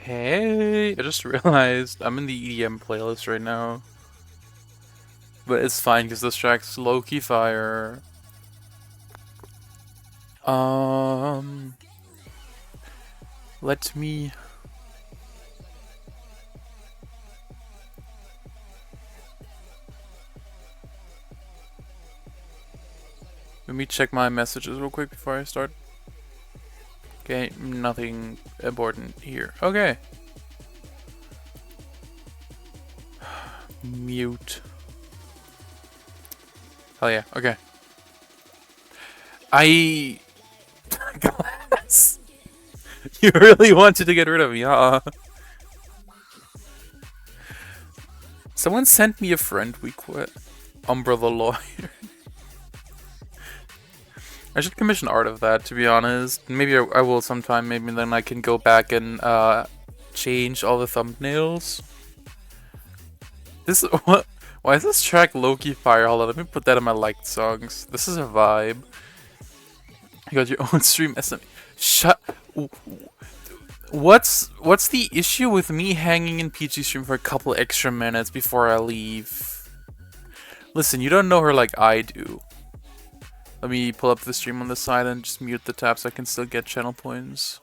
Hey, I just realized I'm in the EDM playlist right now. But it's fine because this track's low-key fire. Um, let me... Let me check my messages real quick before I start. Okay, nothing important here. Okay. Mute. Hell yeah, okay. Glass. You really wanted to get rid of me, huh? Someone sent me a friend request. Umbrella Lawyer. I should commission art of that, to be honest. Maybe I will sometime. Maybe then I can go back and change all the thumbnails. This what? Why is this track low-key fire? Hold on, let me put that in my liked songs. This is a vibe. You got your own stream SM. Shut. What's the issue with me hanging in Peachy stream for a couple extra minutes before I leave? Listen, you don't know her like I do. Let me pull up the stream on the side and just mute the tab so I can still get channel points.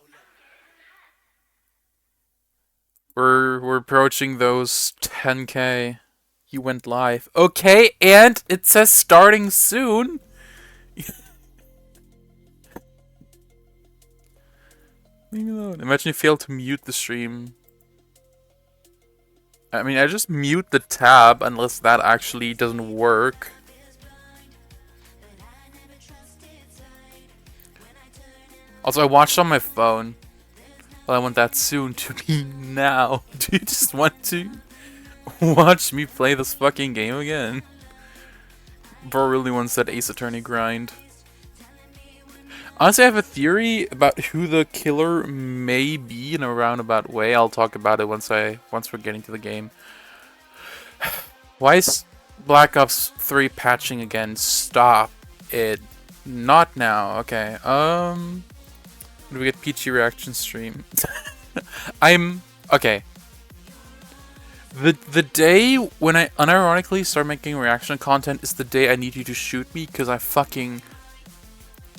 We're approaching those 10k. You went live. Okay, and it says starting soon. Leave me alone. Imagine you fail to mute the stream. I mean, I just mute the tab unless that actually doesn't work. Also, I watched on my phone. Well, I want that soon to be now. Do you just want to watch me play this fucking game again? Bro really wants that Ace Attorney grind. Honestly, I have a theory about who the killer may be in a roundabout way. I'll talk about it once we're getting to the game. Why is Black Ops 3 patching again? Stop it. Not now. Okay. Do we get Peachy reaction stream? Okay. The day when I unironically start making reaction content is the day I need you to shoot me, because I fucking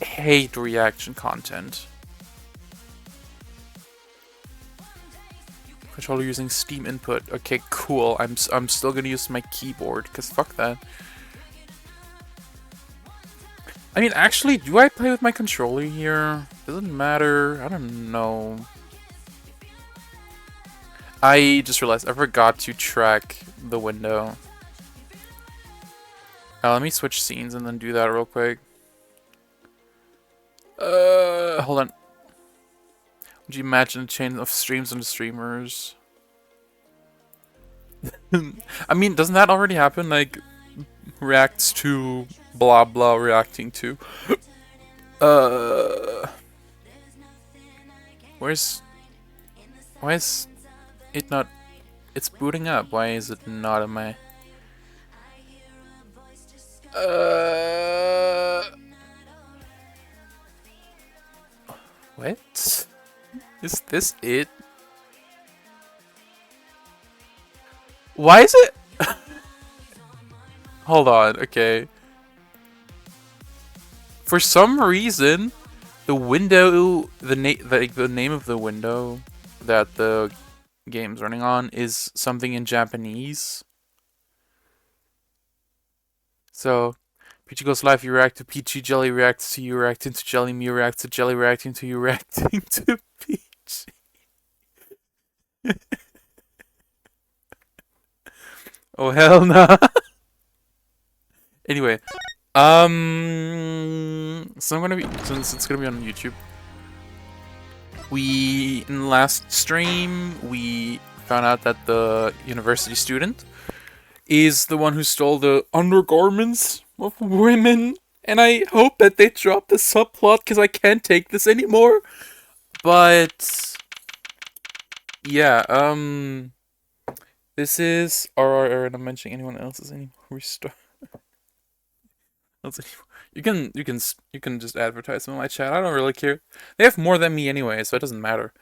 hate reaction content. Controller using Steam input. Okay, cool. I'm still gonna use my keyboard, because fuck that. I mean, actually, do I play with my controller here? Doesn't matter. I don't know. I just realized I forgot to track the window. Let me switch scenes and then do that real quick. Hold on. Would you imagine a chain of streams and streamers? I mean, doesn't that already happen? Like, reacts to blah blah reacting to. Why is it not? It's booting up. Why is it not on my? What? Is this it? Why is it? Hold on, okay. For some reason, the window, the name of the window that the game's running on is something in Japanese. So, Peachy goes live, you react to Peachy, Jelly reacts to you, reacting to Jelly, me reacts to Jelly, reacting to you, reacting to Peachy. Oh hell nah. Anyway, so I'm gonna be, since it's gonna be on YouTube, in the last stream, we found out that the university student is the one who stole the undergarments of women, and I hope that they drop the subplot, because I can't take this anymore. But yeah, this is RRR, and I'm mentioning anyone else's anymore. Restart. You can just advertise them in my chat. I don't really care. They have more than me anyway, so it doesn't matter.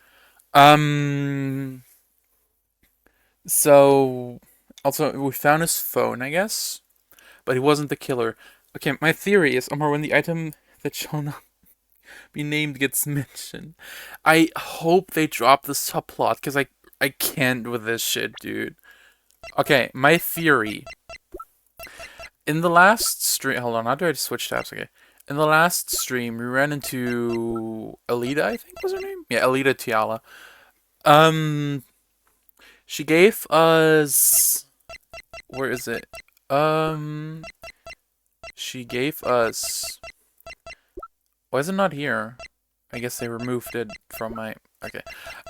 So also we found his phone, I guess, but he wasn't the killer. Okay, my theory is, Omar, when the item that shall not be named gets mentioned, I hope they drop the subplot, because I can't with this shit, dude. Okay, my theory. In the last stream, hold on, how do I switch tabs? Okay. In the last stream, we ran into Alita, I think was her name? Yeah, Alita Tiala. She gave us... Where is it? She gave us... Why is it not here? I guess they removed it from my... Okay.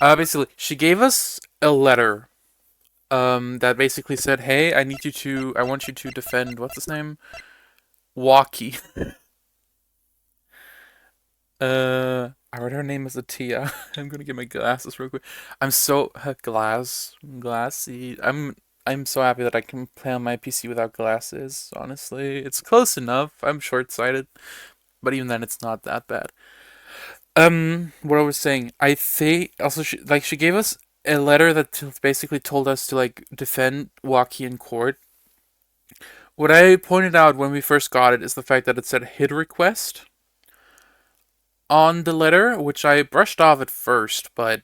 Basically, she gave us a letter. That basically said, hey, I want you to defend, what's his name? Walkie. I read her name as a Tia. I'm gonna get my glasses real quick. I'm so, glassy. I'm so happy that I can play on my PC without glasses, honestly. It's close enough. I'm short-sighted, but even then it's not that bad. What I was saying, I think also she gave us a letter that basically told us to like defend Waki in court. What I pointed out when we first got it is the fact that it said hid request on the letter, which I brushed off at first, but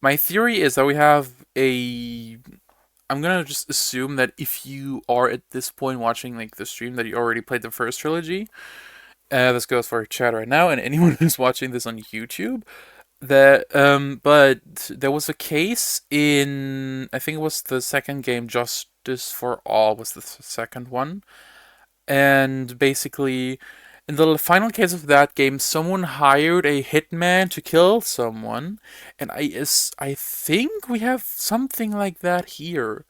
my theory is that we have a. I'm gonna just assume that if you are at this point watching like the stream that you already played the first trilogy, this goes for chat right now, and anyone who's watching this on YouTube, that but there was a case in I think it was the second game, Justice for All was the second one, and basically in the final case of that game, someone hired a hitman to kill someone, and I think we have something like that here.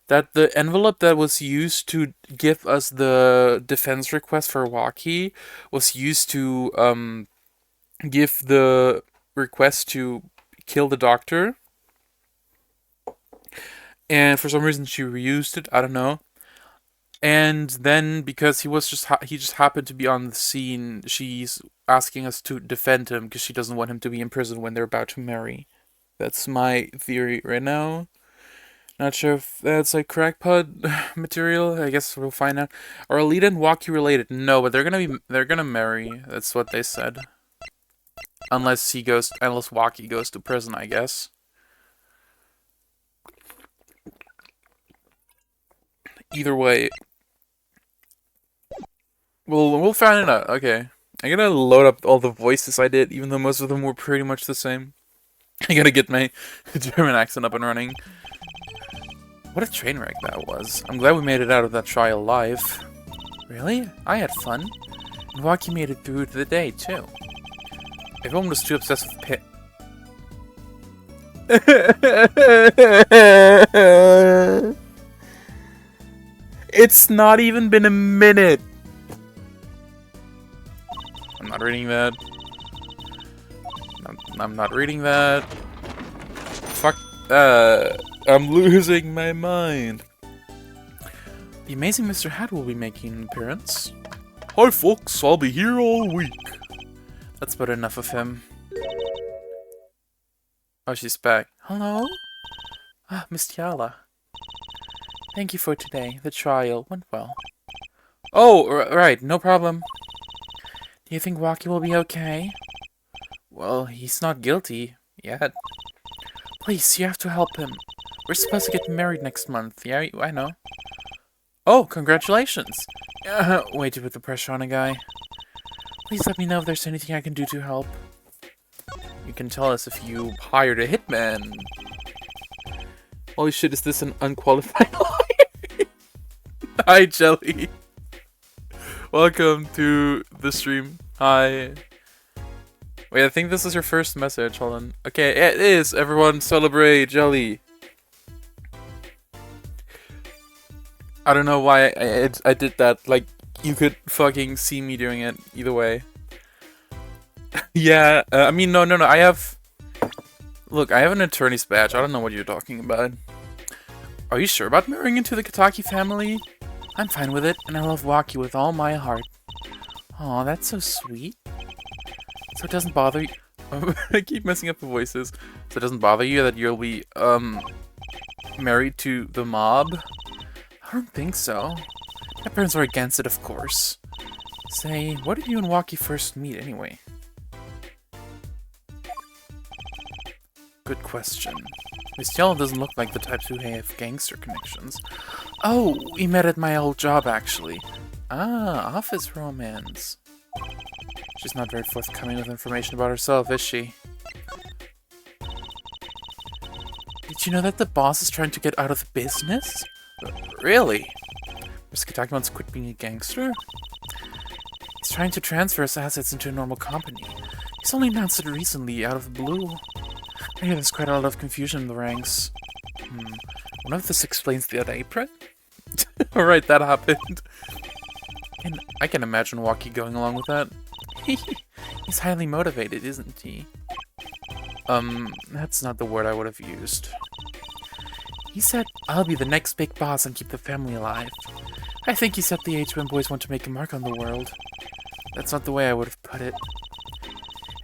That the envelope that was used to give us the defense request for Waki was used to give the request to kill the doctor, and for some reason she reused it. I don't know. And then because he just happened to be on the scene, she's asking us to defend him because she doesn't want him to be in prison when they're about to marry. That's my theory right now. Not sure if that's like crackpot material. I guess we'll find out. Are Alita and Waki related? No, but they're gonna marry. That's what they said. Unless Waki goes to prison, I guess. Either way, we'll find it out. Okay, I'm gonna load up all the voices I did, even though most of them were pretty much the same. I gotta get my German accent up and running. What a train wreck that was. I'm glad we made it out of that trial alive. Really? I had fun. And Waki made it through the day, too. Everyone was too obsessed with Pit. It's not even been a minute. I'm not reading that. I'm not reading that. Fuck that. I'm losing my mind. The amazing Mr. Hat will be making an appearance. Hi folks, I'll be here all week. That's about enough of him. Oh, she's back. Hello? Ah, Miss Tiala. Thank you for today. The trial went well. Oh, right, no problem. Do you think Waki will be okay? Well, he's not guilty yet. Please, you have to help him. We're supposed to get married next month. Yeah, I know. Oh, congratulations. Way to put the pressure on a guy. Please let me know if there's anything I can do to help. You can tell us if you hired a hitman. Holy shit, is this an unqualified liar? Hi, Jelly. Welcome to the stream. Hi. Wait, I think this is your first message. Hold on. Okay, it is. Everyone celebrate Jelly. I don't know why I did that. Like, you could fucking see me doing it either way. Yeah, I mean, no. I have... Look, I have an attorney's badge. I don't know what you're talking about. Are you sure about marrying into the Kataki family? I'm fine with it, and I love Waki with all my heart. Aw, that's so sweet. So it doesn't bother you... I keep messing up the voices. So it doesn't bother you that you'll be, married to the mob? I don't think so. My parents are against it, of course. Say, where did you and Waki first meet, anyway? Good question. Miss Yellow doesn't look like the types who have gangster connections. Oh, we met at my old job, actually. Ah, office romance. She's not very forthcoming with information about herself, is she? Did you know that the boss is trying to get out of the business? Really? Mr. Kataki wants to quit being a gangster? He's trying to transfer his assets into a normal company. He's only announced it recently, out of the blue. I hear there's quite a lot of confusion in the ranks. One of this explains the other apron? Alright, that happened. And I can imagine Waki going along with that. He's highly motivated, isn't he? That's not the word I would have used. He said, I'll be the next big boss and keep the family alive. I think he's at the age when boys want to make a mark on the world. That's not the way I would have put it.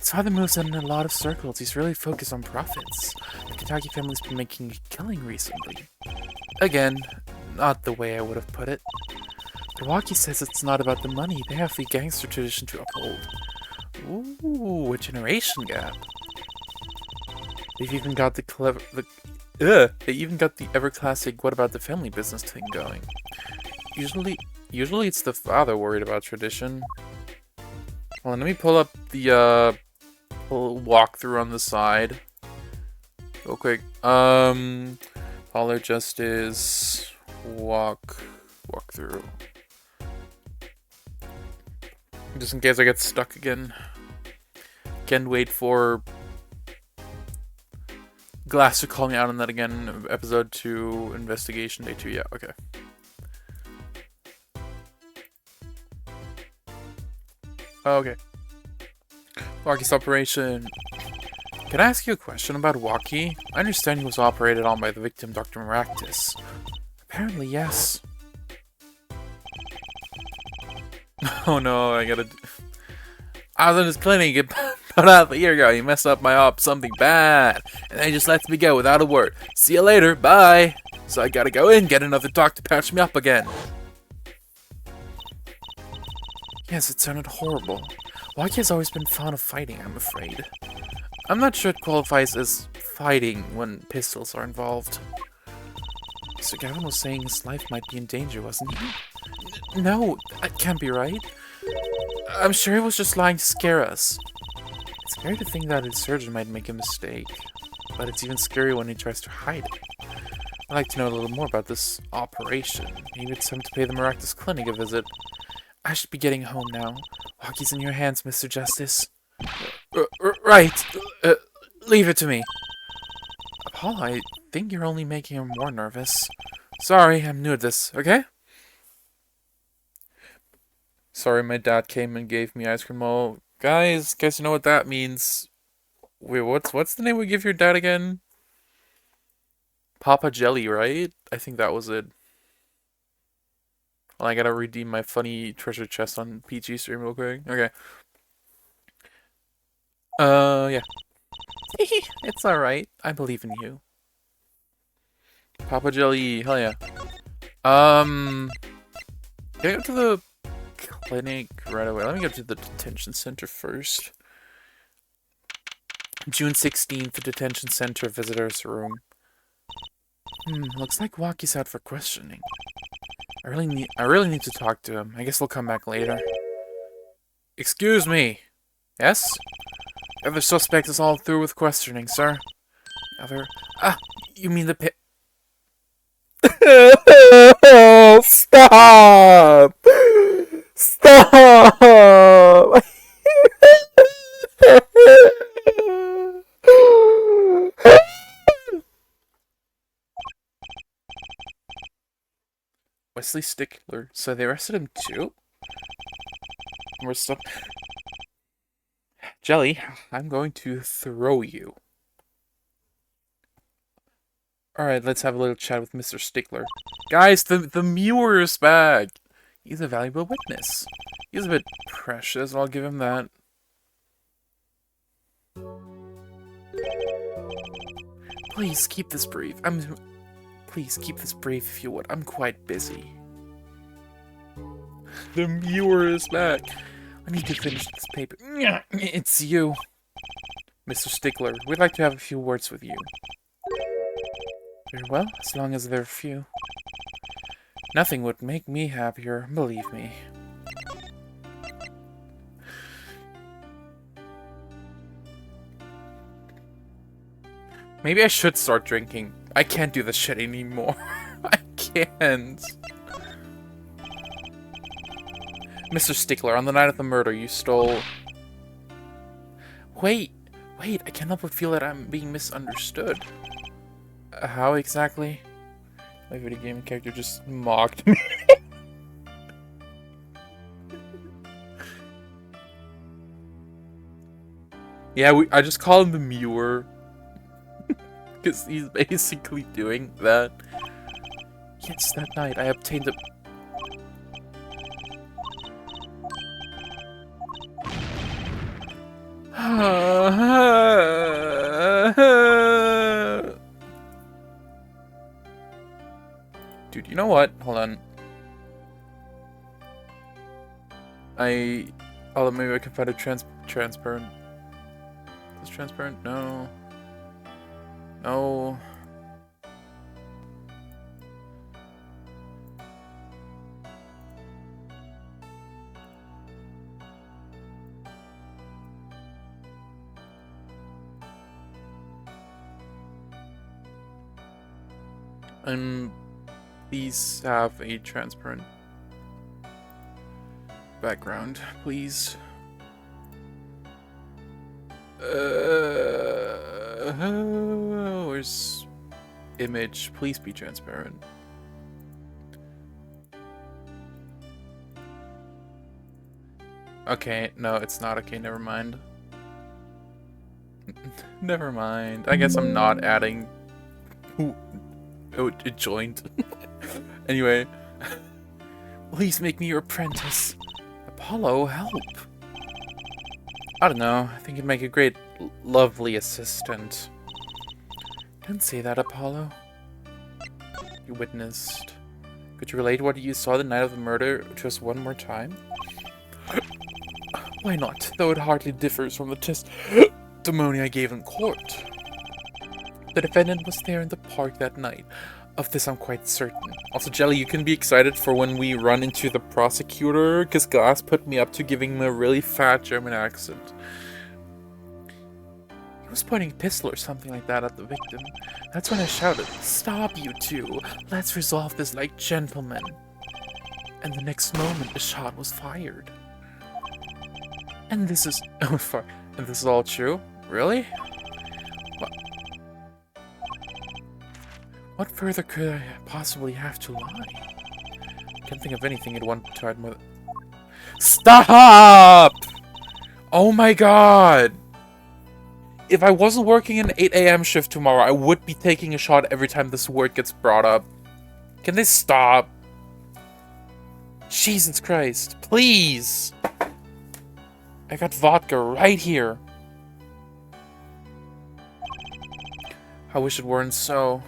His father moves in a lot of circles. He's really focused on profits. The Kentucky family's been making a killing recently. Again, not the way I would have put it. Milwaukee says it's not about the money. They have the gangster tradition to uphold. Ooh, a generation gap. They've even got the they even got the ever-classic "what about the family business" thing going. Usually it's the father worried about tradition. Well, let me pull up the walkthrough on the side real quick. Father Justice walkthrough. Just in case I get stuck again. Can't wait for Glass to call me out on that again. Episode 2, Investigation Day 2. Yeah, okay. Okay. Walkie's operation. Can I ask you a question about Walkie? I understand he was operated on by the victim, Dr. Maractus. Apparently, yes. Oh no, I was in his clinic about half a year ago. He messed up my op something bad. And then he just lets me go without a word. See you later, bye! So I gotta go in, get another doc to patch me up again. Yes, it sounded horrible. Walkie has always been fond of fighting, I'm afraid. I'm not sure it qualifies as fighting when pistols are involved. Mr. Gavin was saying his life might be in danger, wasn't he? No, that can't be right. I'm sure he was just lying to scare us. It's scary to think that his surgeon might make a mistake, but it's even scarier when he tries to hide it. I'd like to know a little more about this operation. Maybe it's time to pay the Maractus Clinic a visit. I should be getting home now. Walkie's in your hands, Mr. Justice. Right. Leave it to me. Paul, I think you're only making him more nervous. Sorry, I'm new at this, okay? Sorry, my dad came and gave me ice cream. Oh, guys you know what that means. Wait, what's the name we give your dad again? Papa Jelly, right? I think that was it. Well, I gotta redeem my funny treasure chest on PG stream real quick. Okay. Yeah. It's alright. I believe in you. Papa Jelly, hell yeah. Can I go to the clinic right away? Let me go to the detention center first. June 16th, the detention center visitor's room. Looks like Walkie's out for questioning. I really need to talk to him. I guess we'll come back later. Excuse me. Yes? The other suspect is all through with questioning, sir. You mean the Stop! Stop! Wesley Stickler. So they arrested him too? We're stuck. Jelly, I'm going to throw you. Alright, let's have a little chat with Mr. Stickler. Guys, the Muir is back! He's a valuable witness. He's a bit precious, I'll give him that. Please keep this brief. Please keep this brief if you would. I'm quite busy. The Muir is back. I need to finish this paper. It's you. Mr. Stickler, we'd like to have a few words with you. Very well, as long as there are few. Nothing would make me happier, believe me. Maybe I should start drinking. I can't do this shit anymore. I can't. Mr. Stickler, on the night of the murder, you stole... Wait, I can't help but feel that I'm being misunderstood. How exactly? My video game character just mocked me. Yeah, I just call him the Muir. Because he's basically doing that. Yes, that night I obtained a... Dude, you know what? Hold on. Oh, maybe I can find a transparent. Is transparent? No. No. Please have a transparent background, please. Where's image? Please be transparent. Okay, no, it's not. Okay, never mind. Never mind. I guess I'm not adding. Ooh, oh, it joined. Anyway. Please make me your apprentice. Apollo, help. I don't know. I think you'd make a great, lovely assistant. Don't say that, Apollo. You witnessed. Could you relate what you saw the night of the murder to us one more time? Why not? Though it hardly differs from the testimony I gave in court. The defendant was there in the park that night. Of this I'm quite certain. Also, Jelly, you can be excited for when we run into the prosecutor, because Glass put me up to giving him a really fat German accent. He was pointing a pistol or something like that at the victim. That's when I shouted, "Stop, you two! Let's resolve this like gentlemen." And the next moment, a shot was fired. And this is... oh, fuck. And this is all true? Really? What further could I possibly have to lie? Can't think of anything you'd want to add more. Stop! Oh my god! If I wasn't working an 8 AM shift tomorrow, I would be taking a shot every time this word gets brought up. Can they stop? Jesus Christ. Please! I got vodka right here. I wish it weren't so.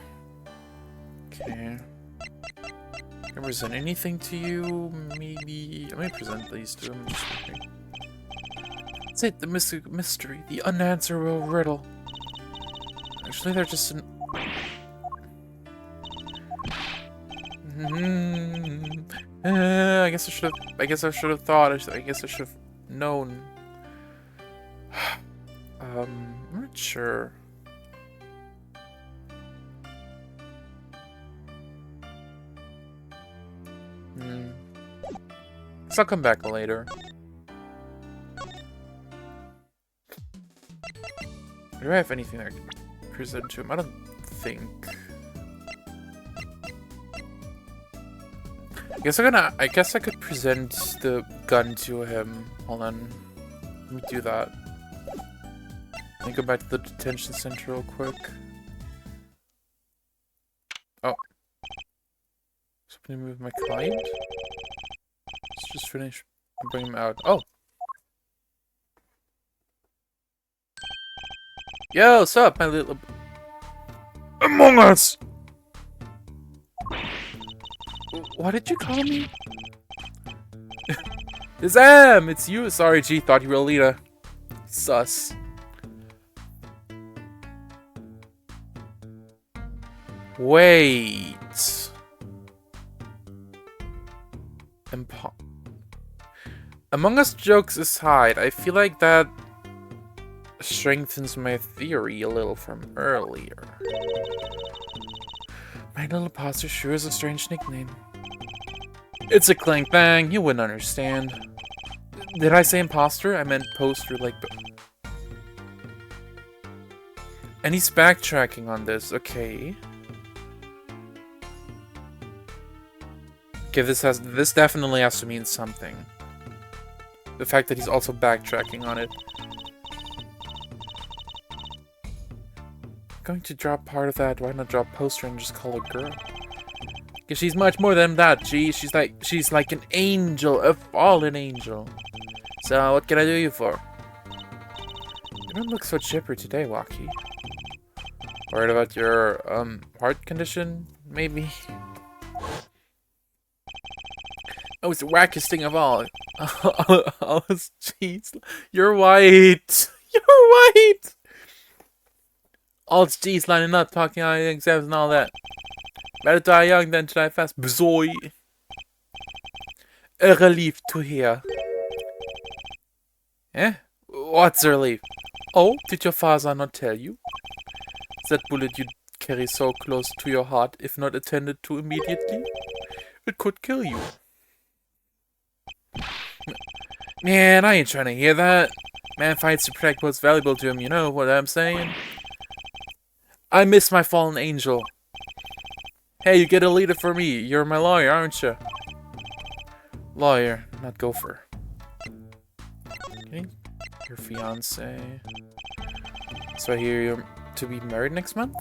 Okay. Can I present anything to you? Maybe... let me present these to him. That's it, the mystery, the unanswerable riddle. Actually, they're just an... I guess I should have thought. I guess I should have known. I'm not sure. Guess I'll come back later. Do I have anything I can present to him? I don't think. I guess I could present the gun to him. Hold on. Let me do that. Let me go back to the detention center real quick. Oh. So let me move my client. Let's just finish and bring him out. Oh! Yo, what's up, my little... Among Us! What did you call me? Zam! It's you! Sorry, G. Thought you were Alita. Sus. Wait. Among Us jokes aside, I feel like that strengthens my theory a little from earlier. My little imposter sure is a strange nickname. It's a clank bang, you wouldn't understand. Did I say imposter? I meant poster like... And he's backtracking on this, okay. Okay, this definitely has to mean something. The fact that he's also backtracking on it. Going to drop part of that, why not drop poster and just call her girl? Because she's much more than that, G. She's like an angel, a fallen angel. So, what can I do you for? You don't look so chipper today, Waki. Worried about your, heart condition? Maybe? Oh, it's the wackest thing of all. Oh, jeez. You're white. You're white. All its G's lining up, talking on exams and all that. Better die young than to die fast. Bzoy. A relief to hear. Eh? What's a relief? Oh, did your father not tell you? That bullet you carry so close to your heart, if not attended to immediately, it could kill you. Man, I ain't trying to hear that. Man fights to protect what's valuable to him, you know what I'm saying? I miss my fallen angel. Hey, you get a leader for me. You're my lawyer, aren't you? Lawyer, not gopher. Okay. Your fiance. So I hear you're to be married next month?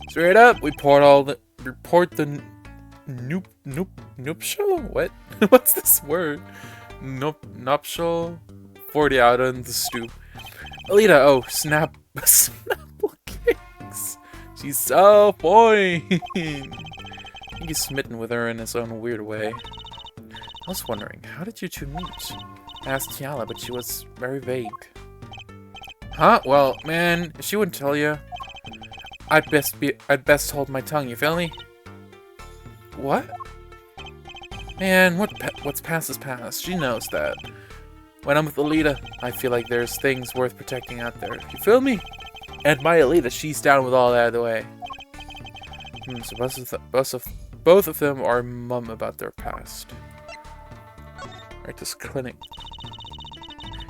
Straight up, we report the nuptial? What? What's this word? Nuptial? 40 out on the stoop. Alita, oh, Snapple kicks. She's so fine. I think he's smitten with her in his own weird way. I was wondering, how did you two meet? I asked Tiala, but she was very vague. Huh? Well, man, if she wouldn't tell you, I'd best hold my tongue, you feel me? What? Man, what's past is past. She knows that. When I'm with Alita, I feel like there's things worth protecting out there. You feel me? And my Alita, she's down with all that out of the way. So both of them are mum about their past. Right, this clinic.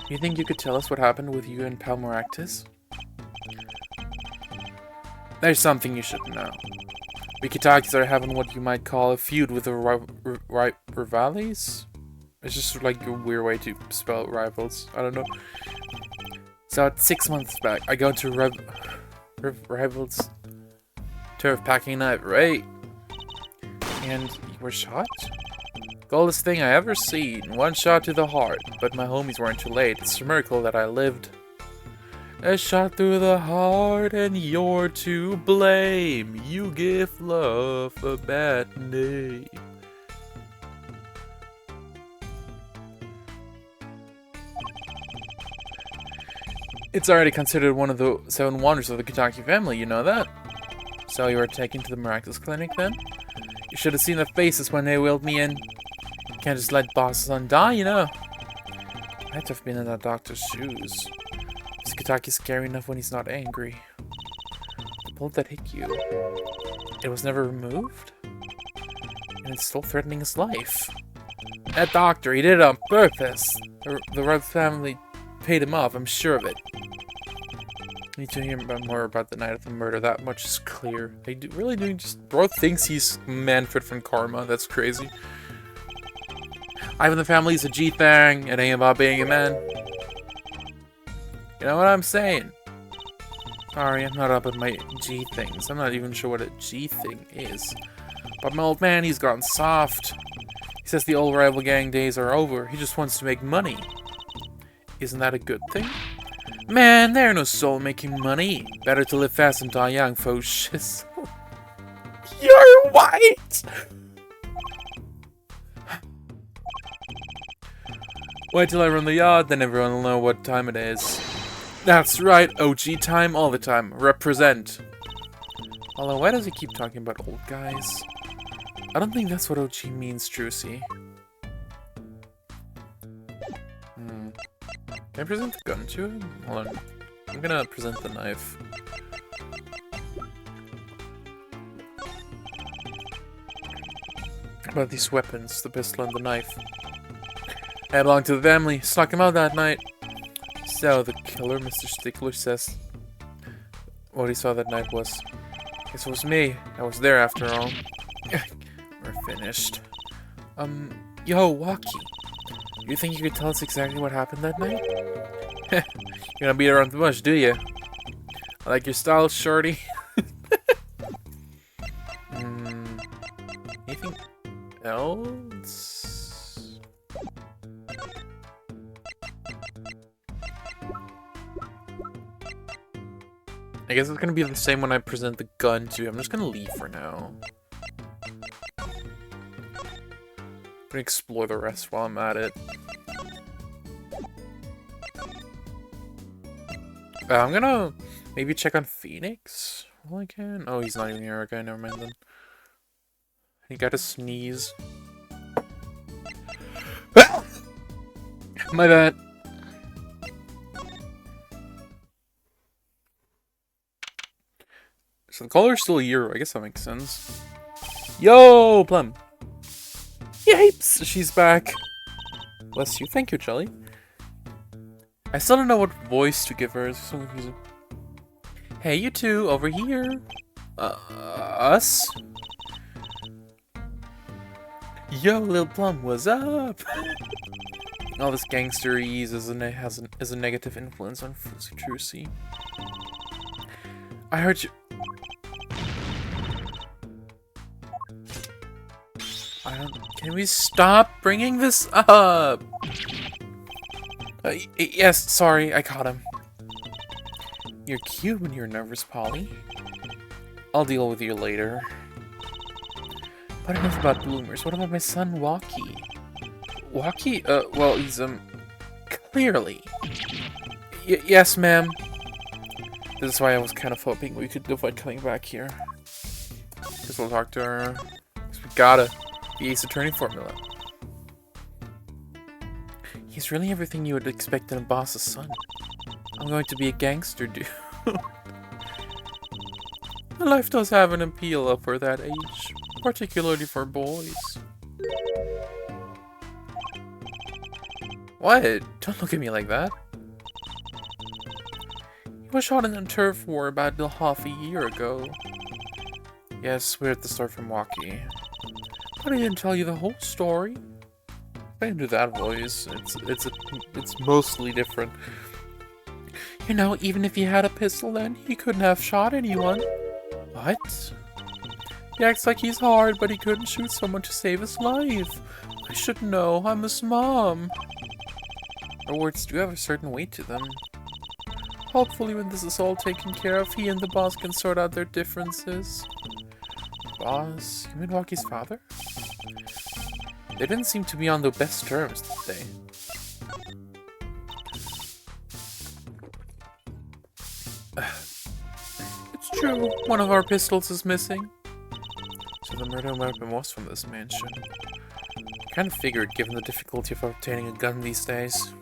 You think you could tell us what happened with you and Palmaractus? There's something you should know. We Kitakis are having what you might call a feud with the rivales? It's just like a weird way to spell rivals. I don't know. So it's 6 months back. I go to rivals turf packing night, right? And you were shot? Coldest thing I ever seen. One shot to the heart, but my homies weren't too late. It's a miracle that I lived. A shot through the heart and you're to blame. You give love a bad name. It's already considered one of the 7 wonders of the Kitaki family, you know that? So you were taken to the miraculous clinic then? You should have seen the faces when they wheeled me in. Can't just let boss's son die, you know. I'd have been in that doctor's shoes. Is Kitaki scary enough when he's not angry? The bullet that hit you, it was never removed? And it's still threatening his life. That doctor, he did it on purpose. The Red family paid him off, I'm sure of it. Need to hear more about the night of the murder. That much is clear. They really do just... Bro thinks he's Manfred from Karma. That's crazy. Life in the family is a G thing. It ain't about being a man. You know what I'm saying? Sorry, I'm not up with my G things. I'm not even sure what a G thing is. But my old man, he's gotten soft. He says the old rival gang days are over. He just wants to make money. Isn't that a good thing? Man, there ain't no soul making money. Better to live fast and die young, faux. You're white! Wait till I run the yard, then everyone will know what time it is. That's right, OG time all the time. Represent. Although, why does he keep talking about old guys? I don't think that's what OG means, Trucy. Can I present the gun to him? Hold on. I'm gonna present the knife. How about these weapons? The pistol and the knife. I belong to the family. Snuck him out that night. So, the killer, Mr. Stickler, says what he saw that night was. Guess it was me. I was there after all. We're finished. Yo, Walkie. You think you could tell us exactly what happened that night? You're gonna beat around the bush, do you? I like your style, shorty. Anything else? I guess it's gonna be the same when I present the gun to you. I'm just gonna leave for now. gonna explore the rest while I'm at it. I'm gonna maybe check on Phoenix while I can. Oh, he's not even here. Okay, never mind then. He got to sneeze. My bad. So the color's still a year. I guess that makes sense. Yo, Plum. Yipes! She's back. Bless you. Thank you, Jelly. I still don't know what voice to give her. It's so confusing. Hey, you two, over here. Us? Yo, Lil Plum, what's up? All this gangsterese is a negative influence on Trucy. I heard you. Can we stop bringing this up? Yes, sorry, I caught him. You're cute when you're nervous, Polly. I'll deal with you later. But enough about bloomers. What about my son, Walkie? Walkie? Well, he's, clearly. Yes, ma'am. This is why I was kind of hoping we could avoid coming back here. Guess we'll talk to her. Because we gotta. The Ace Attorney formula. He's really everything you would expect in a boss's son. I'm going to be a gangster, dude. Life does have an appeal up for that age, particularly for boys. What? Don't look at me like that. He was shot in a turf war about half a year ago. Yes, we're at the start from Walkie. But I didn't tell you the whole story. I didn't do that voice. It's mostly different. You know, even if he had a pistol then, he couldn't have shot anyone. What? He acts like he's hard, but he couldn't shoot someone to save his life. I should know. I'm his mom. Our words do have a certain weight to them. Hopefully when this is all taken care of, he and the boss can sort out their differences. Boss? You mean Walkie's father? They didn't seem to be on the best terms, did they? It's true, one of our pistols is missing. So the murder weapon was from this mansion. Kind of figured, given the difficulty of obtaining a gun these days.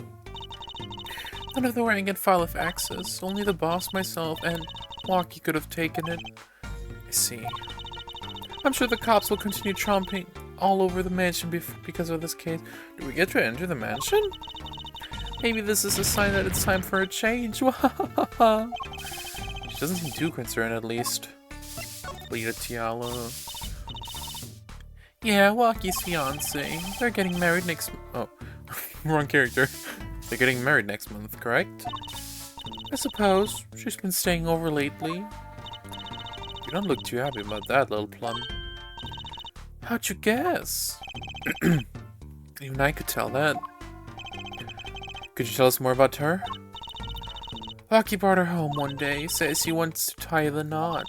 None of the rank and file of access, only the boss, myself, and Walkie could have taken it. I see. I'm sure the cops will continue tromping all over the mansion because of this case. Do we get to enter the mansion? Maybe this is a sign that it's time for a change. She doesn't seem too concerned, at least. Lita Tiala. Yeah, Walkie's fiance. They're getting married next. Oh, wrong character. They're getting married next month, correct? I suppose. She's been staying over lately. You don't look too happy about that, little Plum. How'd you guess? Even I could tell that. Could you tell us more about her? Walkie brought her home one day, says he wants to tie the knot.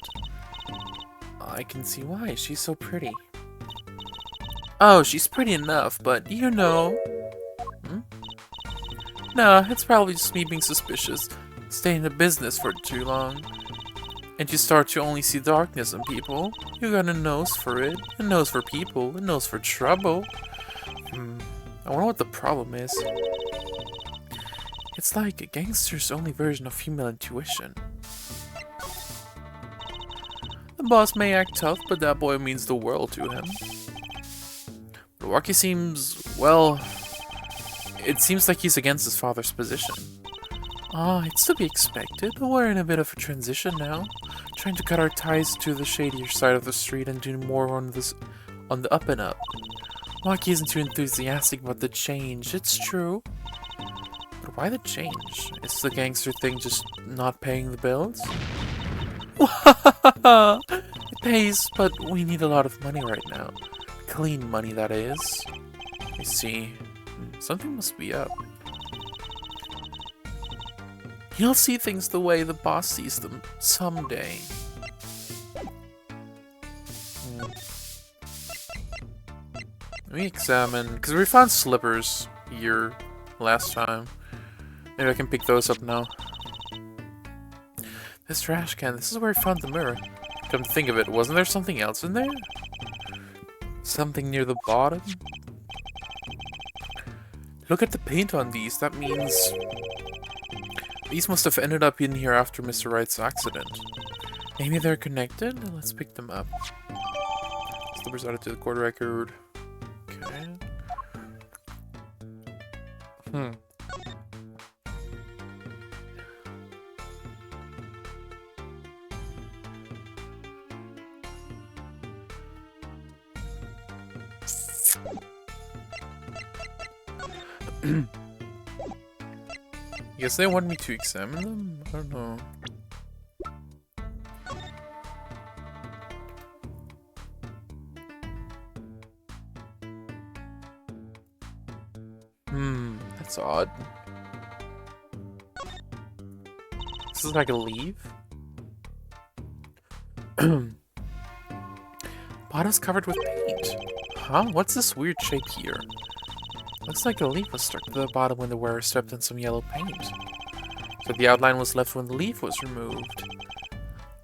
I can see why, she's so pretty. Oh, she's pretty enough, but you know... Nah, it's probably just me being suspicious. Stay in the business for too long. And you start to only see darkness in people. You got a nose for it, a nose for people, a nose for trouble. I wonder what the problem is. It's like a gangster's only version of female intuition. The boss may act tough, but that boy means the world to him. But Walkie seems, well... It seems like he's against his father's position. Ah, it's to be expected, but we're in a bit of a transition now. Trying to cut our ties to the shadier side of the street and do more on the up and up. Walkie isn't too enthusiastic about the change, it's true. But why the change? Is the gangster thing just not paying the bills? It pays, but we need a lot of money right now. Clean money, that is. I see. Something must be up. You'll see things the way the boss sees them someday. Let me examine, because we found slippers here last time. Maybe I can pick those up now. This trash can, this is where I found the mirror. Come to think of it, wasn't there something else in there? Something near the bottom? Look at the paint on these, that means... These must have ended up in here after Mr. Wright's accident. Maybe they're connected? Let's pick them up. Slippers added to the court record. Okay. Guess they want me to examine them? I don't know. That's odd. This is like a leaf? Bottle's covered with paint. Huh? What's this weird shape here? Looks like a leaf was stuck to the bottom when the wearer stepped in some yellow paint. So the outline was left when the leaf was removed.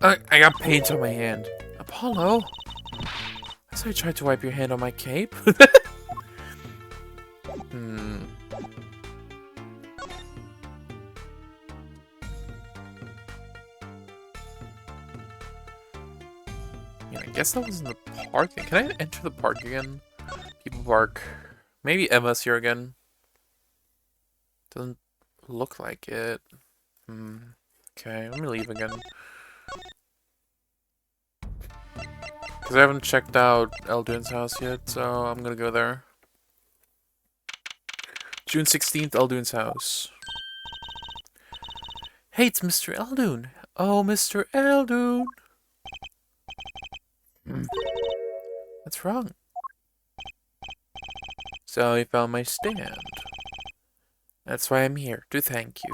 I got paint on my hand. Apollo? So I tried to wipe your hand on my cape? Yeah, I guess that was in the park. Can I enter the park again? People park. Maybe Emma's here again. Doesn't look like it. Okay, let me leave again. Because I haven't checked out Elduin's house yet, so I'm gonna go there. June 16th, Elduin's house. Hey, it's Mr. Elduin. Oh, Mr. Elduin. What's wrong? So I found my stand. That's why I'm here, to thank you.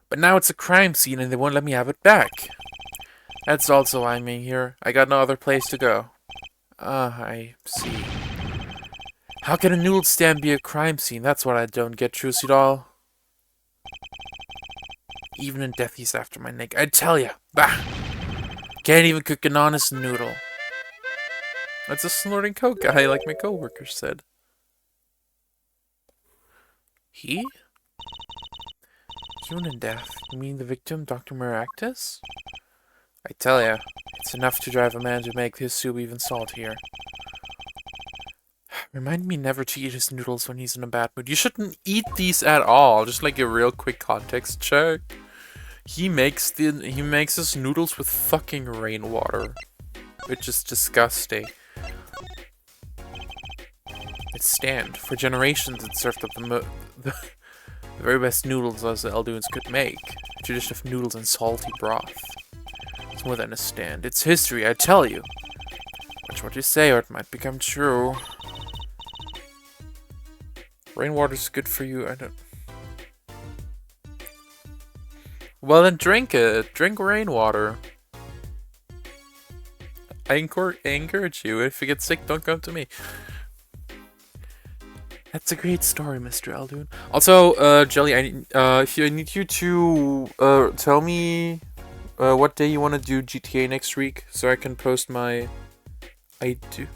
But now it's a crime scene and they won't let me have it back. That's also why I'm here. I got no other place to go. I see. How can a noodle stand be a crime scene? That's what I don't get, Trucy doll. Even in death he's after my neck. I tell ya. Bah! Can't even cook an honest noodle. That's a snorting coke guy, like my coworker said. He? Human in death. You mean the victim, Dr. Maractus? I tell ya, it's enough to drive a man to make his soup even saltier. Remind me never to eat his noodles when he's in a bad mood. You shouldn't eat these at all. Just like a real quick context check. He makes his noodles with fucking rainwater, which is disgusting. It's stand. For generations, it served up the very best noodles as the Elduins could make. A tradition of noodles and salty broth. It's more than a stand. It's history, I tell you. Watch what you say, or it might become true. Rainwater's good for you. I don't. Well, then drink it. Drink rainwater. I encourage you. If you get sick, don't come to me. That's a great story, Mr. Elduin. Also, Jelly, I need you to tell me what day you want to do GTA next week, so I can post my. I do.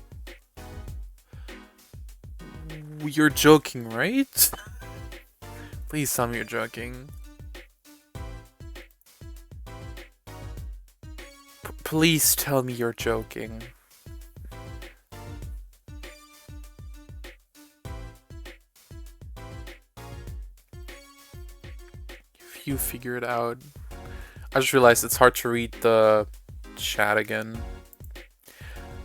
You're joking, right? Please tell me you're joking. Please tell me you're joking. If you figure it out. I just realized it's hard to read the chat again.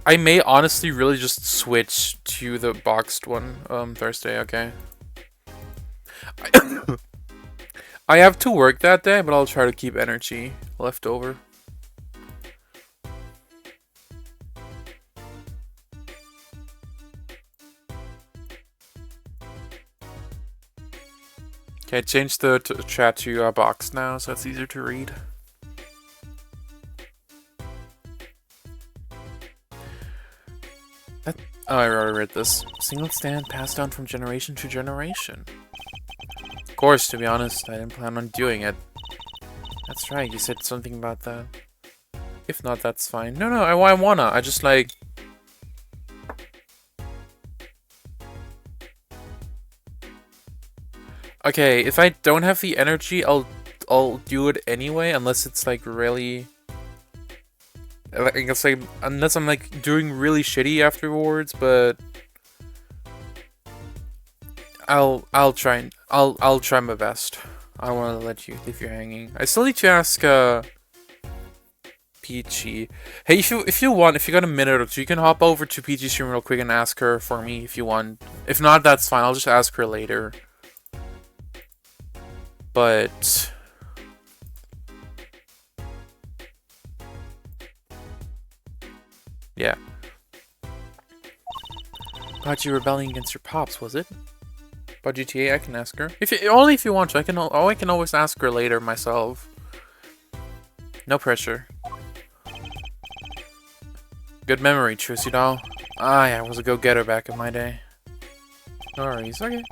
I may honestly really just switch to the boxed one Thursday, okay? I have to work that day, but I'll try to keep energy left over. Okay, I changed the chat to box now, so it's easier to read. Oh, I already read this. Single stand passed down from generation to generation. Of course, to be honest, I didn't plan on doing it. That's right, you said something about that. If not, that's fine. No, I wanna. I just like... Okay, if I don't have the energy, I'll do it anyway, unless it's like really... I guess like, unless I'm like doing really shitty afterwards, but... I'll try my best. I don't want to let you leave you hanging. I still need to ask Peachy. Hey, if you want, if you got a minute or two, you can hop over to Peachy's room real quick and ask her for me if you want. If not, that's fine. I'll just ask her later. But yeah. About you rebelling against your pops, was it? About GTA, I can ask her. Only if you want to. I can always ask her later myself. No pressure. Good memory, Trissy doll. Ah, yeah, I was a go-getter back in my day. No worries, okay.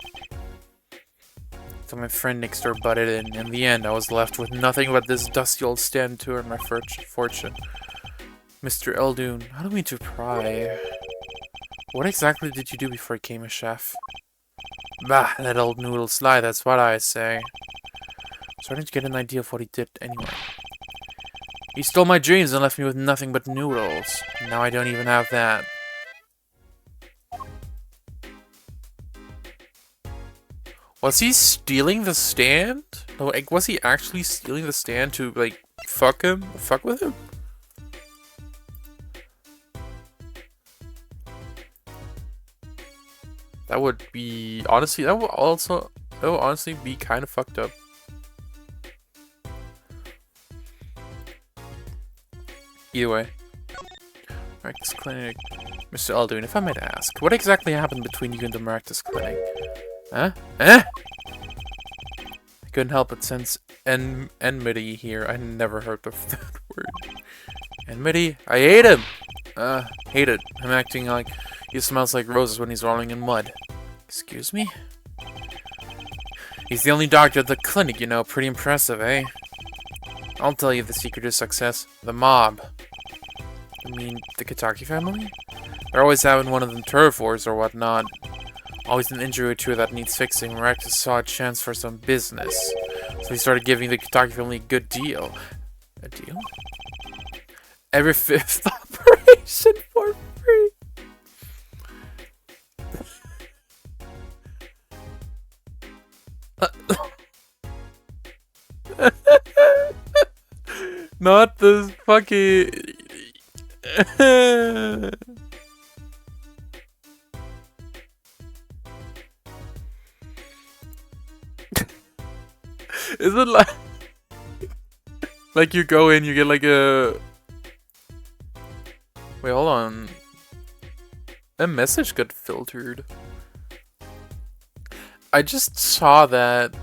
So my friend next door butted in. In the end, I was left with nothing but this dusty old stand to earn my fortune. Mr. Eldoon, I don't mean to pry. What exactly did you do before you became a chef? Bah, that old noodle sly, that's what I say. Starting to get an idea of what he did anyway. He stole my dreams and left me with nothing but noodles. Now I don't even have that. Was he stealing the stand? Like, was he actually stealing the stand to, like, fuck with him? That would be, honestly, that would honestly be kind of fucked up. Either way. Maractus Clinic. Mr. Eldoon, if I might ask, what exactly happened between you and the Maractus Clinic? Huh? Eh? I couldn't help but sense enmity here. I never heard of that word. Enmity? I hate him! Hate it. I'm acting like he smells like roses when he's rolling in mud. Excuse me? He's the only doctor at the clinic, you know. Pretty impressive, eh? I'll tell you the secret to success. The mob. I mean, the Kitaki family? They're always having one of them turf wars or whatnot. Always an injury or two that needs fixing. Maractus saw a chance for some business. So he started giving the Kitaki family a good deal. A deal? Every 5th operation for free. Not this fucking... Is it like... like you go in, you get like a... Wait, hold on. A message got filtered. I just saw that...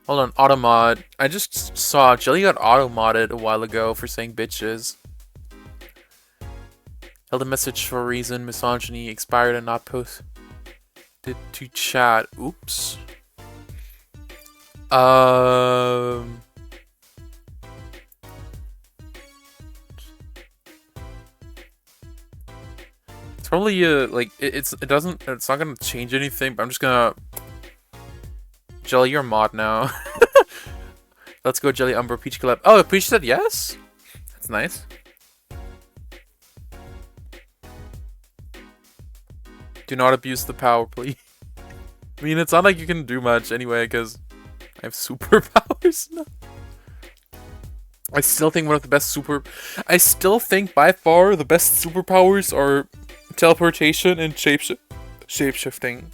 Hold on, automod. I just saw Jelly got auto-modded a while ago for saying bitches. Held a message for a reason. Misogyny expired and not posted to chat. Oops. It's probably like it's not gonna change anything, but I'm just gonna Jelly, you're a mod now. Let's go, Jelly, Umbra, Peach collab. Oh, Peach said yes? That's nice. Do not abuse the power, please. I mean, it's not like you can do much anyway, because I have superpowers now. I still think I still think by far the best superpowers are teleportation and shapeshifting.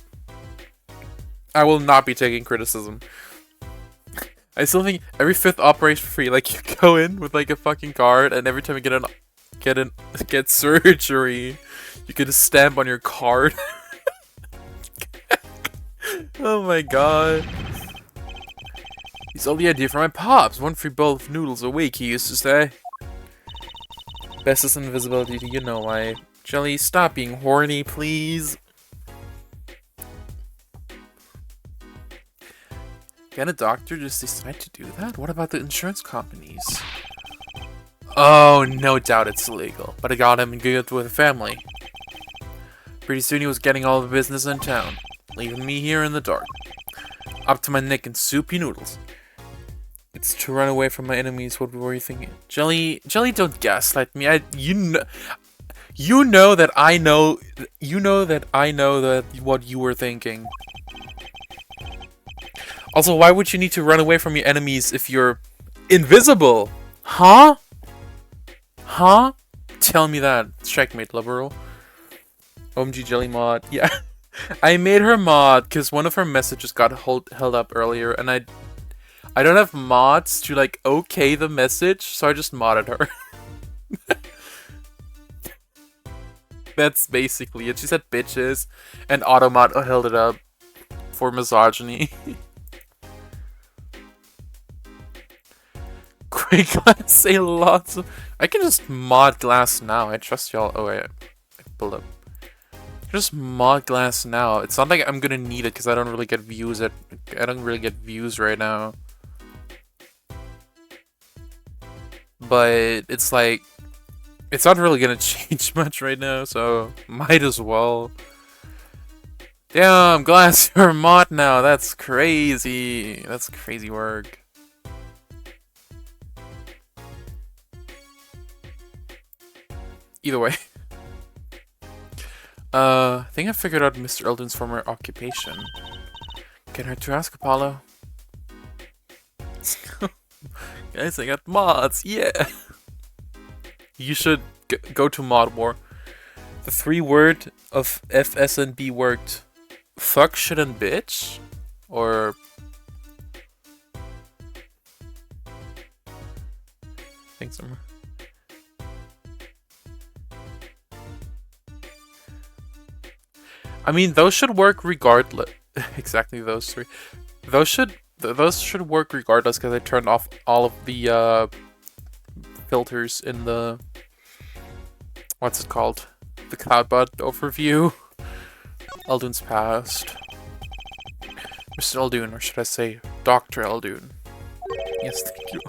I will not be taking criticism. I still think every 5th operation for free. Like, you go in with like a fucking card, and every time you get surgery, you get a stamp on your card. Oh my god. He stole the idea from my pops. One free bowl of noodles a week, he used to say. Bestest invisibility, you know why. Jelly, stop being horny, please. Can a doctor just decide to do that? What about the insurance companies? Oh, no doubt it's illegal, but I got him good with a family. Pretty soon he was getting all the business in town, leaving me here in the dark. Up to my neck in soupy noodles. It's to run away from my enemies. What were you thinking? Jelly, don't gaslight me. You know that I know that what you were thinking. Also, why would you need to run away from your enemies if you're invisible? Huh? Huh? Tell me that. Checkmate, liberal. OMG Jelly mod. Yeah. I made her mod because one of her messages got held up earlier, and I don't have mods to like okay the message, so I just modded her. That's basically it. She said bitches, and Automod held it up for misogyny. Great Glass say lots of... I can just mod Glass now. I trust y'all. Oh wait, I pulled up. Just mod Glass now. It's not like I'm gonna need it because I don't really get views right now. But it's like, it's not really gonna change much right now, so might as well. Damn, Glass, you're a mod now. That's crazy. That's crazy work. Either way. I think I figured out Mr. Eldon's former occupation. Get her to ask Apollo. Guys, I got mods, yeah! You should go to Mod War. The 3-word of FSNB worked. Fuck, shit, and bitch? Or... Thanks, Summer. I mean, those should work regardless. Exactly those 3. Those should work regardless because I turned off all of the filters in the... What's it called? The Cloudbot overview. Eldun's past. Mr. Eldun, or should I say Dr. Eldun? Yes, thank you.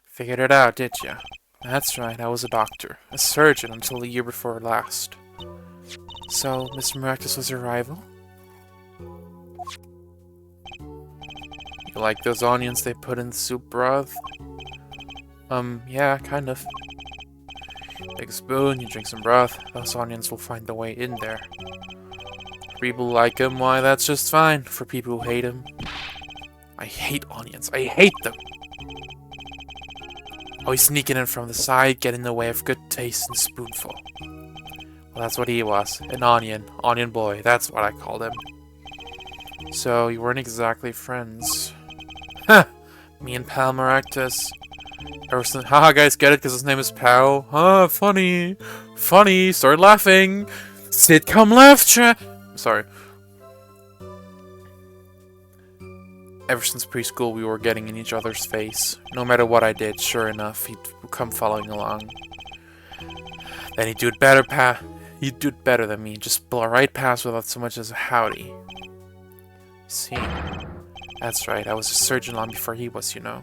Figured it out, did ya? That's right, I was a doctor. A surgeon until the year before last. So, Mr. Miraculous was your rival? You like those onions they put in the soup broth? Yeah, kind of. Take a spoon, you drink some broth, those onions will find their way in there. For people who like them, why, that's just fine. For people who hate them, I hate onions, I hate them! Always sneaking in from the side, getting in the way of good taste and spoonful. Well, that's what he was. An onion boy, that's what I called him. So, you weren't exactly friends. Huh! Me and Pal Maractus. Haha, guys, get it? Because his name is Pal. Huh, funny. Funny, start laughing. Sitcom laugh track. Sorry. Ever since preschool, we were getting in each other's face. No matter what I did, sure enough, he'd come following along. Then he'd do it better, He'd do it better than me. Just blow right past without so much as a howdy. See? That's right, I was a surgeon long before he was, you know.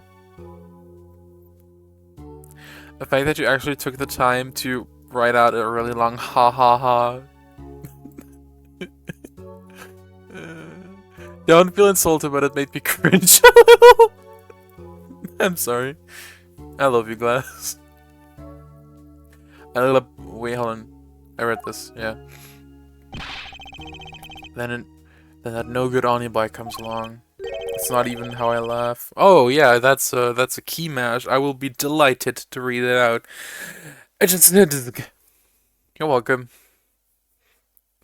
The fact that you actually took the time to write out a really long ha ha ha. Don't feel insulted, but it made me cringe a little. I'm sorry. I love you, Glass. Wait, hold on. I read this, yeah. Then that no good Onion Boy comes along. It's not even how I laugh. Oh yeah, that's a key mash. I will be delighted to read it out. You're welcome.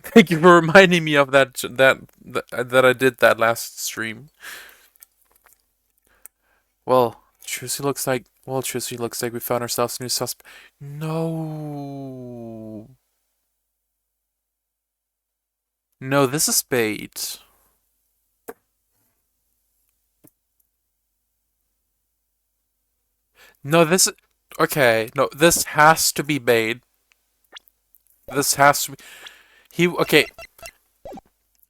Thank you for reminding me of that I did that last stream. Well, Trucy looks like we found ourselves a new suspect. No. No, this is bait. No, this Okay, no, this has to be bait. This has to be... Okay,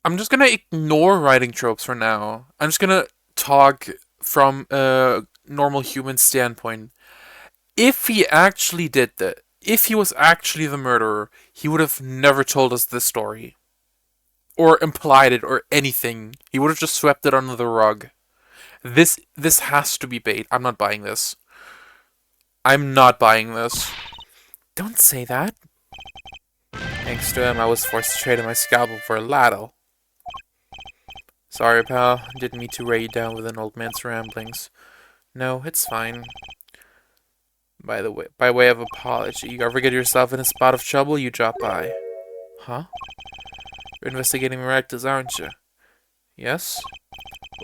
I'm just gonna ignore writing tropes for now. I'm just gonna talk from a normal human standpoint. If he actually did that, if he was actually the murderer, he would have never told us this story. Or implied it or anything. He would have just swept it under the rug. This has to be bait. I'm not buying this. I'm not buying this. Don't say that. Thanks to him, I was forced to trade in my scalpel for a ladle. Sorry, pal. Didn't mean to weigh you down with an old man's ramblings. No, it's fine. By way of apology, you ever get yourself in a spot of trouble, you drop by. Huh? You're investigating miraculous, aren't you? Yes?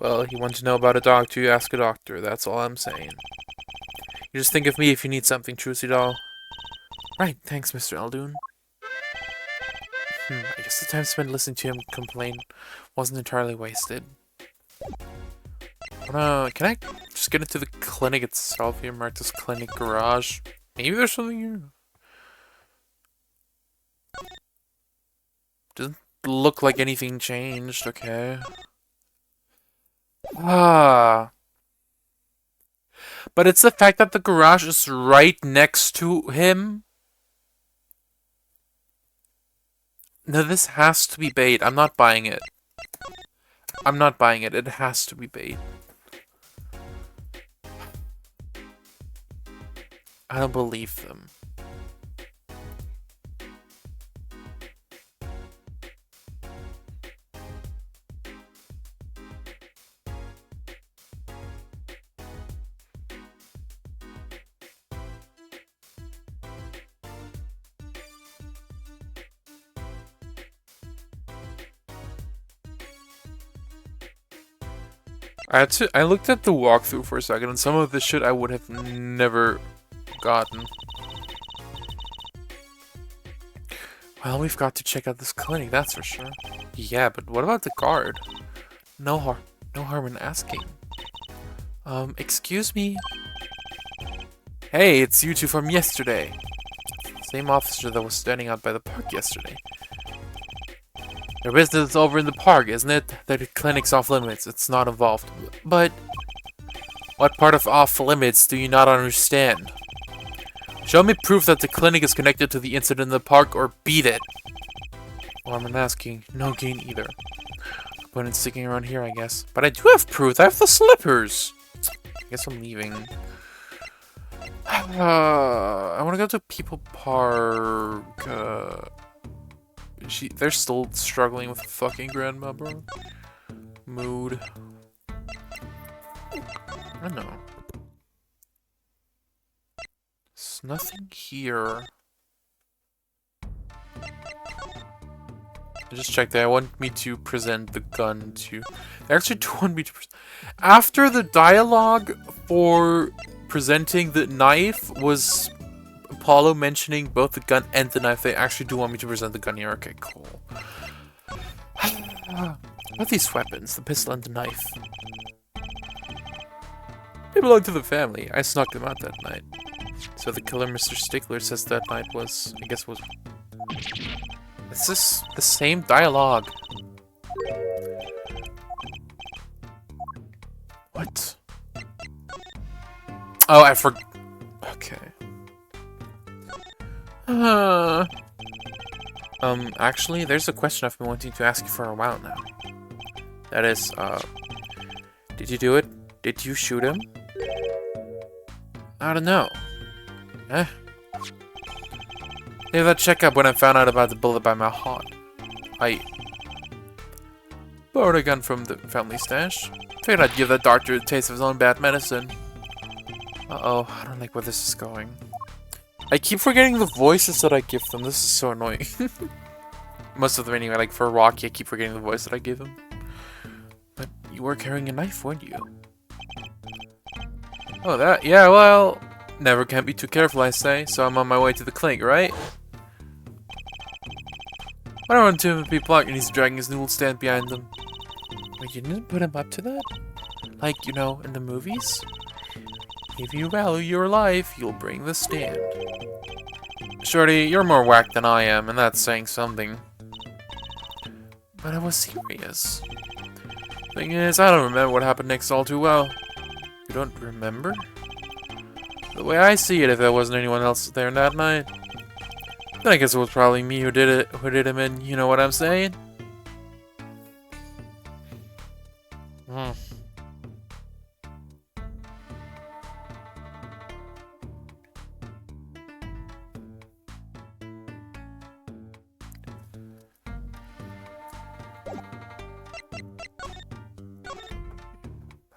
Well, you want to know about a doctor, you ask a doctor. That's all I'm saying. You just think of me if you need something, Trucy doll. Right, thanks, Mr. Eldoon. I guess the time spent listening to him complain wasn't entirely wasted. Can I just get into the clinic itself here? Mark this clinic garage. Maybe there's something here. Doesn't look like anything changed, okay. But it's the fact that the garage is right next to him. No, this has to be bait. I'm not buying it. I'm not buying it. It has to be bait. I don't believe them. I looked at the walkthrough for a second, and some of this shit I would have never gotten. Well, we've got to check out this clinic, that's for sure. Yeah, but what about the guard? No harm in asking. Excuse me? Hey, it's you two from yesterday. Same officer that was standing out by the park yesterday. Your business is over in the park, isn't it? The clinic's off limits. It's not involved. But what part of off limits do you not understand? Show me proof that the clinic is connected to the incident in the park, or beat it. Well, I'm asking. No gain either. Opponent's sticking around here, I guess. But I do have proof. I have the slippers. I guess I'm leaving. I want to go to People Park. They're still struggling with fucking grandma, bro. Mood. I don't know. There's nothing here. I just checked that. I want me to present the gun to... They actually do want me to... After the dialogue for presenting the knife was... Apollo mentioning both the gun and the knife, they actually do want me to present the gun here. Okay, cool. What are these weapons? The pistol and the knife. They belong to the family. I snuck them out that night. So the killer, Mr. Stickler, says that night was... I guess was... Is this the same dialogue? What? Oh, I forgot. Okay. Actually, there's a question I've been wanting to ask you for a while now. That is, did you do it? Did you shoot him? I don't know. Eh? Gave that checkup when I found out about the bullet by my heart. I borrowed a gun from the family stash. Figured I'd give that doctor a taste of his own bad medicine. Uh-oh, I don't like where this is going. I keep forgetting the voices that I give them. This is so annoying. Most of them anyway, like for Rocky, I keep forgetting the voice that I give him. But you were carrying a knife, weren't you? Oh, that? Yeah, well, never can be too careful, I say. So I'm on my way to the clinic, right? When I run to him and be blocked and he's dragging his noodle stand behind him. Wait, you didn't put him up to that? Like, you know, in the movies? If you value your life, you'll bring the stand. Shorty, you're more whack than I am, and that's saying something. But I was serious. Thing is, I don't remember what happened next all too well. You don't remember? The way I see it, if there wasn't anyone else there that night, then I guess it was probably me who did it, who did him in, you know what I'm saying?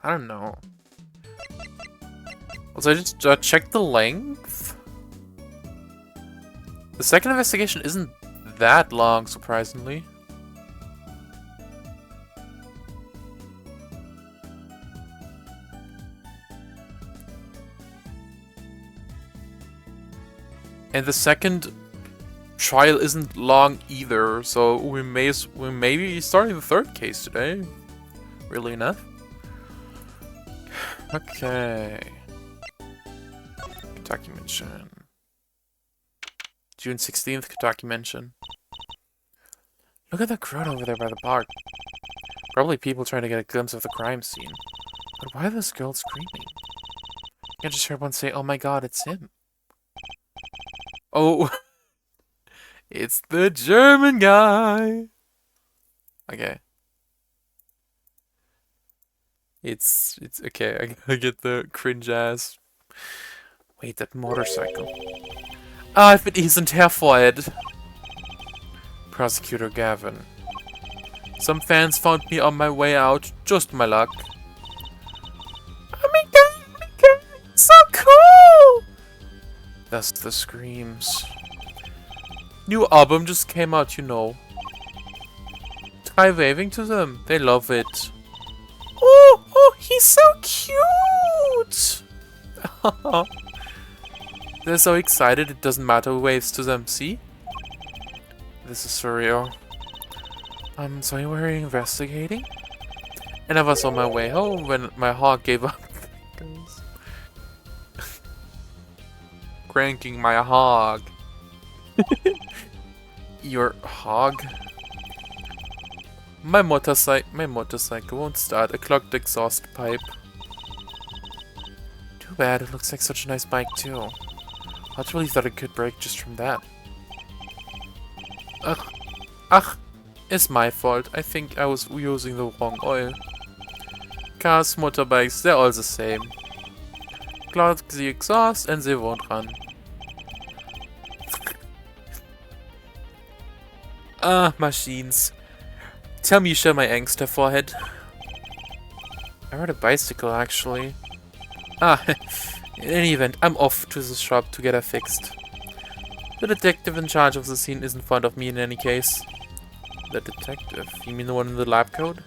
I don't know. Also, I just checked the length. The second investigation isn't that long, surprisingly. And the second trial isn't long either, so we may be starting the third case today. Really enough. Okay. Kentucky Mention. June 16th, Kentucky Mention. Look at the crowd over there by the park. Probably people trying to get a glimpse of the crime scene. But why are those girls screaming? I just heard one say, "Oh my god, it's him." Oh, it's the German guy. Okay. It's okay. I get the cringe ass. Wait, that motorcycle. Ah, if it isn't hervorhead. Prosecutor Gavin. Some fans found me on my way out. Just my luck. Oh my god, so cool! That's the screams. New album just came out, you know. Try waving to them. They love it. Oh, he's so cute! They're so excited it doesn't matter who waves to them, see? This is surreal. So you were investigating? And I was on my way home when my hog gave up. Cranking my hog. Your hog? My motorcycle won't start. A clogged exhaust pipe. Too bad, it looks like such a nice bike too. I really thought it could break just from that. Ugh, it's my fault. I think I was using the wrong oil. Cars, motorbikes, they're all the same. Clog the exhaust and they won't run. Machines. Tell me you share my angst, forehead. I rode a bicycle, actually. In any event, I'm off to the shop to get her fixed. The detective in charge of the scene isn't fond of me in any case. The detective? You mean the one in the lab coat?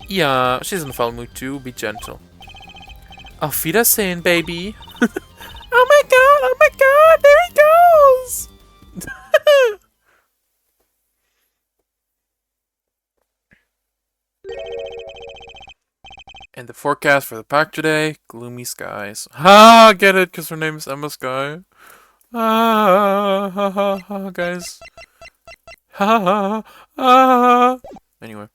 Yeah, she's in foul mood too. Be gentle. Auf Wiedersehen, baby. Oh my god, there he goes! And the forecast for the park today, gloomy skies. Ha! Get it, because her name is Emma Sky. Guys. Anyway.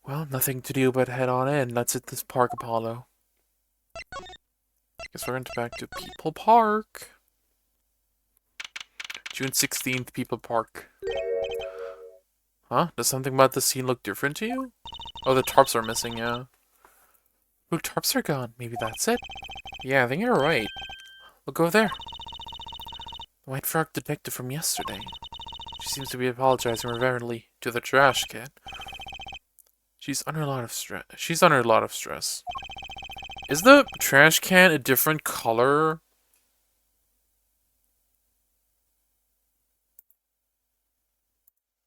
Well, nothing to do but head on in. Let's hit this park, Apollo. Guess we're back to People Park. June 16th, People Park. Huh? Does something about the scene look different to you? Oh, the tarps are missing, yeah. Ooh, tarps are gone. Maybe that's it? Yeah, I think you're right. We'll go there. The White Frog detective from yesterday. She seems to be apologizing reverently to the trash can. She's under a lot of stress. Is the trash can a different color?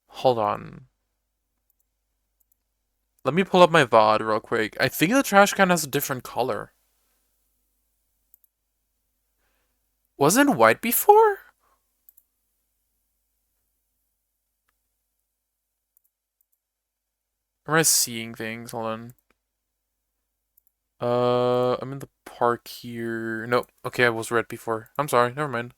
Hold on. Let me pull up my VOD real quick. I think the trash can has a different color. Wasn't it white before? Or am I seeing things? Hold on. I'm in the park here. No, okay, I was red before. I'm sorry, never mind.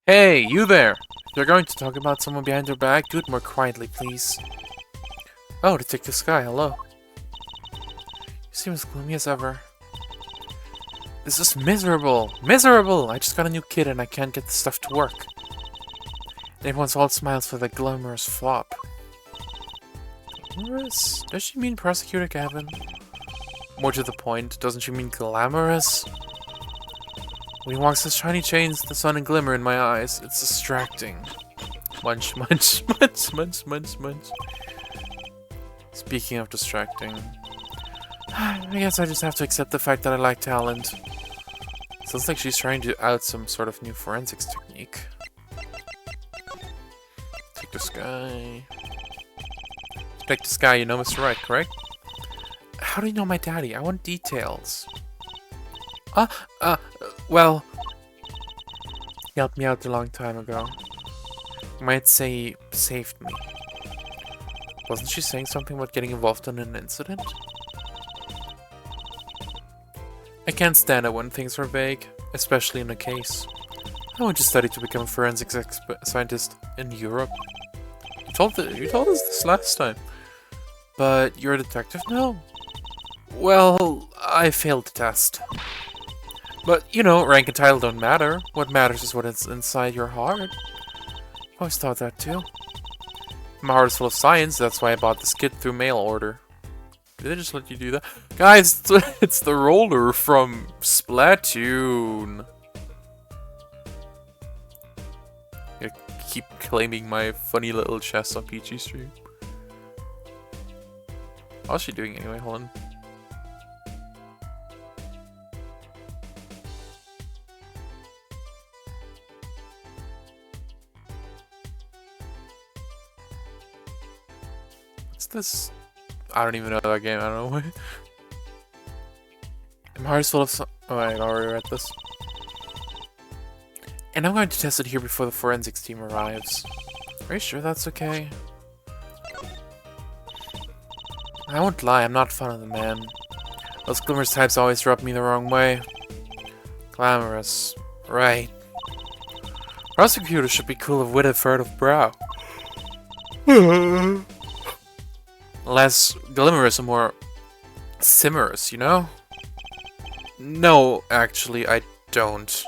Hey, you there! If you're going to talk about someone behind your back, do it more quietly, please. Oh, Detective Sky, hello. You seem as gloomy as ever. This is miserable! Miserable! I just got a new kid and I can't get the stuff to work. Everyone's all smiles for the glamorous flop. Glamorous? Does she mean Prosecutor Gavin? More to the point, doesn't she mean glamorous? When he walks his shiny chains, the sun and glimmer in my eyes. It's distracting. Munch, munch, munch, munch, munch, munch. Speaking of distracting, I guess I just have to accept the fact that I lack talent. Sounds like she's trying to out some sort of new forensics technique. Take the sky. Take the sky, you know Mr. Right, correct? How do you know my daddy? I want details. Well, he helped me out a long time ago. You might say he saved me. Wasn't she saying something about getting involved in an incident? I can't stand it when things are vague, especially in a case. I went to study to become a forensics scientist in Europe. You told us this last time. But you're a detective now? Well, I failed the test. But, you know, rank and title don't matter. What matters is what is inside your heart. I've always thought that too. My heart is full of science, that's why I bought this kit through mail order. Did they just let you do that? Guys, it's the roller from Splatoon. I keep claiming my funny little chest on Peachy stream. How's she doing anyway? Hold on. What's this? I don't even know that game. I don't know. My heart is full of. Oh, I already read this. And I'm going to test it here before the forensics team arrives. Are you sure that's okay? I won't lie, I'm not fond of the man. Those glamorous types always rub me the wrong way. Glamorous. Right. Prosecutors should be cool of wit and furtive brow. Less glamorous and more simmerous, you know? No, actually, I don't.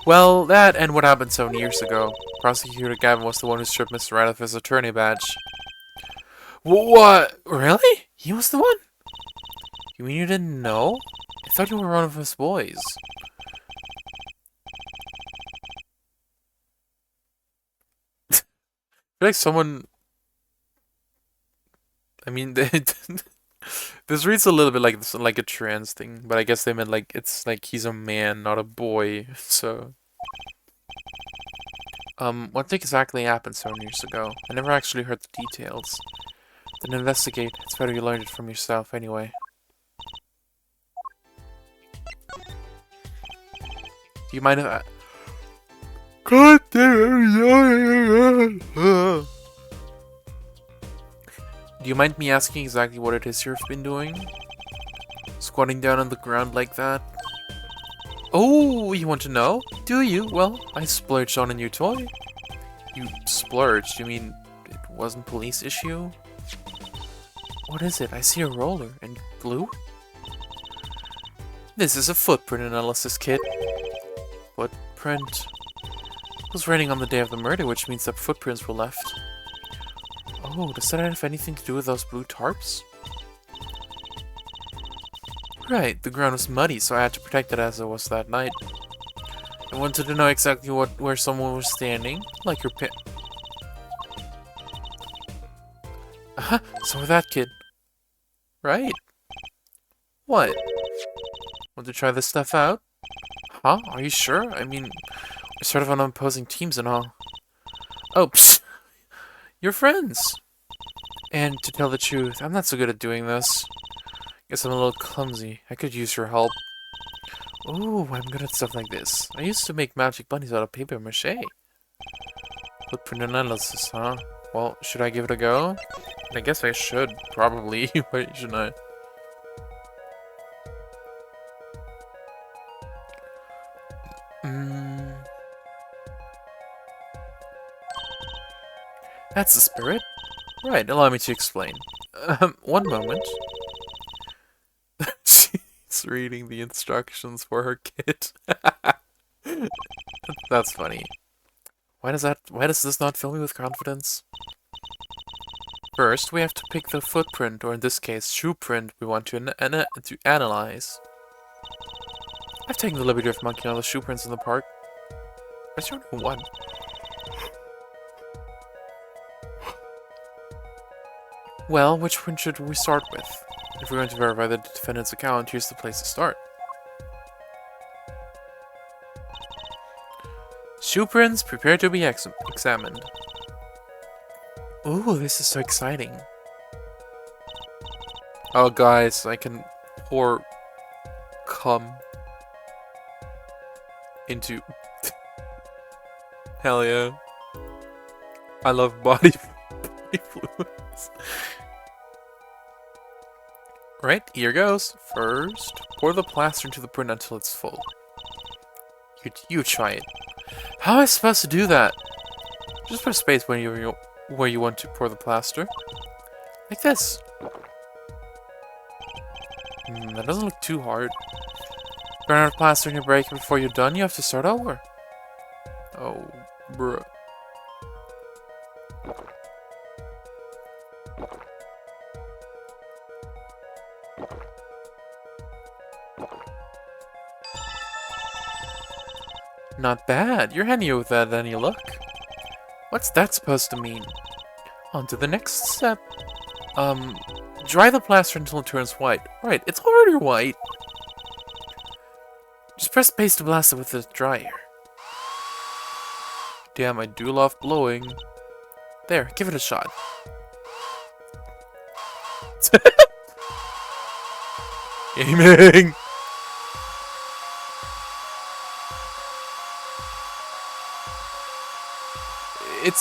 Well, that and what happened 7 years ago. Prosecutor Gavin was the one who stripped Mr. Rat of his attorney badge. What? Really? He was the one? You mean you didn't know? I thought you were one of his boys. I feel like someone... I mean, this reads a little bit like a trans thing, but I guess they meant like it's like he's a man, not a boy. So, what exactly happened 7 years ago? I never actually heard the details. Then investigate. It's better you learned it from yourself anyway. Do you mind if I... God damn it! Do you mind me asking exactly what it is you've been doing? Squatting down on the ground like that? Oh, you want to know? Do you? Well, I splurged on a new toy. You splurged? You mean it wasn't police issue? What is it? I see a roller. And glue? This is a footprint analysis kit. Footprint? It was raining on the day of the murder, which means that footprints were left. Oh, does that have anything to do with those blue tarps? Right, the ground was muddy, so I had to protect it as it was that night. I wanted to know exactly where someone was standing, like your pin. So with that kid. Right. What? Want to try this stuff out? Huh? Are you sure? I mean, we're sort of on opposing teams and all. Oh, psst! You're friends! And to tell the truth, I'm not so good at doing this. Guess I'm a little clumsy. I could use your help. Ooh, I'm good at stuff like this. I used to make magic bunnies out of paper mache. Footprint analysis, huh? Well, should I give it a go? I guess I should, probably. Why shouldn't I? That's the spirit. Right, allow me to explain. One moment. She's reading the instructions for her kit. That's funny. Why does this not fill me with confidence? First, we have to pick the footprint, or in this case, shoe print we want to analyze. I've taken the liberty of monkeying all the shoe prints in the park. There's only one. Well, which one should we start with? If we're going to verify the defendant's account, here's the place to start. Shoe prints, prepare to be examined. Ooh, this is so exciting. Oh, guys, I can pour cum into... Hell yeah. I love body fluids. Right, here goes. First, pour the plaster into the print until it's full. You try it. How am I supposed to do that? Just press space where you want to pour the plaster. Like this. That doesn't look too hard. Burn out plaster in your break before you're done, you have to start over. Oh, bruh. Not bad. You're handier with that than you look. What's that supposed to mean? On to the next step. Dry the plaster until it turns white. Right, it's already white. Just press space to blast it with the dryer. Damn, I do love blowing. There, give it a shot. Gaming!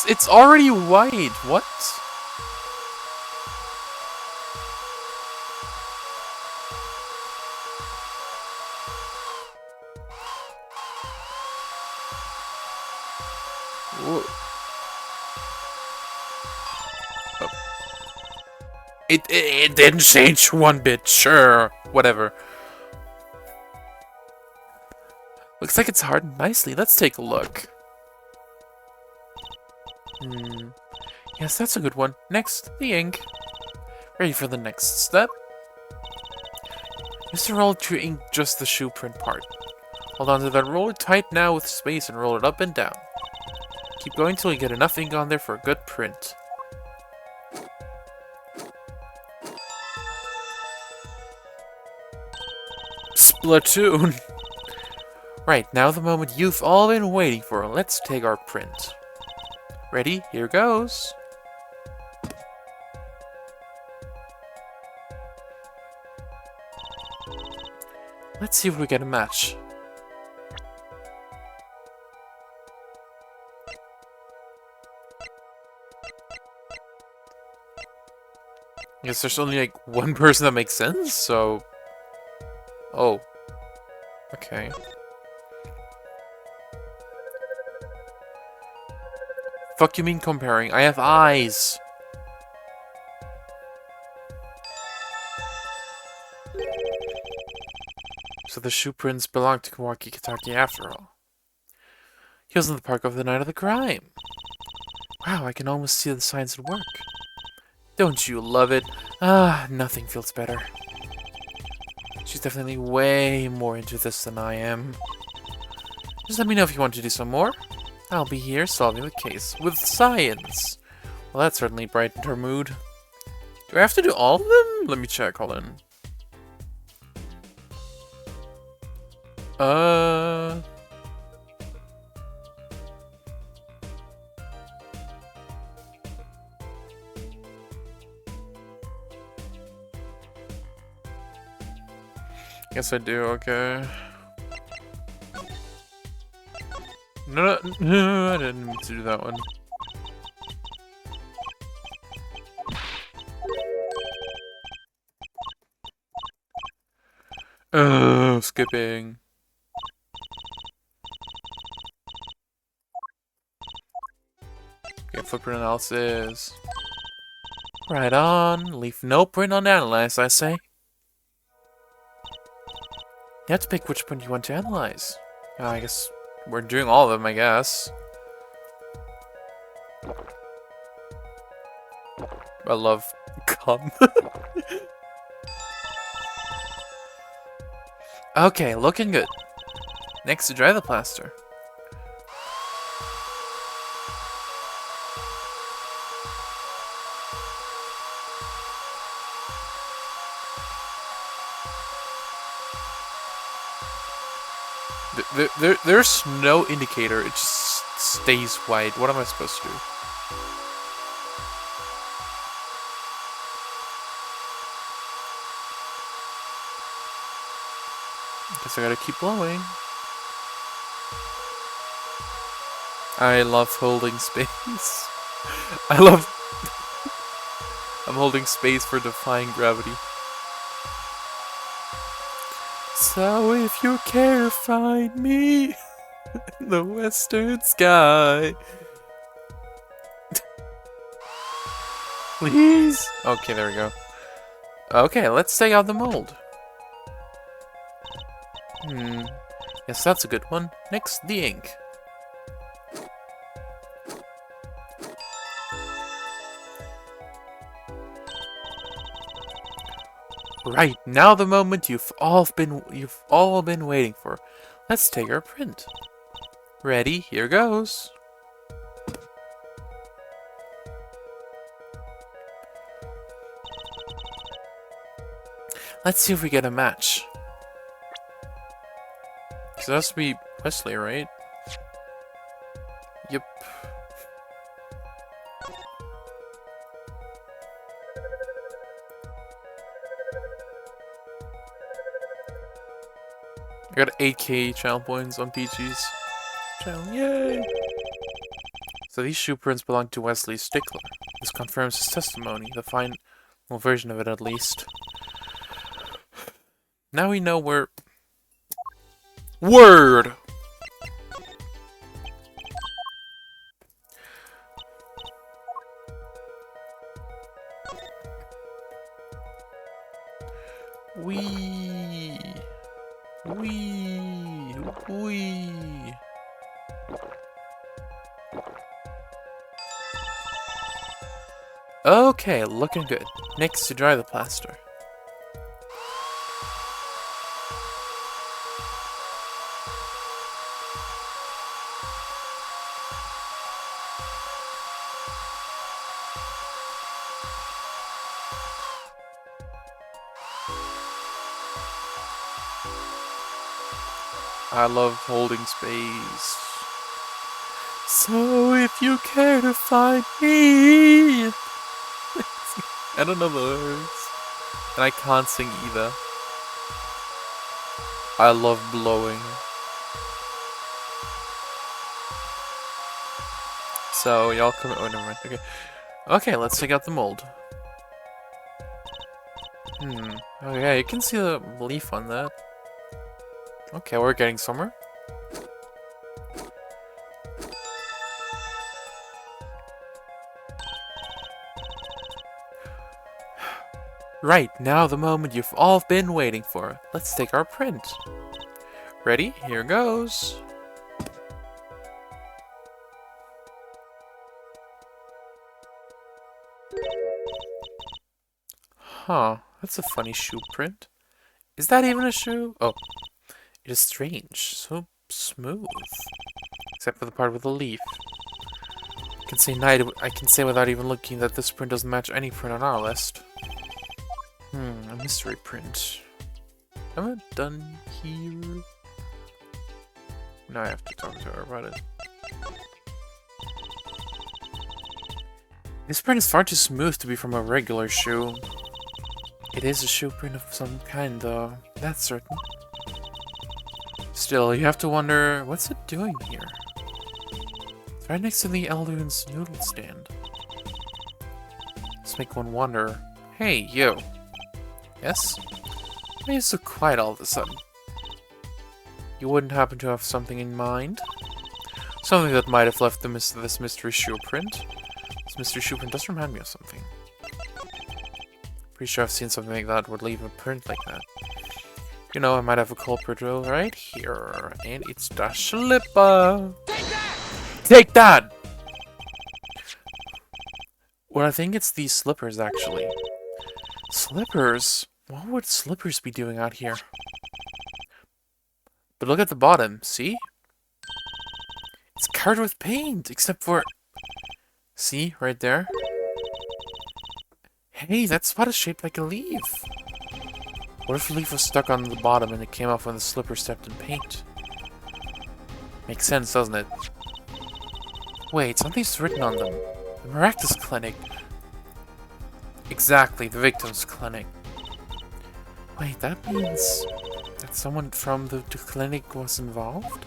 It's already white. What? Whoa. Oh. It didn't change one bit. Sure, whatever. Looks like it's hardened nicely. Let's take a look. Yes, that's a good one. Next, the ink. Ready for the next step? Use the roller to ink just the shoe print part. Hold on to that roller tight now with space and roll it up and down. Keep going till you get enough ink on there for a good print. Splatoon! Right, now the moment you've all been waiting for. Let's take our print. Ready? Here goes. Let's see if we get a match. I guess there's only like one person that makes sense, so... Oh. Okay. Fuck you mean comparing? I have eyes! So the shoe prints belong to Kawaki Kitaki after all. He was in the park of the night of the crime. Wow, I can almost see the signs at work. Don't you love it? Ah, nothing feels better. She's definitely way more into this than I am. Just let me know if you want to do some more. I'll be here solving the case with science. Well, that certainly brightened her mood. Do I have to do all of them? Let me check, hold on. Yes, I do. Okay. No, I didn't mean to do that one. Skipping. Okay, footprint analysis. Right on. Leave no print unanalyzed, I say. You have to pick which print you want to analyze. I guess we're doing all of them, I guess. I love cum. Okay, looking good. Next to dry the plaster. There's no indicator, it just stays white. What am I supposed to do? Guess I gotta keep blowing. I love holding space. I'm holding space for defying gravity. So if you care to find me in the western sky, please. Okay, there we go. Okay, let's take out the mold. Yes, that's a good one. Next, the ink. Right, now the moment you've all been waiting for. Let's take our print. Ready? Here goes. Let's see if we get a match. Because it has to be Wesley, right? Yep. I got 8k channel points on Peachy's channel. Yay! So these shoe prints belong to Wesley Stickler. This confirms his testimony, the final version of it at least. Now we know where... Word! Wee! Okay, looking good. Next to dry the plaster. I love holding space. So if you care to find me... I don't know the words. And I can't sing either. I love blowing. So y'all come... Oh, never mind. Okay. Okay, let's take out the mold. Oh yeah, you can see the leaf on that. Okay, we're getting somewhere. Right, now the moment you've all been waiting for. Let's take our print. Ready? Here goes. Huh, that's a funny shoe print. Is that even a shoe? Oh, it is strange. So smooth. Except for the part with the leaf. I can say without even looking that this print doesn't match any print on our list. A mystery print. Am I done here? Now I have to talk to her about it. This print is far too smooth to be from a regular shoe. It is a shoe print of some kind, though. That's certain. Still, you have to wonder, what's it doing here? It's right next to the Eldoon's noodle stand. Let's make one wonder. Hey, you. Yes? Why are you so quiet all of a sudden? You wouldn't happen to have something in mind? Something that might have left this mystery shoe print? This mystery shoe print does remind me of something. Pretty sure I've seen something like that would leave a print like that. You know, I might have a culprit right here. And it's the slipper! Take that! Take that! Well, I think it's these slippers, actually. Slippers? What would slippers be doing out here? But look at the bottom, see? It's covered with paint, except for... See, right there? Hey, that spot is shaped like a leaf. What if the leaf was stuck on the bottom and it came off when the slipper stepped in paint? Makes sense, doesn't it? Wait, something's written on them. The Maractus Clinic. Exactly, the victim's clinic. Wait, that means that someone from the clinic was involved?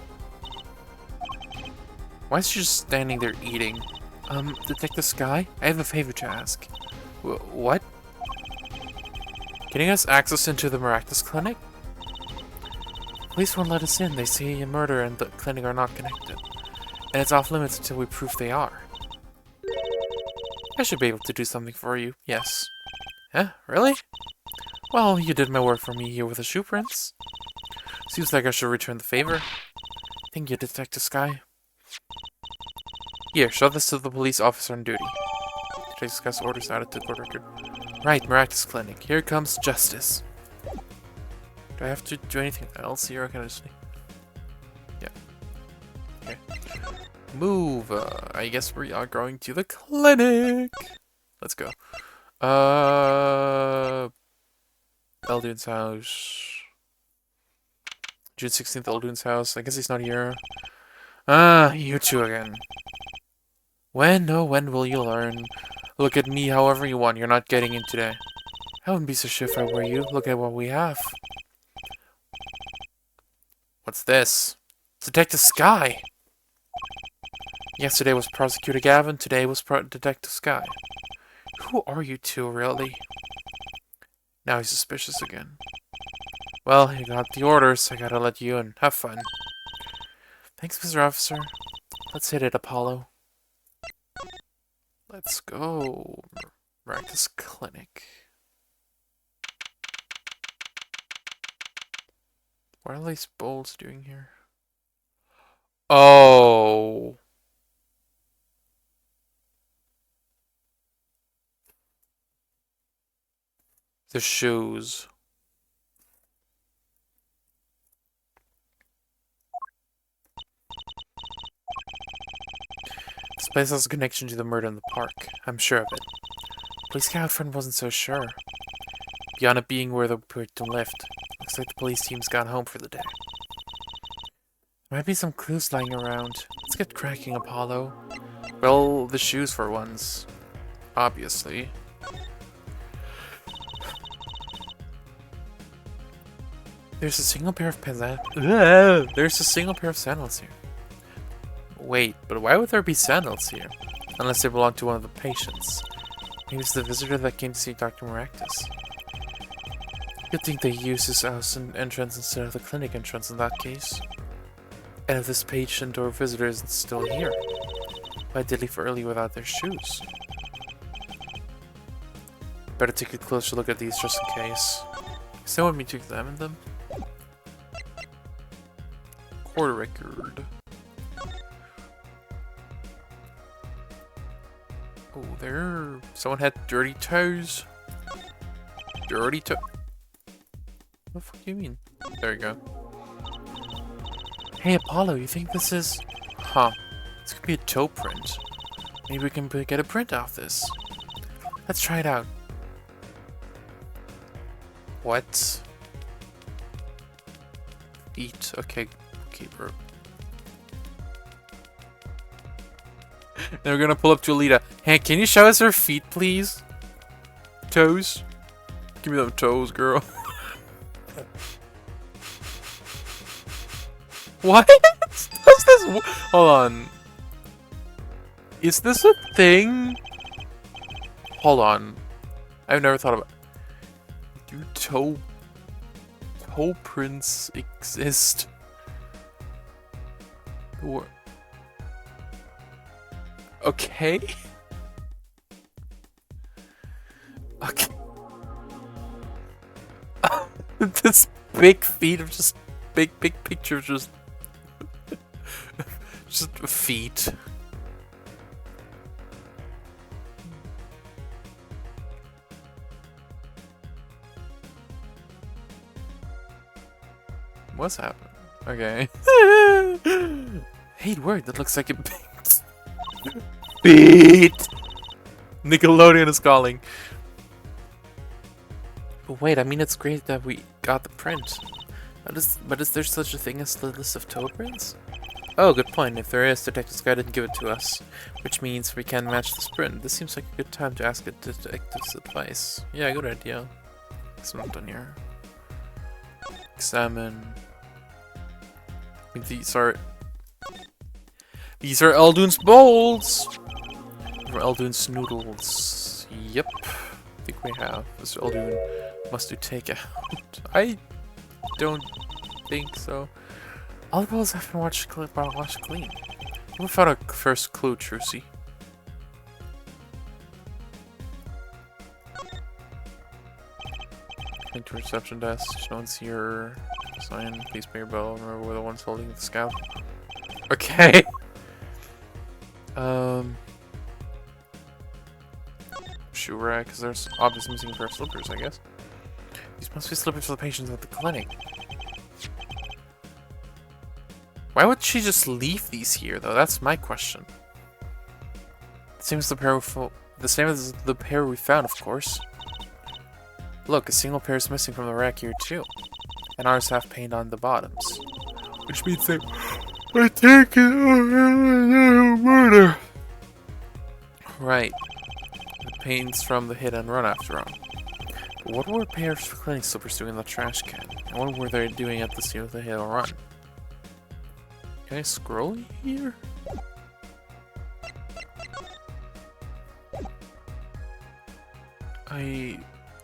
Why is she just standing there eating? Detective Sky, I have a favor to ask. What? Getting us access into the Maractus Clinic? Police won't let us in. They say a murder and the clinic are not connected. And it's off limits until we prove they are. I should be able to do something for you, yes. Huh? Really? Well, you did my work for me here with the shoe prints. Seems like I should return the favor. Thank you, Detective Sky. Here, show this to the police officer on duty. Detective Sky's orders added to the court record. Right, Maractus Clinic. Here comes justice. Do I have to do anything else here, or can I just... Yeah. Okay. Move! I guess we are going to the clinic! Let's go. Eldoon's house. June 16th, Eldoon's house. I guess he's not here. Ah, you two again. When? Oh, when will you learn? Look at me however you want. You're not getting in today. I wouldn't be so sure if I were you. Look at what we have. What's this? Detective Sky! Yesterday was Prosecutor Gavin, today was Detective Sky. Who are you two, really? Now he's suspicious again. Well, you got the orders, I gotta let you in. Have fun. Thanks, Mr. Officer. Let's hit it, Apollo. Let's go. Maractus Clinic. What are these bolts doing here? Oh. The shoes. This place has a connection to the murder in the park. I'm sure of it. Police guy out front wasn't so sure. Beyond it being where the victim lived. Looks like the police team's gone home for the day. There might be some clues lying around. Let's get cracking, Apollo. Well, the shoes for once. Obviously. There's a single pair of There's a single pair of sandals here. Wait, but why would there be sandals here? Unless they belong to one of the patients. Maybe it's the visitor that came to see Dr. Maractus. You'd think they used his house entrance instead of the clinic entrance in that case. And if this patient or visitor isn't still here, why did they leave early without their shoes? Better take a closer look at these just in case. Does they want me to examine them? Court record. Oh, there. Someone had dirty toes. Dirty toe. What the fuck do you mean? There you go. Hey, Apollo, you think this is... Huh. This could be a toe print. Maybe we can get a print off this. Let's try it out. What? Eat. Okay. Okay, bro. Then we're gonna pull up to Alita. Hey, can you show us her feet, please? Toes? Give me them toes, girl. What? Does this? Hold on. Is this a thing? Hold on. I've never thought about. Do toe prints exist? Or okay. Okay. This big feet of just big picture of just just feet. What's happening? Okay. Hey, word, that looks like it. Feet! Nickelodeon is calling. But wait, I mean, it's great that we got the print. But is there such a thing as the list of toe prints? Oh, good point. If there is, Detective Sky didn't give it to us. Which means we can match this print. This seems like a good time to ask a detective's advice. Yeah, good idea. That's what I'm done here. Examine. I think these are Eldoon's bowls! Or Eldoon's noodles. Yep. I think we have. Mr. Eldoon must do takeout. I don't think so. All the bowls have been washed clean. We found a first clue, Trucy. Into reception desk. No one's here. Sign. Please pay your bill. Remember, we're the ones holding the scout. Okay. Shoe rack, because there's obviously missing a pair of slippers, I guess. These must be slippers for the patients at the clinic. Why would she just leave these here, though? That's my question. Same as the pair we found, of course. Look, a single pair is missing from the rack here too, and ours have paint on the bottoms, which means they were taken murder. Right. The paint's from the hit and run after all. But what were a pair of clinic slippers doing in the trash can? And what were they doing at the scene of the hit and run? Can I scroll here?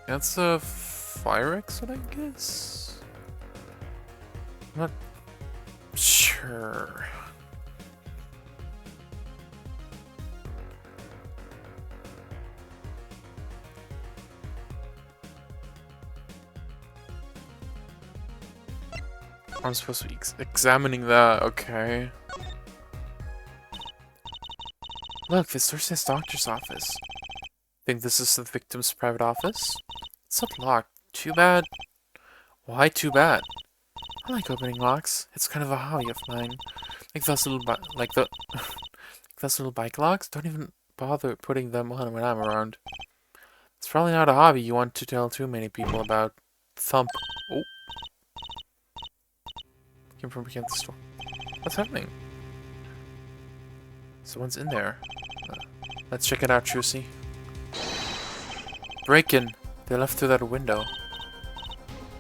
That's a fire exit, I guess? I'm not sure. I'm supposed to be examining that, okay. Look, this says doctor's office. Think this is the victim's private office? It's not locked. Too bad. Why too bad? I like opening locks. It's kind of a hobby of mine. Like those little those little bike locks. Don't even bother putting them on when I'm around. It's probably not a hobby you want to tell too many people about. Thump. Oh. Came from behind the store. What's happening? Someone's in there. Let's check it out, Trucy. Break-in. They left through that window.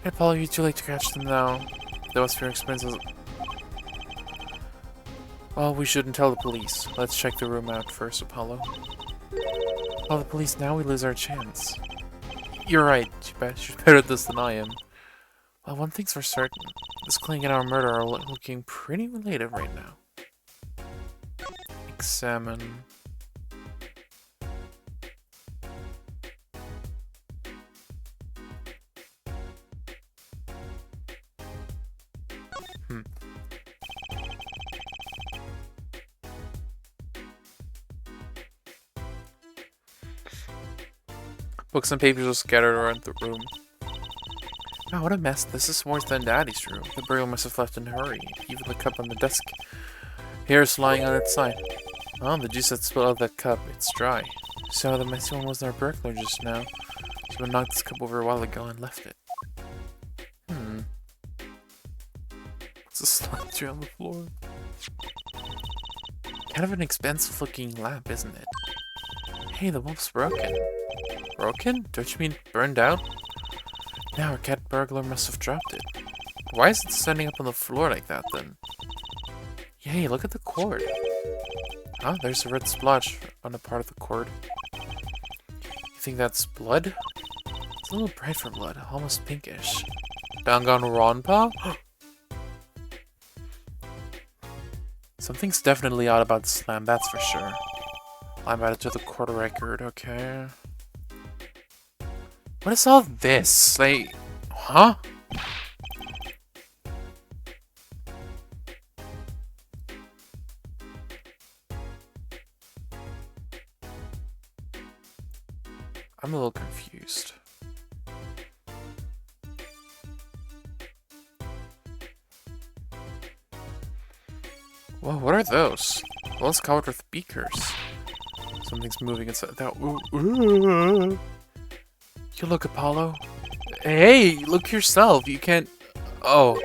Hey, Apollo, you're too late to catch them now. That was for expenses. Well, we shouldn't tell the police. Let's check the room out first, Apollo. Tell the police now, we lose our chance. You're right. She's better at this than I am. Well, one thing's for certain. This clinic and our murder are looking pretty related right now. Examine. Books and papers are scattered around the room. Wow, what a mess. This is worse than Daddy's room. The burial must have left in a hurry. Even the cup on the desk here is lying on its side. Oh, the juice that spilled out of that cup. It's dry. So the messy one was our burglar just now. Someone knocked this cup over a while ago and left it. What's a slide tree on the floor? Kind of an expensive looking lamp, isn't it? Hey, the bulb's broken. Broken? Don't you mean burned out? Now our cat burglar must have dropped it. Why is it standing up on the floor like that then? Hey, look at the cord. Oh, there's a red splotch on a part of the cord. You think that's blood? It's a little bright for blood, almost pinkish. Danganronpa? Something's definitely odd about the slam, that's for sure. I'm added to the court record, okay. What is all this? Like, huh? I'm a little confused. Whoa, what are those? Walls covered with beakers. Something's moving inside that. Ooh. You look, Apollo. Hey, look yourself. You can't. Oh,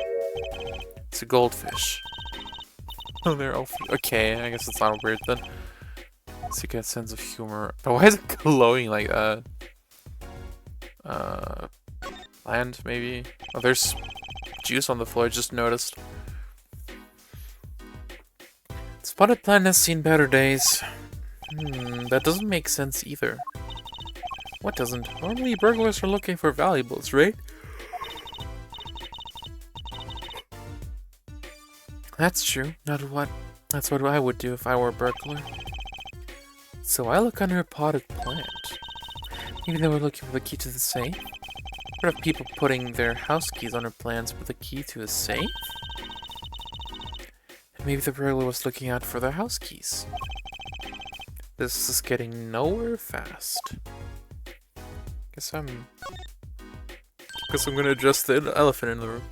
it's a goldfish. Oh, they're all. Okay, I guess it's not weird then. So you get a sense of humor. But why is it glowing like that? Land maybe. Oh, there's juice on the floor. I just noticed. Spotted plant has seen better days. That doesn't make sense either. What doesn't? Normally burglars are looking for valuables, right? That's true. That's what I would do if I were a burglar. So I look under a potted plant. Maybe they were looking for the key to the safe? What of people putting their house keys under plants with the key to a safe? Maybe the burglar was looking out for their house keys. This is getting nowhere fast. Guess I'm gonna adjust the elephant in the room.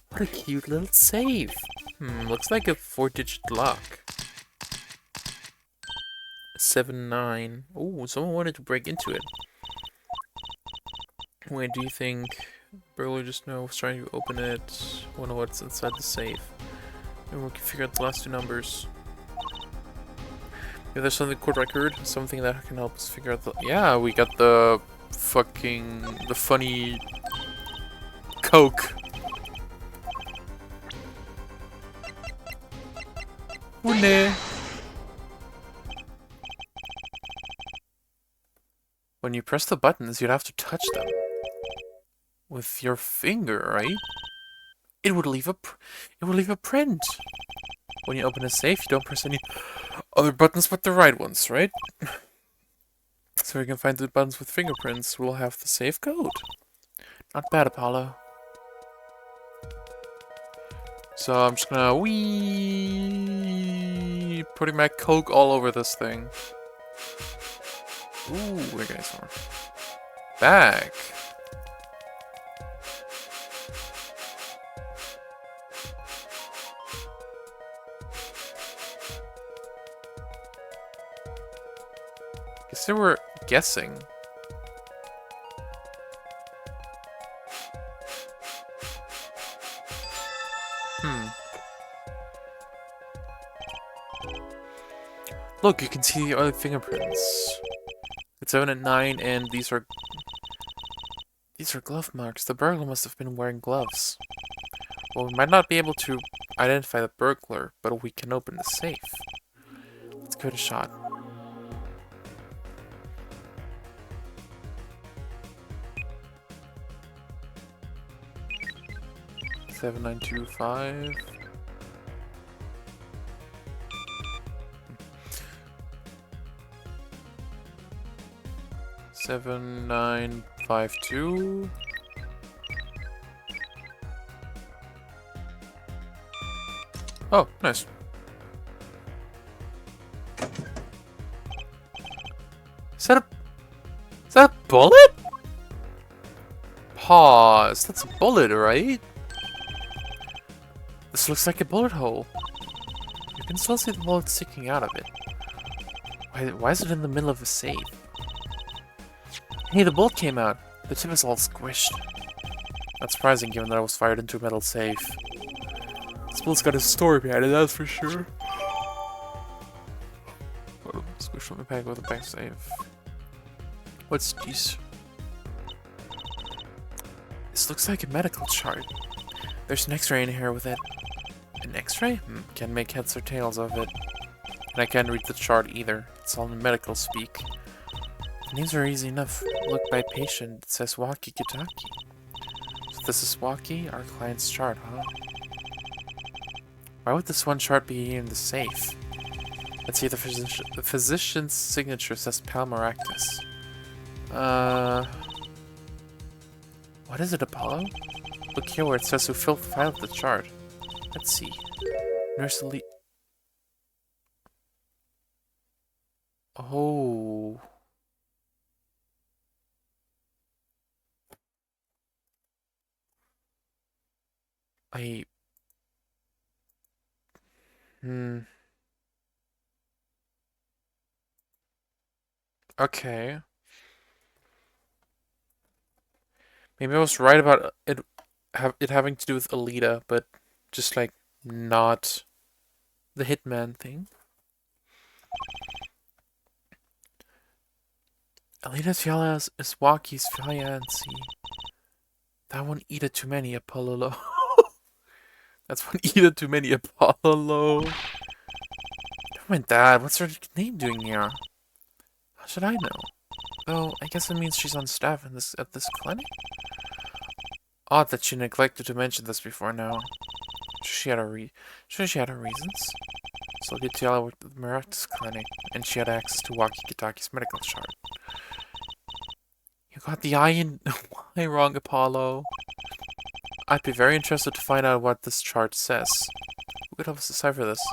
What a cute little safe. Looks like a 4-digit lock. 79. Oh, someone wanted to break into it. Wait, do you think burglar just now was trying to open it? Wonder what's inside the safe. Maybe we can figure out the last two numbers. Maybe there's something court record, something that can help us figure out the. Yeah, we got the funny Coke. Une. When you press the buttons, you'd have to touch them with your finger, right? It would leave a print. When you open a safe, you don't press any other buttons but the right ones, right? So we can find the buttons with fingerprints. We'll have the safe code. Not bad, Apollo. So I'm just gonna putting my Coke all over this thing. Ooh, we're getting some more. Back. Guess they were guessing. Look, you can see the other fingerprints. It's 7 and 9, and these are glove marks. The burglar must have been wearing gloves. Well, we might not be able to identify the burglar, but we can open the safe. Let's give it a shot. Seven, 9, 2, 5. Seven, 9, 5, 2. Oh, nice. Is that a bullet? Pause. That's a bullet, right? This looks like a bullet hole. You can still see the bullet sticking out of it. Why is it in the middle of a safe? Hey, the bullet came out. The tip is all squished. Not surprising given that I was fired into a metal safe. This bullet's got a story behind it, that's for sure. Squish from the pack with a back safe. What's this? This looks like a medical chart. There's an x-ray in here with it. An x-ray? Can't make heads or tails of it. And I can't read the chart either. It's all in medical speak. The names are easy enough. Look by patient. It says Waki Kitaki. So this is Waki, our client's chart, huh? Why would this one chart be in the safe? Let's see, the physician's signature says Palmaractus. What is it, Apollo? Look here where it says who filed the chart. Let's see. Nurse Elite. Oh. Okay. Maybe I was right about it having to do with Alita, but just like not the Hitman thing. Alita Fiala is Waki's fiancé. That one eat too many, Apollo. That's one eat too many, Apollo. Never mind that. What's her name doing here? How should I know? Oh, I guess it means she's on staff at this clinic? Odd that she neglected to mention this before now. She had her reasons. So Gitiala worked at the Maractus clinic, and she had access to Waki Kitaki's medical chart. You got the I and Y wrong, Apollo. I'd be very interested to find out what this chart says. Who could help us decipher this?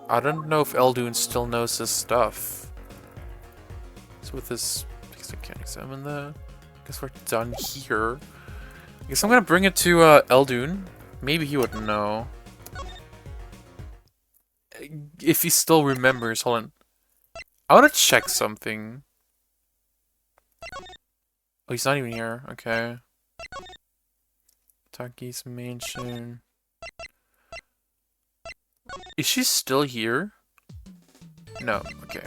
I don't know if Eldoon still knows his stuff. So with this, I guess I can't examine the. I guess we're done here. I guess I'm gonna bring it to Eldoon. Maybe he would know. If he still remembers. Hold on. I wanna check something. Oh, he's not even here. Okay. Taki's mansion. Is she still here? No. Okay.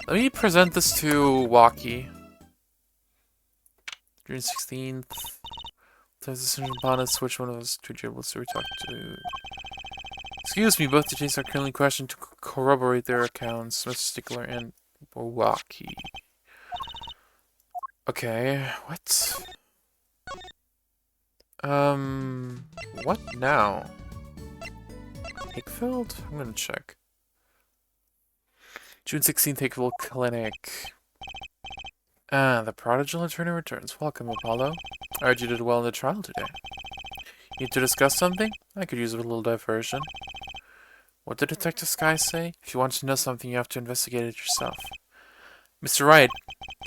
Let me present this to Waki. June 16th. Transition upon us. Which one of us two giblets do we talk to? Excuse me, both detainers are currently questioned to corroborate their accounts. Mr. Stickler and Waki. Okay, what? What now? Hickfield? I'm gonna check. June 16th, Hickfield Clinic. Ah, the prodigal attorney returns. Welcome, Apollo. I heard you did well in the trial today. Need to discuss something? I could use a little diversion. What did Detective Sky say? If you want to know something, you have to investigate it yourself. Mr. Wright,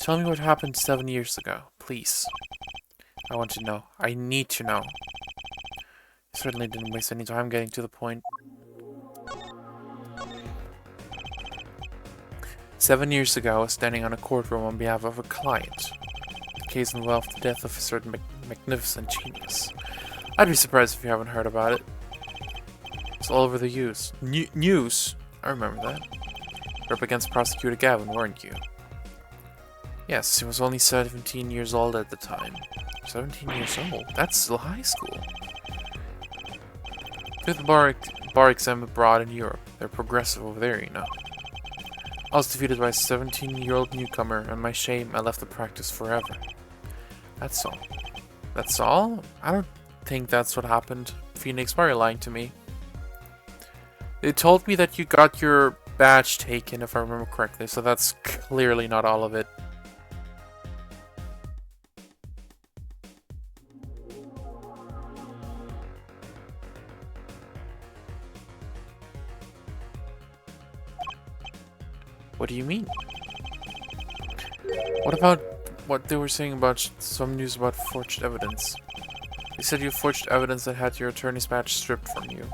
tell me what happened 7 years ago, please. I want to know. I need to know. I certainly didn't waste any time getting to the point. 7 years ago, I was standing on a courtroom on behalf of a client. The case involved the death of a certain magnificent genius. I'd be surprised if you haven't heard about it. It's all over the news. I remember that. You're up against Prosecutor Gavin, weren't you? Yes, he was only 17 years old at the time. 17 years old? That's still high school. Took the bar exam abroad in Europe. They're progressive over there, you know. I was defeated by a 17-year-old newcomer, and my shame, I left the practice forever. That's all. That's all? I don't think that's what happened. Phoenix, why are you lying to me? They told me that you got your badge taken, if I remember correctly, so that's clearly not all of it. What do you mean? What about what they were saying about some news about forged evidence? They said you forged evidence that had your attorney's badge stripped from you.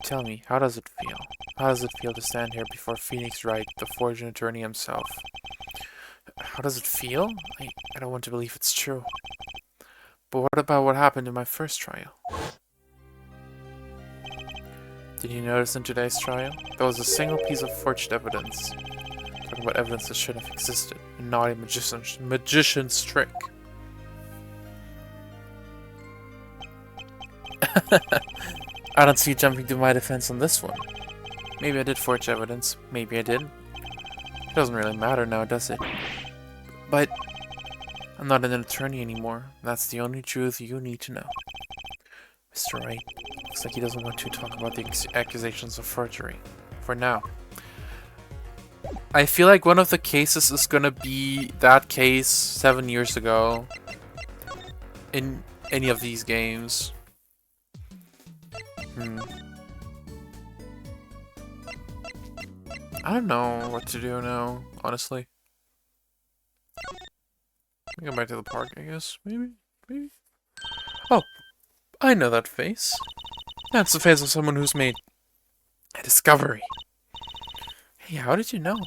Tell me, how does it feel? How does it feel to stand here before Phoenix Wright, the forged attorney himself? How does it feel? I don't want to believe it's true. But what about what happened in my first trial? Did you notice in today's trial? There was a single piece of forged evidence. talking about evidence that should have existed, and not a magician's trick. I don't see you jumping to my defense on this one. Maybe I did forge evidence, maybe I didn't. It doesn't really matter now, does it? But I'm not an attorney anymore. That's the only truth you need to know. Mr. Wright, looks like he doesn't want to talk about the accusations of forgery. For now. I feel like one of the cases is gonna be that case 7 years ago. In any of these games. I don't know what to do now, honestly. Go back to the park, I guess. Maybe? Oh! I know that face. That's the face of someone who's made a discovery. Hey, how did you know?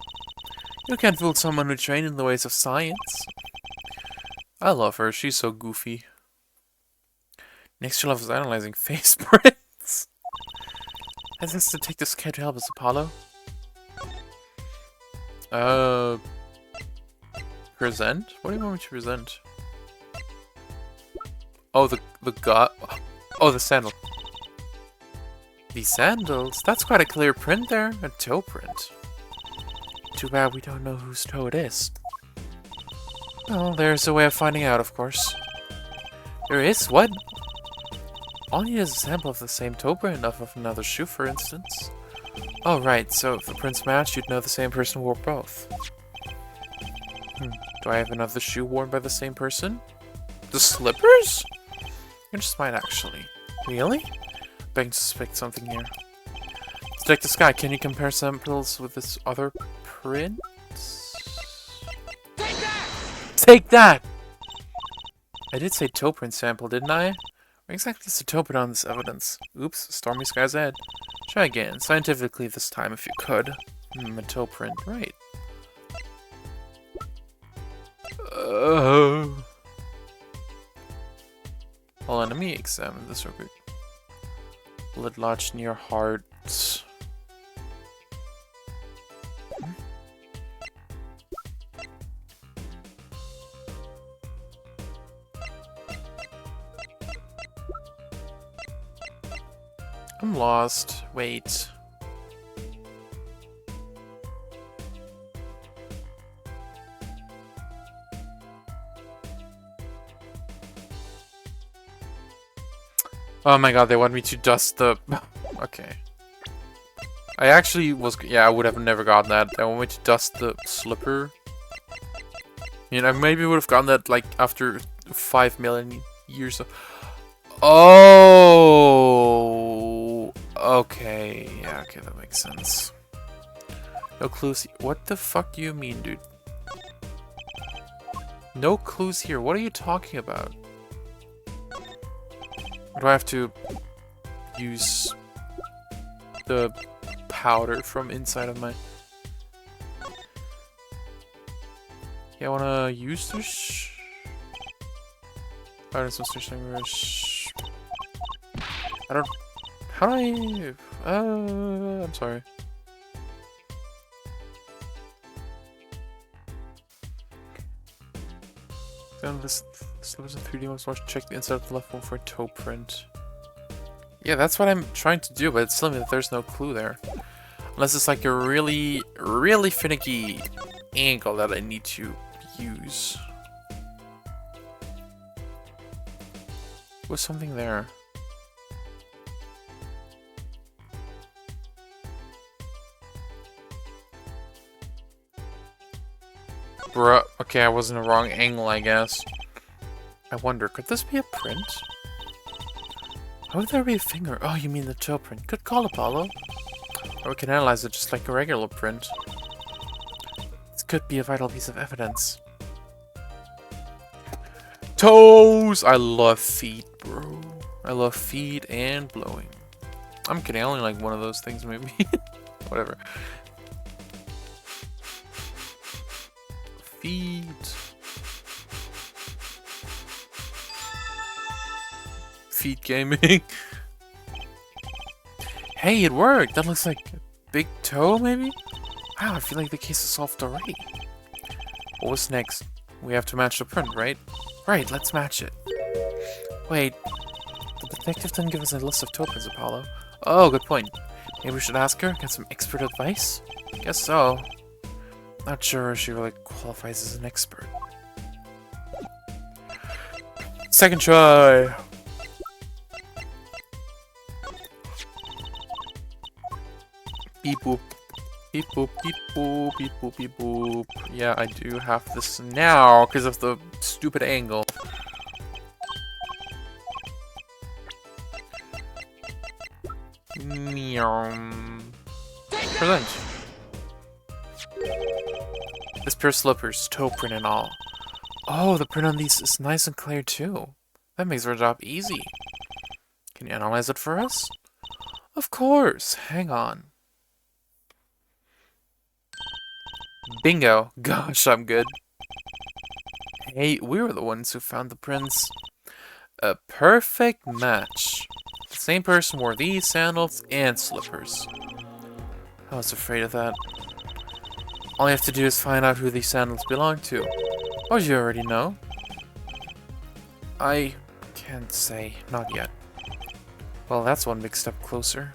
You can't fool someone who trained in the ways of science. I love her, she's so goofy. Next she loves analyzing face prints. Has this detective care to help us, Apollo? Present? What do you want me to present? Oh, the god. Oh, the sandal. These sandals? That's quite a clear print there. A toe print. Too bad we don't know whose toe it is. Well, there's a way of finding out, of course. There is? What? All you need is a sample of the same toe print of another shoe, for instance. Oh, right. So if the prints match, you'd know the same person wore both. Do I have another shoe worn by the same person? The slippers? You just might actually. Really? I'm beginning to suspect something here. Detective Sky, can you compare samples with this other print? Take that! Take that! I did say toe print sample, didn't I? Where exactly is the toe print on this evidence? Oops, stormy skies ahead. Try again, scientifically this time if you could. A toe print, right. Hold on, let me examine this real quick. Blood lodged near heart. I'm lost. Wait. Oh my god, they want me to dust the... Okay. I actually was... Yeah, I would have never gotten that. They want me to dust the slipper. You know, I maybe would have gotten that, like, after 5 million years of... Oh! Okay. Yeah, okay, that makes sense. No clues... What the fuck do you mean, dude? No clues here. What are you talking about? Do I have to use the powder from inside of my... Yeah, I wanna use this... I don't... How do I... I'm sorry. Then this slippers in 3D must watch check the inside of the left one for a toe print. Yeah, that's what I'm trying to do, but it's telling me that there's no clue there. Unless it's like a really, really finicky angle that I need to use. Was something there? Bruh, okay, I was in the wrong angle, I guess. I wonder, could this be a print? How would there be a finger? Oh, you mean the toe print. Good call, Apollo. Or we can analyze it just like a regular print. This could be a vital piece of evidence. Toes! I love feet, bro. I love feet and blowing. I'm kidding, I only like one of those things, maybe. Whatever. Feet. Feet gaming. Hey, it worked! That looks like a big toe, maybe? Wow, I feel like the case is solved already. What was next? We have to match the print, right? Right, let's match it. Wait, the detective didn't give us a list of tokens, Apollo. Oh, good point. Maybe we should ask her, get some expert advice? Guess so. Not sure if she really qualifies as an expert. Second try! Beep boop. Beep boop, beep boop, beep boop, beep boop. Yeah, I do have this now because of the stupid angle. Meow. Present. This pair of slippers, toe print and all. Oh, the print on these is nice and clear too. That makes our job easy. Can you analyze it for us? Of course. Hang on. Bingo. Gosh, I'm good. Hey, we were the ones who found the prints. A perfect match. The same person wore these sandals and slippers. I was afraid of that. All you have to do is find out who these sandals belong to. Oh, you already know? I can't say. Not yet. Well, that's one big step closer.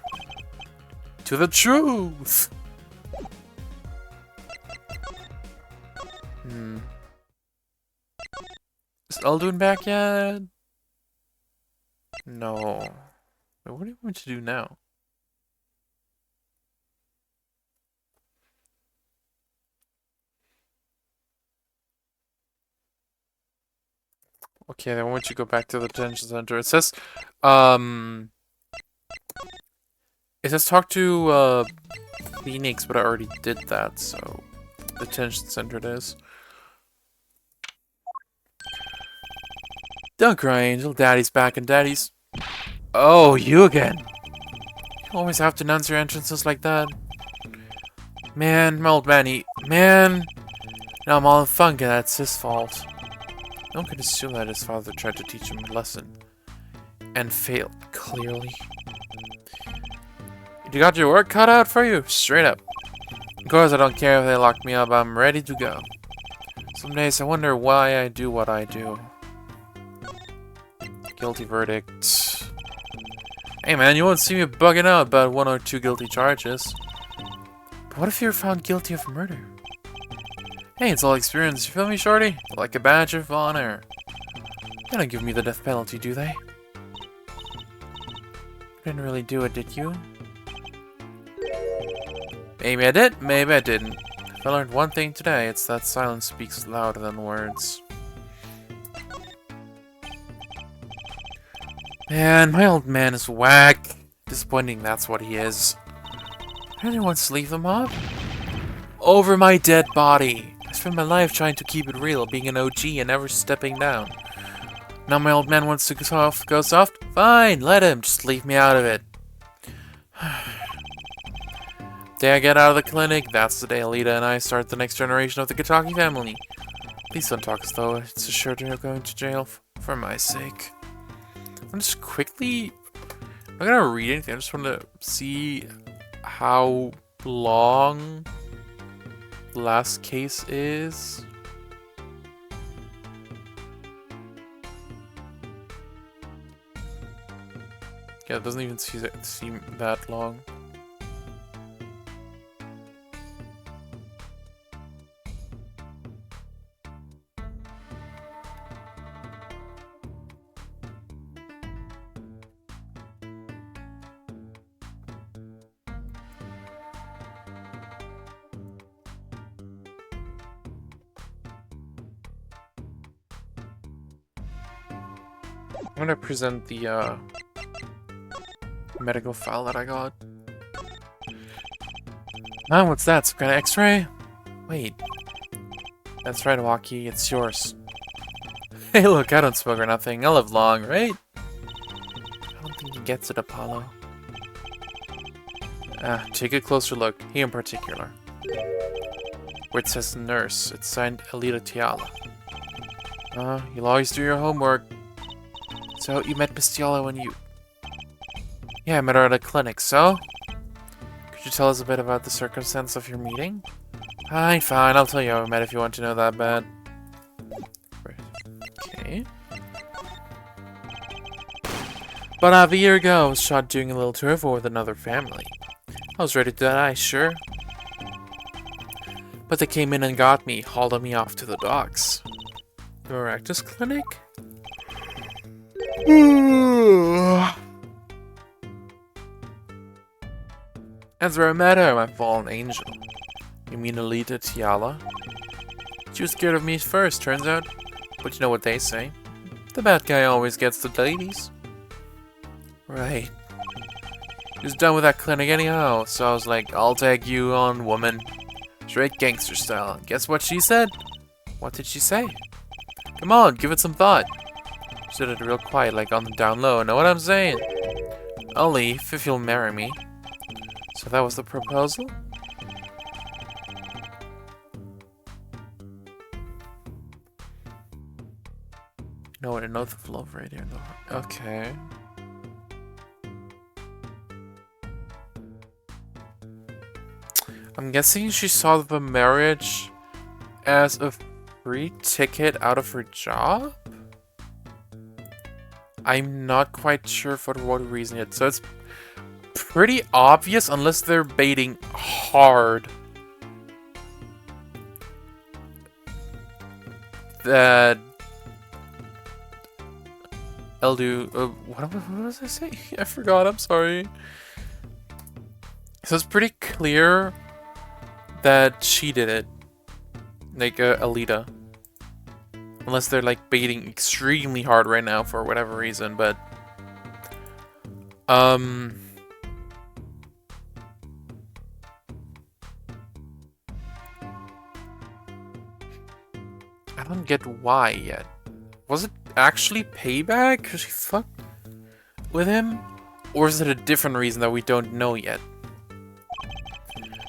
To the truth! Is Aldun back yet? No. Wait, what do you want to do now? Okay, then why don't you go back to the detention center? It says talk to Phoenix, but I already did that, so the detention center it is. Don't cry, Angel. Daddy's back, and Daddy's... Oh, you again. You always have to announce your entrances like that. Man, my old man, Man! Now I'm all in funk, and that's his fault. No one could assume that his father tried to teach him a lesson. And failed, clearly. You got your work cut out for you? Straight up. Of course, I don't care if they lock me up. I'm ready to go. Some days I wonder why I do what I do. Guilty verdict. Hey man, you won't see me bugging out about 1 or 2 guilty charges. But what if you're found guilty of murder? Hey, it's all experience. You feel me, shorty? Like a badge of honor. They don't give me the death penalty, do they? Didn't really do it, did you? Maybe I did, maybe I didn't. If I learned one thing today, it's that silence speaks louder than words. Man, my old man is whack. Disappointing, that's what he is. Anyone wants to leave them up? Over my dead body. I spent my life trying to keep it real, being an OG and never stepping down. Now my old man wants to go soft? Fine, let him. Just leave me out of it. Day I get out of the clinic, that's the day Alita and I start the next generation of the Kataki family. Please don't talk as though it's assured you're going to jail for my sake. I'm just quickly... I'm not gonna read anything, I just want to see how long the last case is. Yeah, it doesn't even seem that long. I'm gonna present the medical file that I got. Ah, what's that? Some kind of x-ray? Wait. That's right, Waki, it's yours. Hey look, I don't smoke or nothing. I'll live long, right? I don't think he gets it, Apollo. Ah, take a closer look. He in particular. Where it says nurse, it's signed Alita Tiala. You'll always do your homework. So, you met Miss Tiala when you... Yeah, I met her at a clinic, so? Could Could you tell us a bit about the circumstance of your meeting? Fine, fine, I'll tell you how I met if you want to know that bad. Okay. About half a year ago, I was shot doing a little tour with another family. I was ready to die, sure. But they came in and got me, hauled me off to the docks. The Rectus Clinic? That's where I met her, my fallen angel. You mean Alita Tiala? She was scared of me first, turns out. But you know what they say. The bad guy always gets the ladies. Right. He was done with that clinic anyhow, so I was like, I'll take you on, woman. Straight gangster style. Guess what she said? What did she say? Come on, give it some thought. She said it real quiet, like on the down low. Know what I'm saying? I'll leave if you'll marry me. So that was the proposal? No, I know the love right here though. Okay. I'm guessing she saw the marriage as a free ticket out of her job? I'm not quite sure for what reason yet. So it's pretty obvious unless they're baiting hard that I'll do what was I saying? I forgot, I'm sorry. So it's pretty clear that she did it. Like Alita. Unless they're like baiting extremely hard right now for whatever reason, but I don't get why yet. Was it actually payback because she fucked with him? Or is it a different reason that we don't know yet?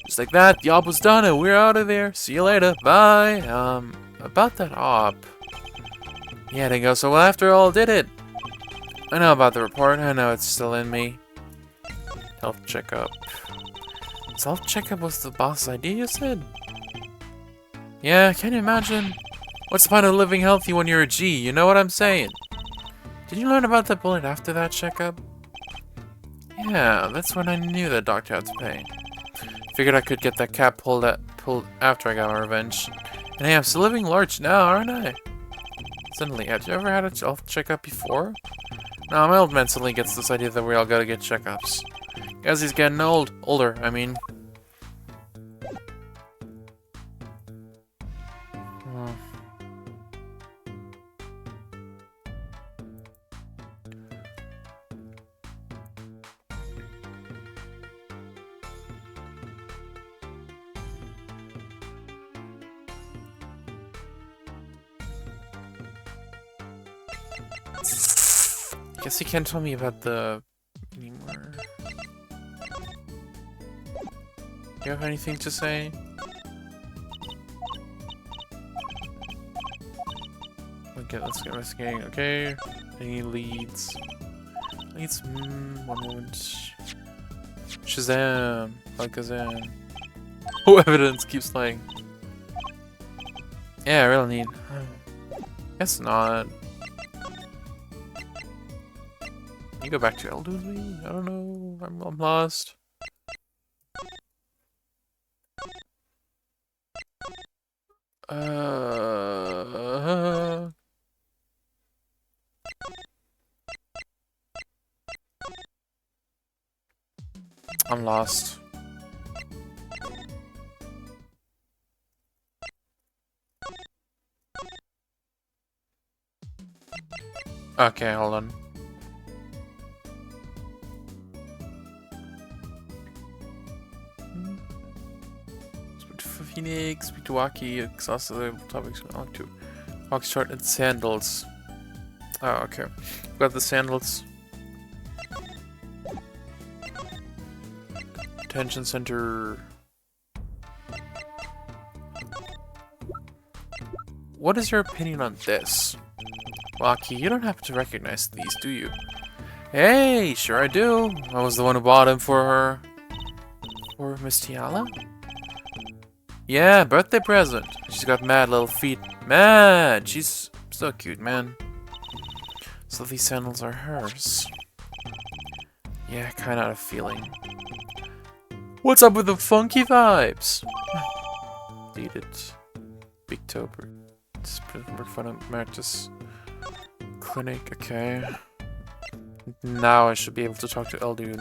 Just like that, the op was done and we're out of there. See you later. Bye. About that op. Yeah, they go, so well, after all, did it. I know about the report. I know it's still in me. Health checkup. Self checkup was the boss's idea, you said? Yeah, can you imagine? What's the point of living healthy when you're a G? You know what I'm saying? Did you learn about the bullet after that checkup? Yeah, that's when I knew the doctor had to pay. Figured I could get that cap pulled after I got my revenge. And hey, I'm still living large now, aren't I? Suddenly, had you ever had a health checkup before? No, my old man suddenly gets this idea that we all gotta get checkups. As he's getting older, I mean. Guess you can't tell me about the anymore. Do you have anything to say? Okay, let's get investigating. Okay, any leads? Leads. One moment. Shazam! Alakazam. Oh, evidence keeps lying. Yeah, I really need. Guess not. You go back to elderly? I don't know. I'm lost. I'm lost. Okay, hold on. Phoenix, speak to Waki, exhaustive topics, on to Fox chart and sandals. Oh, okay. Got the sandals. Detention center. What is your opinion on this? Waki, you don't have to recognize these, do you? Hey, sure I do. I was the one who bought him for her. Or Miss Tiala? Yeah, birthday present. She's got mad little feet. Man, she's so cute, man. So these sandals are hers. Yeah, kinda had a feeling. What's up with the funky vibes? Dated. Big Tober. Work for Marcus Clinic, okay. Now I should be able to talk to Elduin.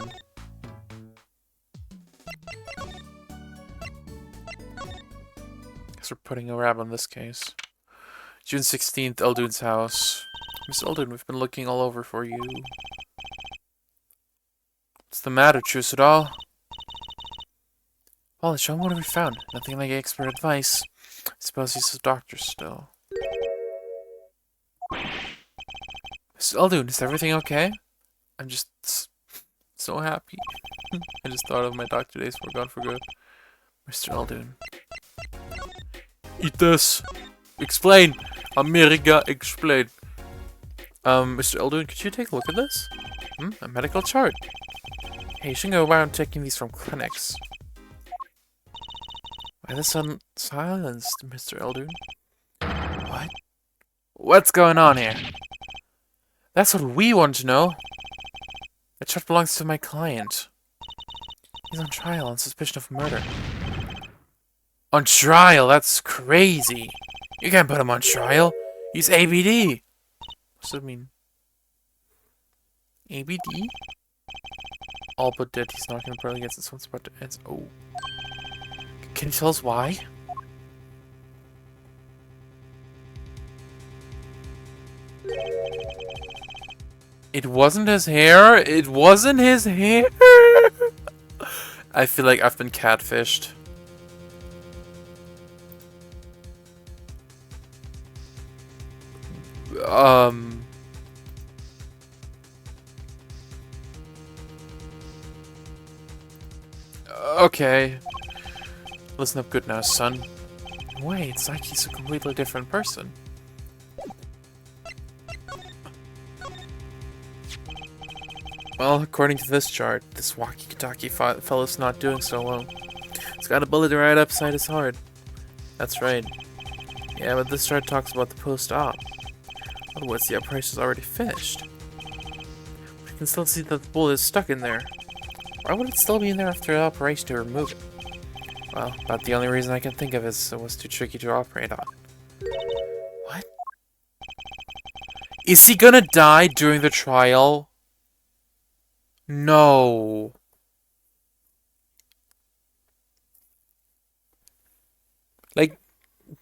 Guess we're putting a wrap on this case. June 16th, Elduin's house. Miss Elduin, we've been looking all over for you. What's the matter, Truce at all? Well, show him what we found. Nothing like expert advice. I suppose he's a doctor still. Miss Elduin, is everything okay? I'm just so happy. I just thought of my doctor days were gone for good. Mr. Elduin. Eat this! Explain! America, explain! Mr. Elduin, could you take a look at this? A medical chart. Hey, you should go around taking these from clinics. Why the sudden silence, Mr. Elduin? What? What's going on here? That's what we want to know. The chart belongs to my client. He's on trial on suspicion of murder. On trial? That's crazy. You can't put him on trial. He's ABD. What's that mean? ABD? All but dead. He's not going to probably get this one spot to end. Oh. Can you tell us why? It wasn't his hair. It wasn't his hair. I feel like I've been catfished. Okay. Listen up good now, son. Wait, it's like he's a completely different person. Well, according to this chart, this walkie-talkie fellow's not doing so well. He's got a bullet right upside his heart. That's right. Yeah, but this chart talks about the post-op. Otherwise, the operation's already finished. We can still see that the bullet is stuck in there. Why would it still be in there after the operation to remove it? Well, about the only reason I can think of is it was too tricky to operate on. What? Is he gonna die during the trial? No. Like,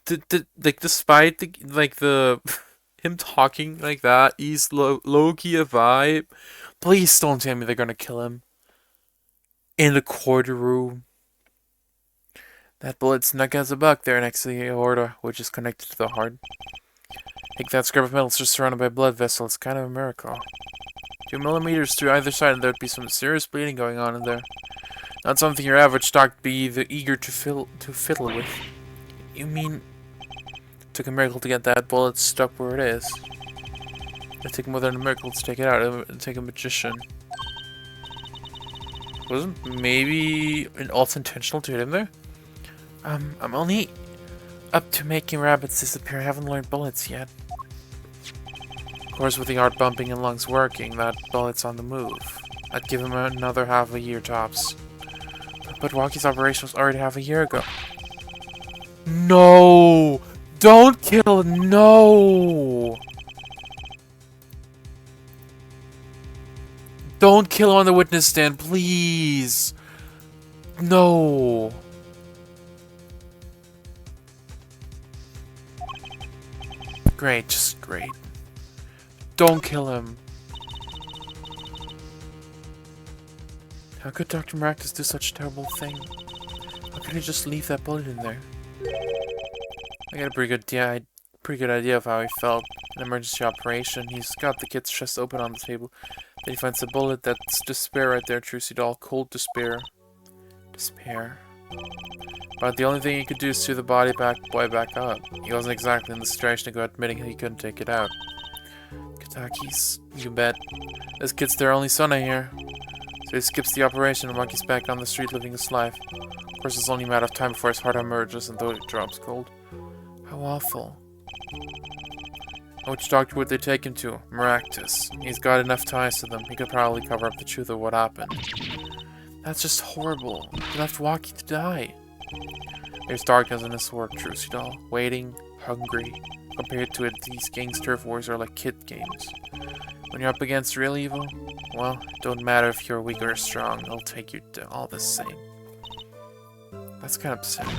despite the him talking like that, he's low-key a vibe. Please don't tell me they're gonna kill him in the courtroom. That bullet snuck as a buck there next to the aorta, which is connected to the heart. I think that scrap of metal is just surrounded by a blood vessel. It's kind of a miracle. 2 millimeters to either side, and there'd be some serious bleeding going on in there. Not something your average doc would be eager to fiddle with. You mean it took a miracle to get that bullet stuck where it is? It'd take more than a miracle to take it out. It'd take a magician. Wasn't maybe also intentional to hit him there? I'm only up to making rabbits disappear. I haven't learned bullets yet. Of course, with the heart bumping and lungs working, that bullet's on the move. I'd give him another half a year tops. But Walkie's operation was already half a year ago. No! Don't kill him! No! Don't kill him on the witness stand, please! No! Great, just great. Don't kill him. How could Dr. Maractus do such a terrible thing? How could he just leave that bullet in there? I got a pretty good idea of how he felt. An emergency operation. He's got the kid's chest open on the table. Then he finds the bullet. That's despair right there, Trucy doll. Cold despair. Despair. But the only thing he could do is to the boy back up. He wasn't exactly in the situation to go admitting he couldn't take it out. Kataki's, you bet. This kid's their only son, I hear. So he skips the operation and Monkey's back on the street living his life. Of course, it's only a matter of time before his heart emerges and though it drops cold. How awful. Which doctor would they take him to? Maractus. He's got enough ties to them. He could probably cover up the truth of what happened. That's just horrible. He left Waki to die. There's darkness in his work, Trucy doll. Waiting, hungry. Compared to it, these gangster wars are like kid games. When you're up against real evil, well, it don't matter if you're weak or strong, it'll take you to all the same. That's kind of upsetting.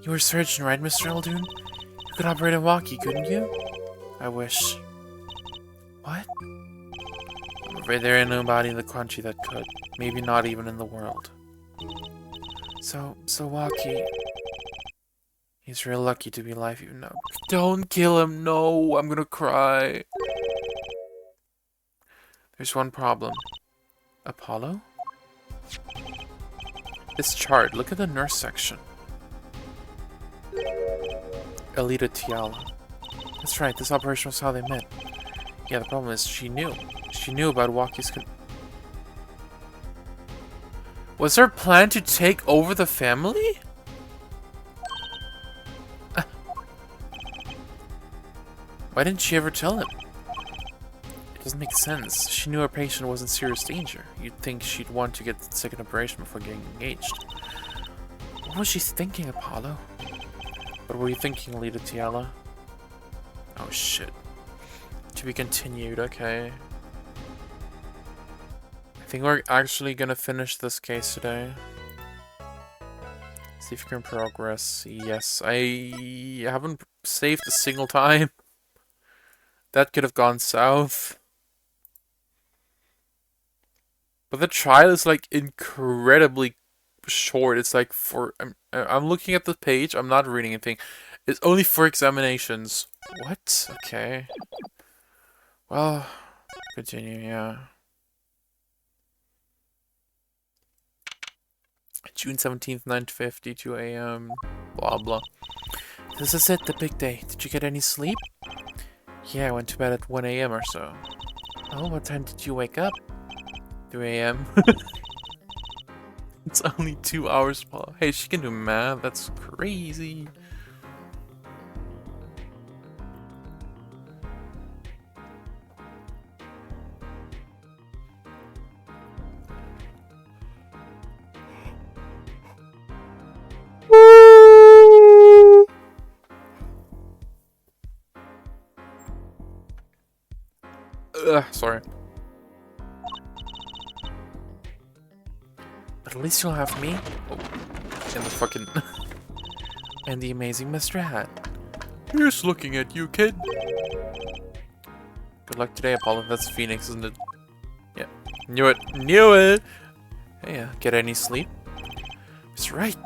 You were a surgeon, right, Mr. Eldoon? You could operate a walkie, couldn't you? I wish. What? I'm afraid there ain't nobody in the country that could. Maybe not even in the world. So Walkie... He's real lucky to be alive even now. Don't kill him, no! I'm gonna cry. There's one problem. Apollo? This chart, look at the nurse section. Alita Tiala. That's right, this operation was how they met. Yeah, the problem is she knew. She knew about Waki's Was her plan to take over the family? Why didn't she ever tell him? It doesn't make sense. She knew her patient was in serious danger. You'd think she'd want to get the second operation before getting engaged. What was she thinking, Apollo? What were you thinking, Alita Tiala? Oh shit. To be continued, okay. I think we're actually gonna finish this case today. See if we can progress. Yes, I haven't saved a single time. That could have gone south. But the trial is like incredibly short. It's like for... I'm looking at the page. I'm not reading anything. It's only for examinations. What? Okay. Well, continue, yeah. June 17th, 9:52 a.m. Blah, blah. This is it, the big day. Did you get any sleep? Yeah, I went to bed at 1 a.m. or so. Oh, what time did you wake up? 3 a.m. It's only 2 hours, Paul. Hey, she can do math. That's crazy. Sorry. But at least you'll have me. Oh, and the fucking... and the amazing Mr. Hat. Here's looking at you, kid. Good luck today, Apollo. That's Phoenix, isn't it? Yeah. Knew it. Knew it! Hey, get any sleep? It's right.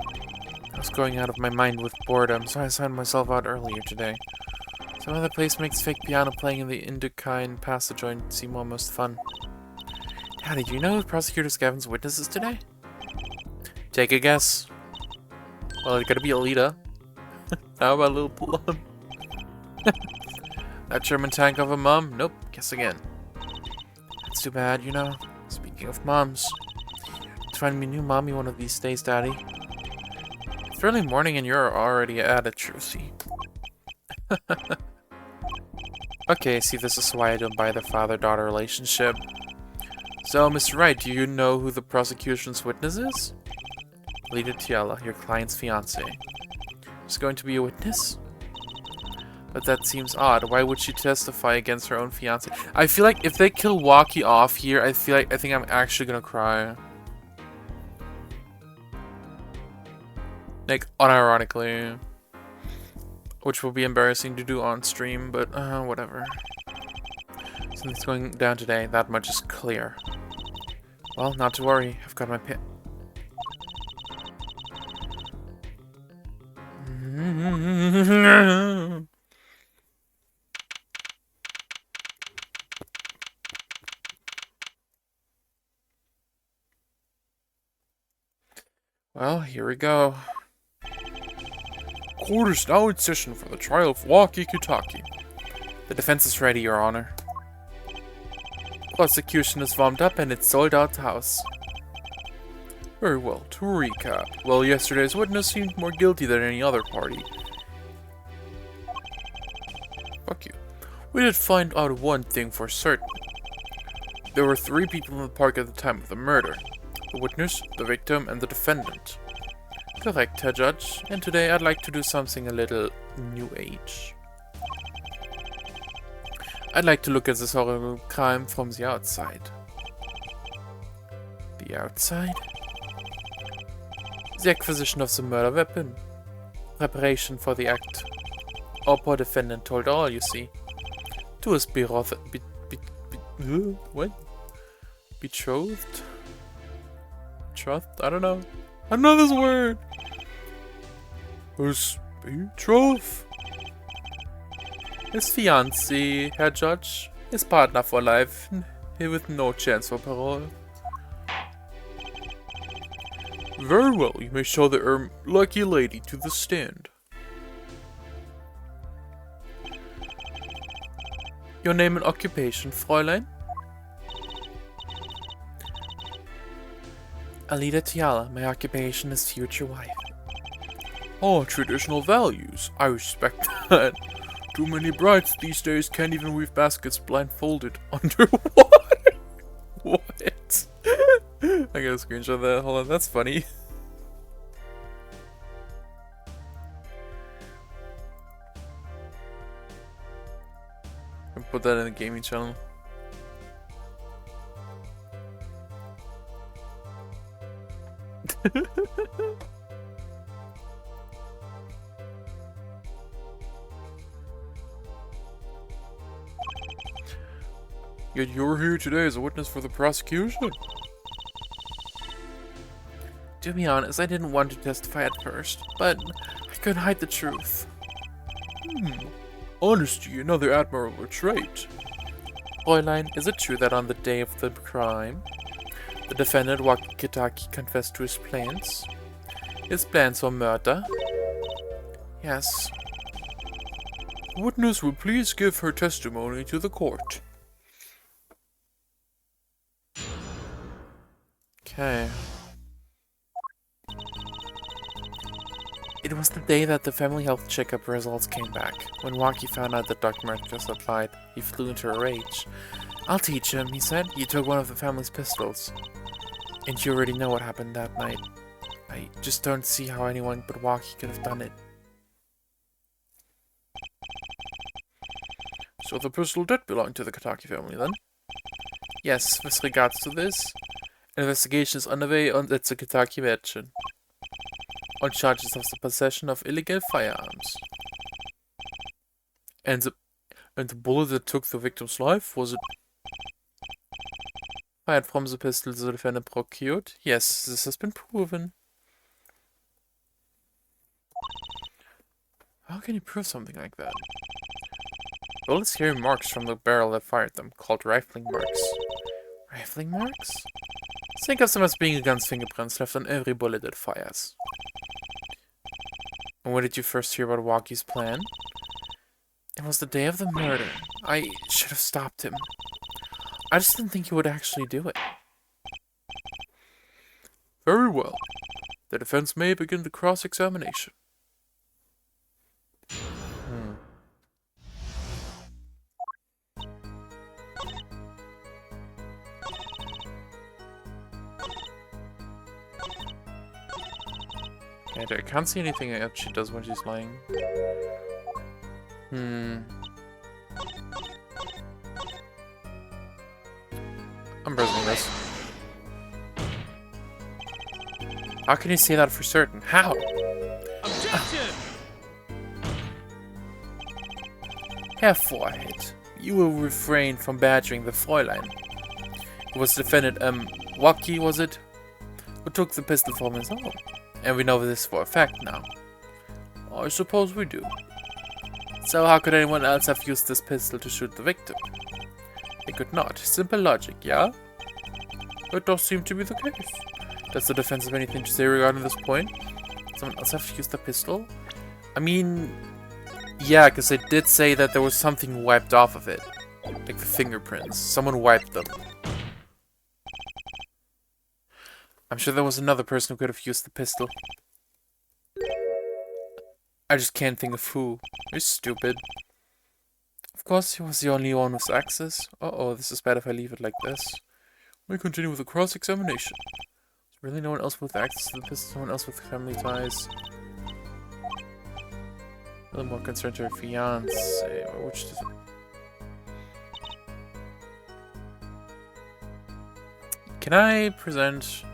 I was going out of my mind with boredom, so I signed myself out earlier today. Some other place makes fake piano playing in the Indukine Passage joint seem almost fun. Daddy, do you know who Prosecutor Gavin's witness is today? Take a guess. Well, it gotta be Alita. How about little Plum? That German tank of a mom? Nope, guess again. That's too bad, you know. Speaking of moms. Let's find me a new mommy one of these days, Daddy. It's early morning and you're already at it, Trucy. Okay, see, this is why I don't buy the father-daughter relationship. So, Mr. Wright, do you know who the prosecution's witness is? Alita Tiala, your client's fiancé. She's going to be a witness? But that seems odd. Why would she testify against her own fiancé? I feel like if they kill Waki off here, I think I'm actually gonna cry. Like, unironically. Which will be embarrassing to do on stream, but whatever. Something's going down today, that much is clear. Well, not to worry, I've got my pit. Well, here we go. Court is now in session for the trial of Waki Kitaki. The defense is ready, Your Honor. Prosecution is warmed up and it's sold out house. Very well, to recap. Well, yesterday's witness seemed more guilty than any other party. Fuck you. We did find out one thing for certain. There were 3 people in the park at the time of the murder. The witness, the victim, and the defendant. Correct, Herr Judge. And today I'd like to do something a little new age. I'd like to look at this horrible crime from the outside. The outside? The acquisition of the murder weapon. Preparation for the act. Our poor defendant told all, you see. To his betrothed... what? Betrothed? Betrothed? I don't know. I know this word! His betrothed? His fiancé, Herr Judge. His partner for life. With no chance for parole. Very well, you may show the lucky lady to the stand. Your name and occupation, Fräulein? Alida Tiala, my occupation is future wife. Oh, traditional values. I respect that. Too many brides these days can't even weave baskets blindfolded underwater. What? I gotta screenshot that. Hold on, that's funny. I'll put that in the gaming channel. Yet you're here today as a witness for the prosecution. To be honest, I didn't want to testify at first, but I couldn't hide the truth. Honesty, another admirable trait. Fräulein, is it true that on the day of the crime, the defendant Wakitaki confessed to his plans? His plans for murder? Yes. The witness will please give her testimony to the court. Okay. It was the day that the family health checkup results came back. When Waki found out that Dr. Marcus had lied, he flew into a rage. I'll teach him, he said. You took one of the family's pistols. And you already know what happened that night. I just don't see how anyone but Waki could have done it. So the pistol did belong to the Kataki family, then? Yes, with regards to this, investigation is underway on the Kataki mansion on charges of the possession of illegal firearms. And the bullet that took the victim's life, was it fired from the pistol the defendant procured? Yes, this has been proven. How can you prove something like that? Bullets carry marks from the barrel that fired them, called rifling marks. Rifling marks? Think of them as being a gun's fingerprints left on every bullet it fires. And when did you first hear about Waki's plan? It was the day of the murder. I should have stopped him. I just didn't think he would actually do it. Very well. The defense may begin the cross-examination. I can't see anything else she does when she's lying. I'm pressing this. How can you say that for certain? How? Objection! Herr Forehead, you will refrain from badgering the Fräulein. It was defendant, Waki, was it? Who took the pistol from his home. And we know this for a fact now. I suppose we do. So how could anyone else have used this pistol to shoot the victim? They could not. Simple logic, yeah? That does seem to be the case. Does the defense have anything to say regarding this point? Someone else have used the pistol? I mean, yeah, because they did say that there was something wiped off of it. Like the fingerprints. Someone wiped them. I'm sure there was another person who could have used the pistol. I just can't think of who. You're stupid. Of course, he was the only one with access. Uh-oh, this is bad if I leave it like this. We continue with the cross-examination. There's really no one else with access to the pistol, someone else with family ties. A little more concerned to her fiance. Which does... Can I present...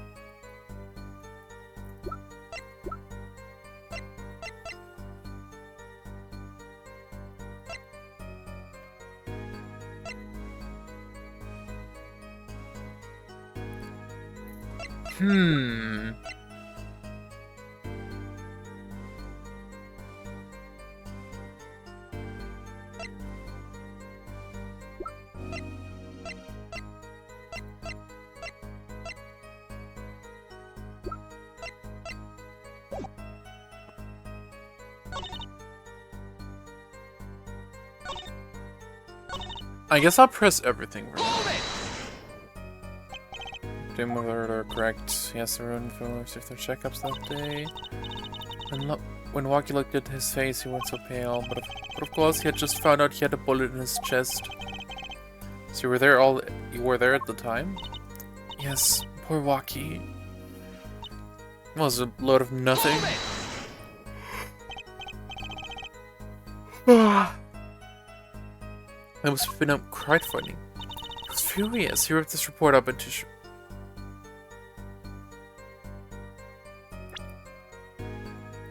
I guess I'll press everything. Didn't are correct. He has to run for if their checkups that day. When Waki looked at his face, he went so pale. But of course, he had just found out he had a bullet in his chest. So you were there at the time? Yes, poor Waki. It was a load of nothing. That was been up crowdfunding. He was furious. He wrote this report up into.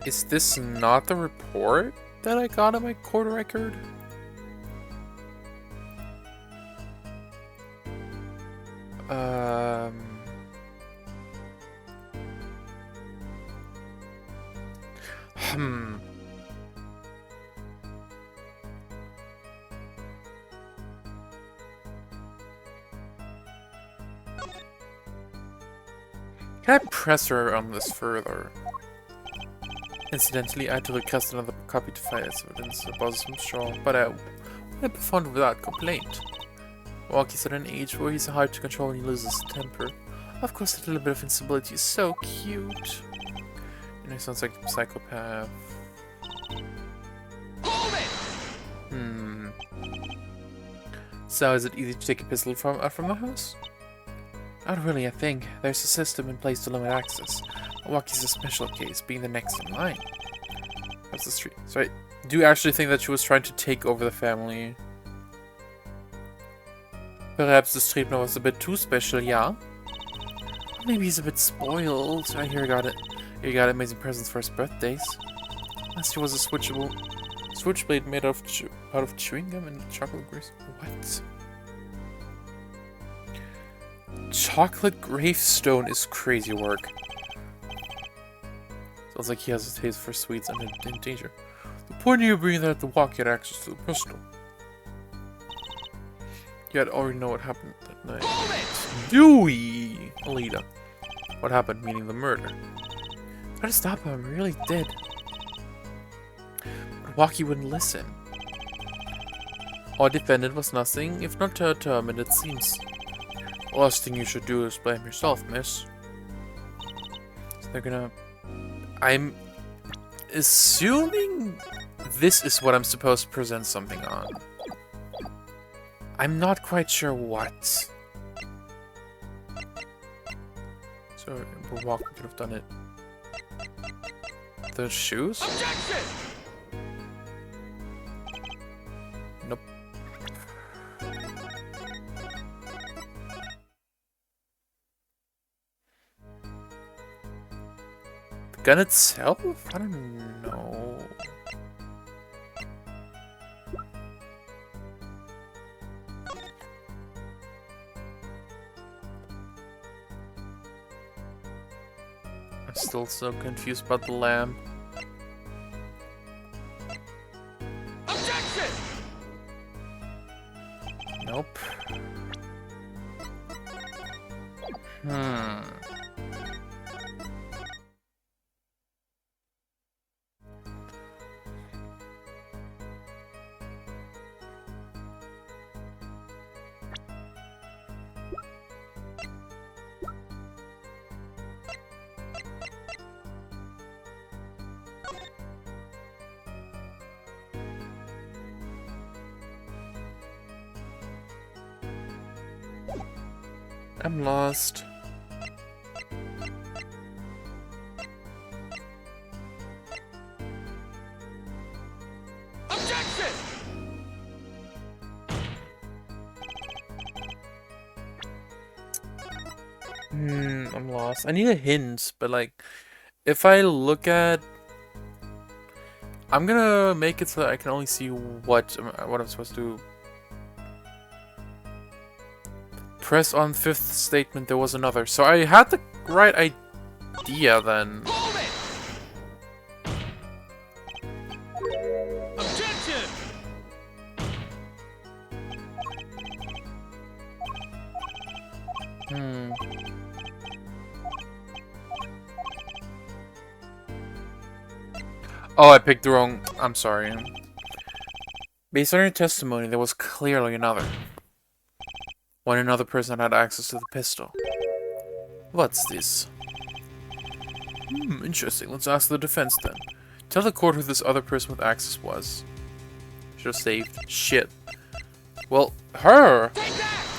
Is this not the report that I got on my court record? Can I press her on this further? Incidentally, I had to request another copy to file as evidence about some straw, but I would be found without complaint. Walkie's at an age where he's hard to control and he loses his temper. Of course, a little bit of instability is so cute. You know, he sounds like a psychopath. So, is it easy to take a pistol from the house? Not really, I think. There's a system in place to limit access. Walkie's a special case, being the next in line. That's the street. So I do actually think that she was trying to take over the family. Perhaps the street was a bit too special, yeah? Maybe he's a bit spoiled. I hear he got amazing presents for his birthdays. Last year was a switchblade made out of chewing gum and chocolate grease. What? Chocolate gravestone is crazy work. Sounds like he has a taste for sweets and in danger. The point of you bringing that the Walkie had access to the pistol. You had already know what happened that night. Dewey! Alita. What happened, meaning the murder. Try to stop him, I really did. But Walkie wouldn't listen. Our defendant was nothing, if not determined, it seems. The last thing you should do is blame yourself, miss. So they're gonna... I'm assuming this is what I'm supposed to present something on. I'm not quite sure what. So, Walker could have done it. The shoes? Objection! Nope. The gun itself? I don't know. I'm still so confused about the lamp. Objection! Nope. I'm lost. Objection! I'm lost. I need a hint, but like, if I look at, I'm gonna make it so that I can only see what I'm supposed to. Press on fifth statement. There was another, so I had the right idea then. Hold it! Objection! Oh, I picked the wrong. I'm sorry. Based on your testimony, there was clearly another. When another person had access to the pistol. What's this? Interesting. Let's ask the defense then. Tell the court who this other person with access was. Should have saved. Shit. Well, her!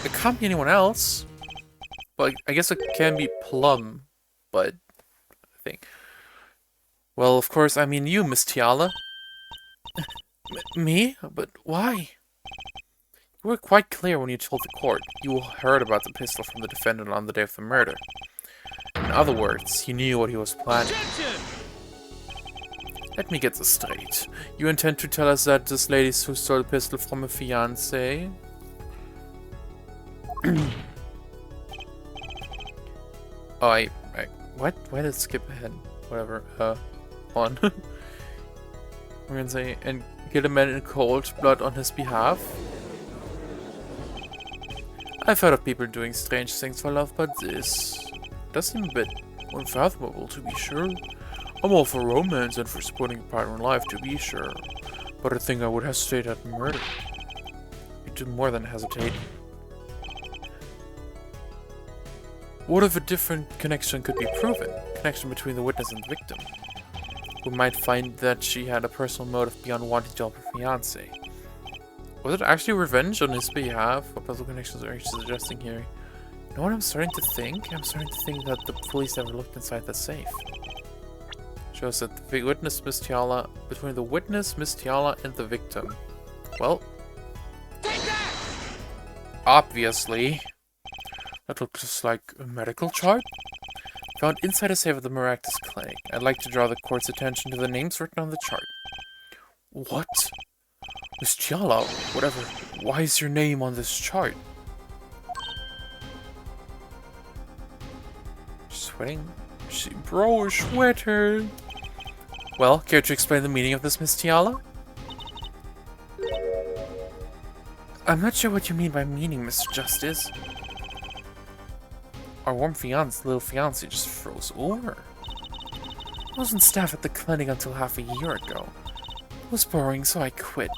It can't be anyone else. But I guess it can be Plum. But, I think. Well, of course, I mean you, Miss Tiala. Me? But why? You were quite clear when you told the court. You heard about the pistol from the defendant on the day of the murder. In other words, you knew what he was planning. Objection! Let me get this straight. You intend to tell us that this lady who stole the pistol from a fiancé? Oh, what? Why did it skip ahead? Whatever, on. We're gonna say, and kill a man in cold blood on his behalf? I've heard of people doing strange things for love, but this does seem a bit unfathomable, to be sure. I'm all for romance and for supporting a partner in life, to be sure. But I think I would hesitate at murder. You do more than hesitate. What if a different connection could be proven? Connection between the witness and the victim. We might find that she had a personal motive beyond wanting to help her fiancé. Was it actually revenge on his behalf? What puzzle connections are you suggesting here? You know what I'm starting to think? I'm starting to think that the police never looked inside the safe. Shows that the witness, Miss Tiala, between the witness, Miss Tiala, and the victim. Well, obviously, that looks just like a medical chart. Found inside a safe at the Maractus Clinic. I'd like to draw the court's attention to the names written on the chart. What? Miss Tiala, whatever. Why is your name on this chart? Sweating? Bro, sweater. Well, care to explain the meaning of this, Miss Tiala? I'm not sure what you mean by meaning, Mr. Justice. Our warm little fiancé just froze over. I wasn't staff at the clinic until half a year ago. It was boring, so I quit.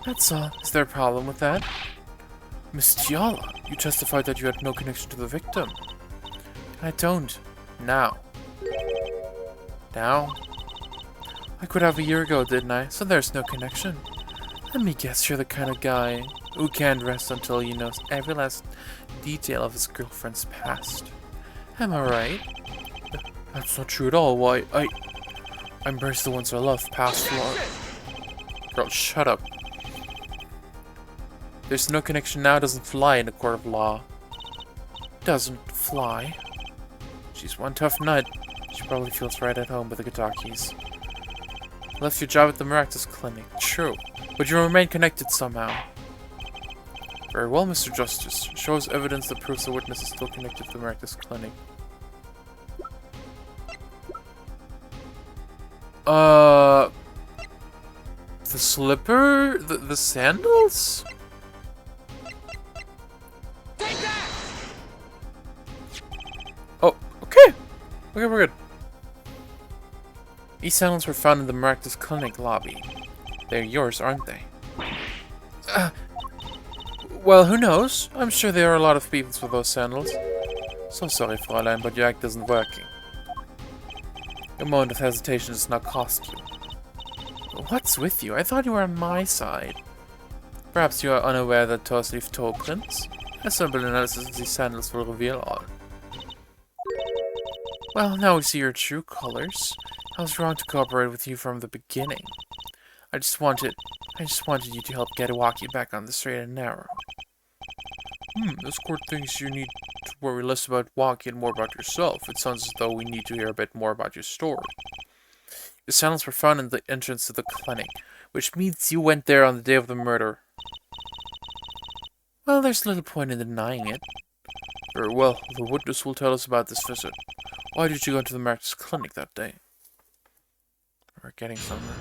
That's all. Is there a problem with that? Miss Tiala, you testified that you had no connection to the victim. I don't. Now. Now? I quit half a year ago, didn't I? So there's no connection. Let me guess you're the kind of guy who can't rest until he knows every last detail of his girlfriend's past. Am I right? That's not true at all. Why, I embrace the ones I love past law. Girl, shut up. There's no connection now doesn't fly in a court of law. Doesn't fly? She's one tough nut. She probably feels right at home with the Gatakis. Left your job at the Maractus Clinic. True. But you remain connected somehow. Very well, Mr. Justice. Show us evidence that proves the witness is still connected to the Maractus Clinic. The slipper? The sandals? Oh, okay. Okay, we're good. These sandals were found in the Maractus Clinic lobby. They're yours, aren't they? Well, who knows? I'm sure there are a lot of people with those sandals. So sorry, Fräulein, but your act isn't working. A moment of hesitation does not cost you. What's with you? I thought you were on my side. Perhaps you are unaware that toes leave toe prints? A simple analysis of these sandals will reveal all. Well, now we see your true colors. I was wrong to cooperate with you from the beginning. I just wanted you to help get Iwaki back on the straight and narrow. This court thinks you need to worry less about Waki and more about yourself. It sounds as though we need to hear a bit more about your story. Your sandals were found in the entrance to the clinic, which means you went there on the day of the murder. Well, there's little point in denying it. Very well, the witness will tell us about this visit. Why did you go to the Marcus clinic that day? We're getting somewhere.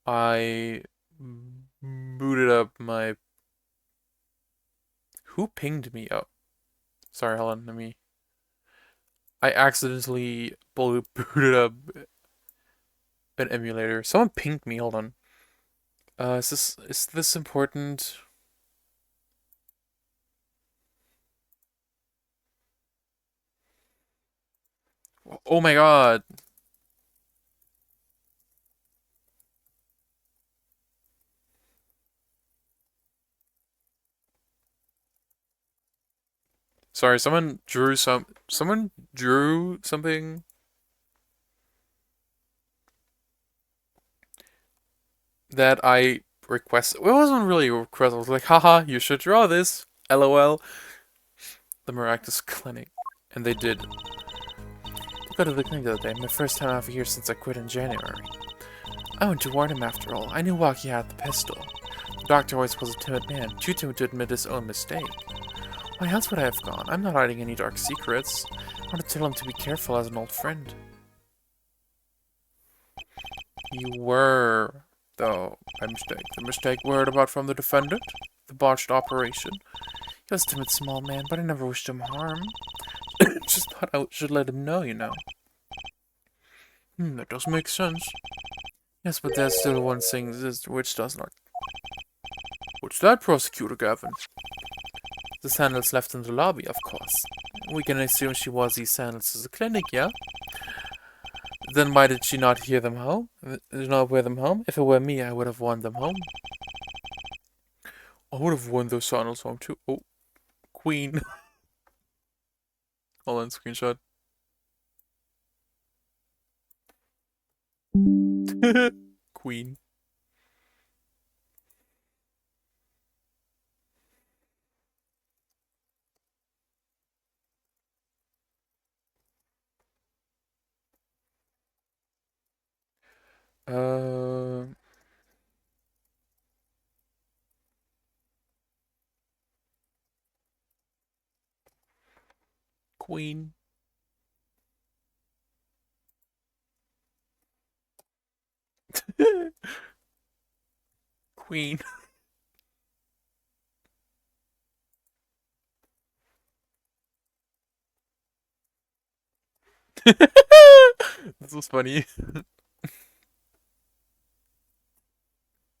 I booted up my... Who pinged me? Oh. Sorry, hold on, let me... I accidentally booted up an emulator. Someone pinged me, hold on. Is this important? Oh my god. Sorry, someone drew something that I requested. Well, it wasn't really a request. I was like, haha, you should draw this. LOL. The Miraculous Clinic. And they did. I go to the clinic the other day. My first time out here since I quit in January. I went to warn him after all. I knew Waki had the pistol. The doctor always was a timid man, too timid to admit his own mistake. Why else would I have gone? I'm not hiding any dark secrets. I want to tell him to be careful as an old friend. You were, though, by mistake. The mistake we heard about from the defendant? The botched operation. He was a timid small man, but I never wished him harm. Just thought I should let him know, you know. That does make sense. Yes, but there's still one thing which does not. What's that, Prosecutor Gavin? The sandals left in the lobby, of course. We can assume she wore these sandals to the clinic, yeah? Then why did she not wear them home? If it were me, I would have worn them home. I would have worn those sandals home too. Oh, Queen. Hold on, screenshot. Queen. Uh... Queen. Queen. This was funny.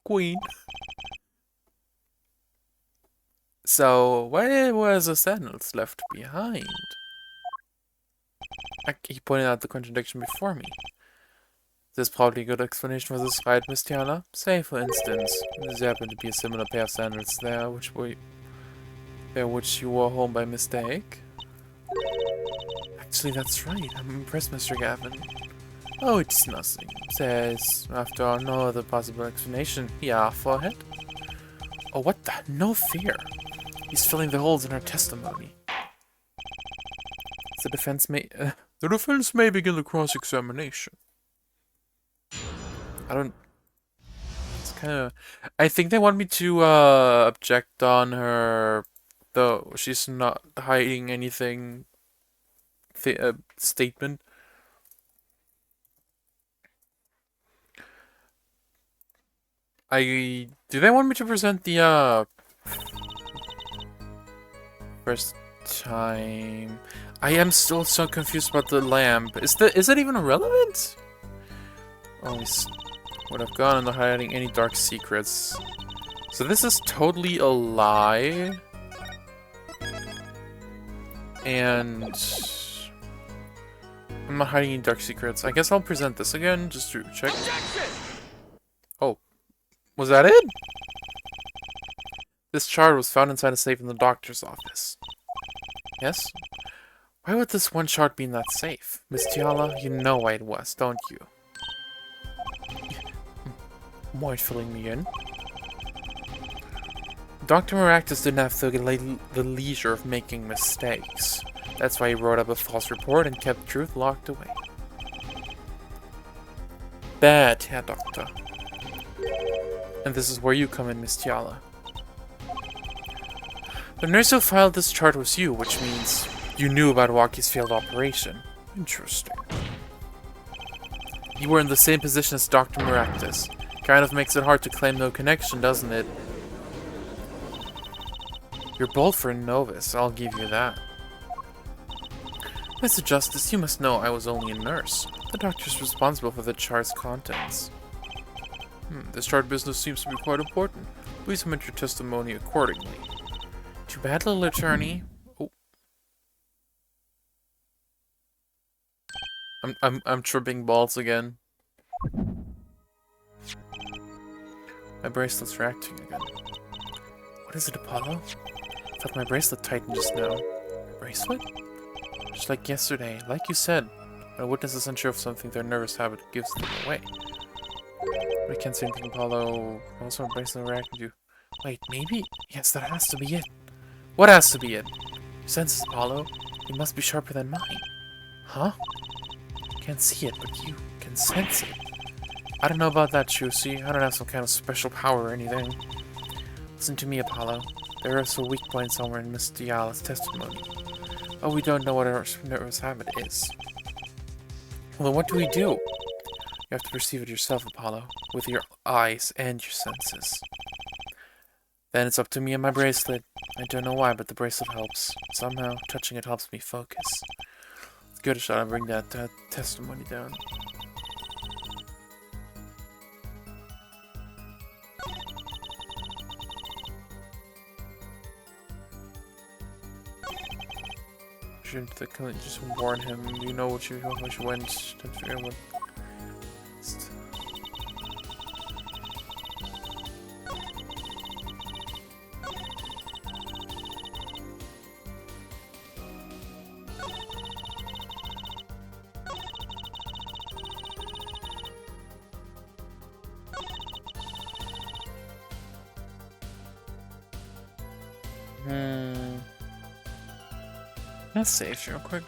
Queen. So, where was the sandals left behind? He pointed out the contradiction before me. There's probably a good explanation for this, right, Miss Tiana? Say, for instance, there happened to be a similar pair of sandals there, which you wore home by mistake. Actually, that's right. I'm impressed, Mr. Gavin. Oh, it's nothing. Says, after all, no other possible explanation. Yeah, forehead? Oh, what the? No fear. He's filling the holes in our testimony. The defense may begin the cross-examination. It's kind of... I think they want me to, object on her... Though she's not hiding anything... statement. Do they want me to present the, first time? I am still so confused about the lamp. Is it even relevant? Oh, would have gone into hiding any dark secrets. So this is totally a lie. And I'm not hiding any dark secrets. I guess I'll present this again, just to check. Objection! Oh. Was that it? This chart was found inside a safe in the doctor's office. Yes? Why would this one chart be in that safe? Miss Tiala, you know why it was, don't you? Mind filling me in? Dr. Maractus didn't have the leisure of making mistakes. That's why he wrote up a false report and kept truth locked away. Bad, Herr Doctor. And this is where you come in, Miss Tiala. The nurse who filed this chart was you, which means you knew about Waki's failed operation. Interesting. You were in the same position as Dr. Maractus. Kind of makes it hard to claim no connection, doesn't it? You're bold for a novice, I'll give you that. Mr. Justice, you must know I was only a nurse. The doctor's responsible for the chart's contents. This chart business seems to be quite important. Please submit your testimony accordingly. Too bad, little attorney. Oh. I'm tripping balls again. My bracelet's reacting again. What is it, Apollo? I thought my bracelet tightened just now. My bracelet? Just like yesterday, like you said. When a witness is unsure of something, their nervous habit gives them away. But I can't say anything, Apollo. Also, my bracelet reacting to. Wait, maybe? Yes, that has to be it. What has to be it? Your senses, Apollo. It must be sharper than mine. Huh? Can't see it, but you can sense it. I don't know about that, Chusi. I don't have some kind of special power or anything. Listen to me, Apollo. There is a weak point somewhere in Miss Diala's testimony. But we don't know what her nervous habit is. Well, then what do we do? You have to perceive it yourself, Apollo, with your eyes and your senses. Then it's up to me and my bracelet. I don't know why, but the bracelet helps. Somehow, touching it helps me focus. Let's give it a shot and bring that testimony down. Shouldn't the clinic just warn him? You know what you went. Don't forget what. Let's save real quick.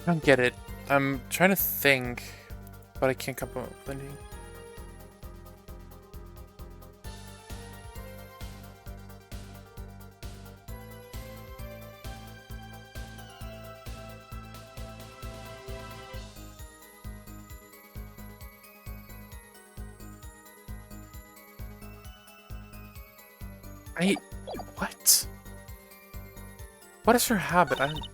I don't get it. I'm trying to think, but I can't come up with anything. What? What is her habit? I don't...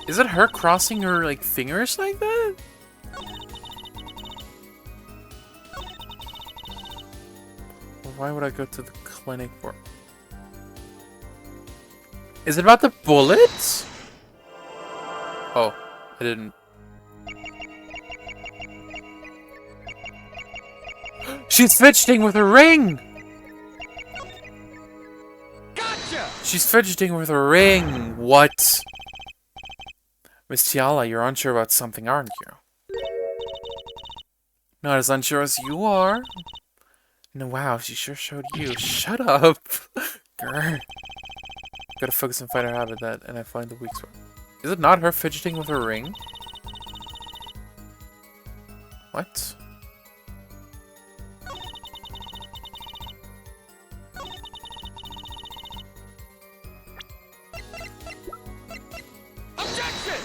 Is it her crossing her, like, fingers like that? Well, why would I go to the clinic for... Is it about the bullets? Oh, I didn't... She's fidgeting with her ring! Gotcha! She's fidgeting with her ring! What? Miss Tiala, you're unsure about something, aren't you? Not as unsure as you are. No, wow, she sure showed you. Shut up! Grr. Gotta focus and find her habit that, and I find the weak spot. Is it not her fidgeting with her ring? What? Objection!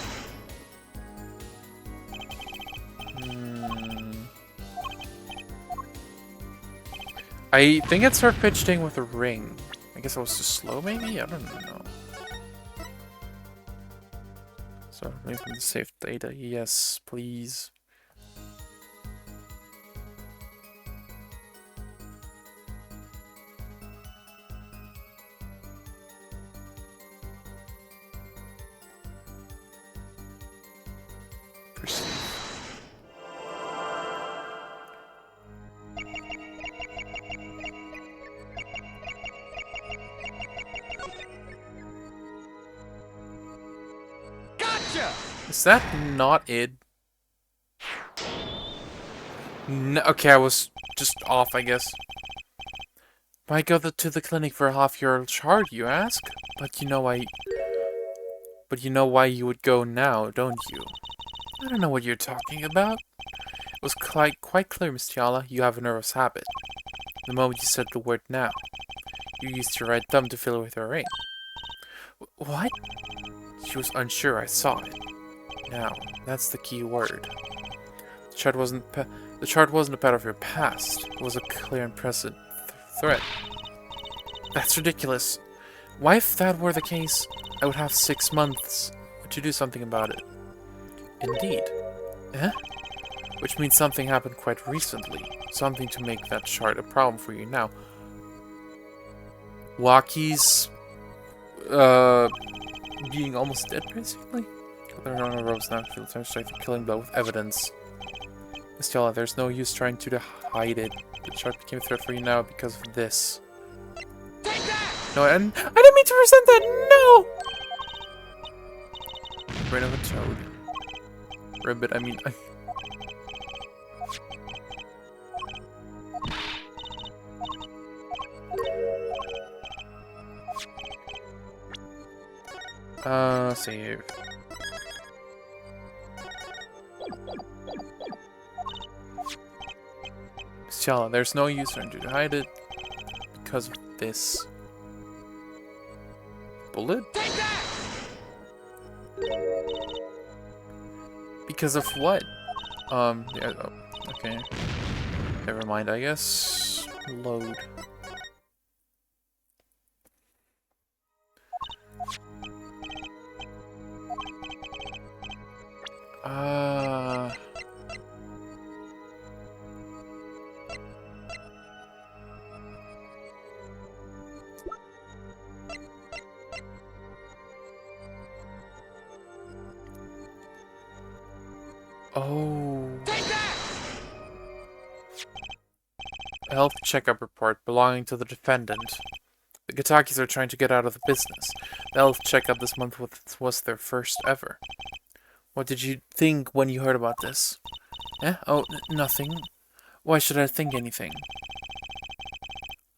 I think it's her fidgeting with a ring. I guess I was too slow, maybe? I don't know. So, maybe save data. Yes, please. Proceed. Gotcha! Is that not it? No, okay, I was just off, I guess. Why go to the clinic for half your chart, you ask? But you know why you would go now, don't you? I don't know what you're talking about. It was quite clear, Miss Tiala, you have a nervous habit. The moment you said the word now, you used your right thumb to fill it with her ring. What? She was unsure, I saw it. Now, that's the key word. The chart wasn't a part of your past. It was a clear and present threat. That's ridiculous. Why, if that were the case, I would have 6 months to do something about it. Indeed. Eh? Which means something happened quite recently. Something to make that chart a problem for you now. Waki's being almost dead, basically? There are no ropes now. Feel time strike the killing blow with evidence. Stella, there's no use trying to hide it. The chart became a threat for you now because of this. No, and I didn't mean to resent that. No. Brain of a toad. Ribbit. I mean. Save. Stella, there's no use trying to hide it because of this. Bullet? Because of what? Yeah, oh, okay. Never mind, I guess. Load. Oh. A health checkup report belonging to the defendant. The Gatakis are trying to get out of the business. The health checkup this month was their first ever. What did you think when you heard about this? Eh? Oh, nothing. Why should I think anything?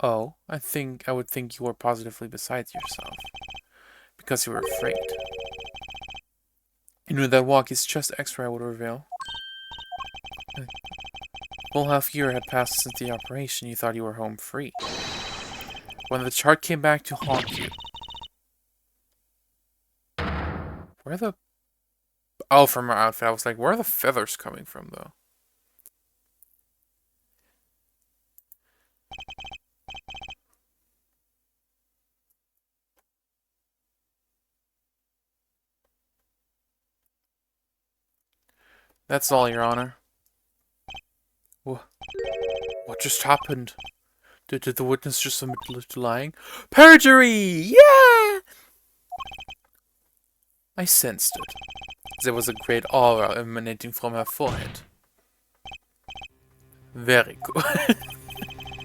Oh, I would think you were positively beside yourself. Because you were afraid. You knew that Walkie's chest x-ray would reveal. A full half year had passed since the operation. You thought you were home free. When the chart came back to haunt you. Where the... Oh, from her outfit. I was like, where are the feathers coming from, though? That's all, Your Honor. What just happened? Did the witness just admit to lying? Perjury! Yeah! I sensed it. There was a great aura emanating from her forehead. Very cool.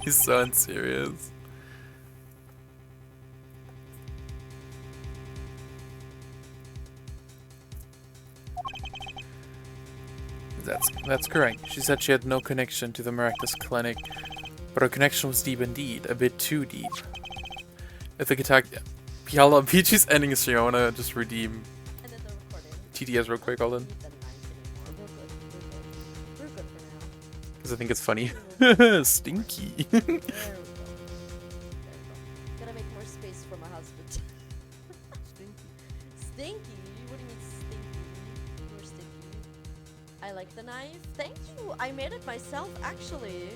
He's so unserious. That's correct. She said she had no connection to the miraculous clinic, but her connection was deep indeed, a bit too deep. If the attack, Piala Peachy's ending is here. I wanna just redeem TTS real quick, hold on. Because I think it's funny. Stinky. Gotta make more space for my husband. Stinky? What do you mean stinky? You're stinky. I like the knife. Thank you. I made it myself, actually.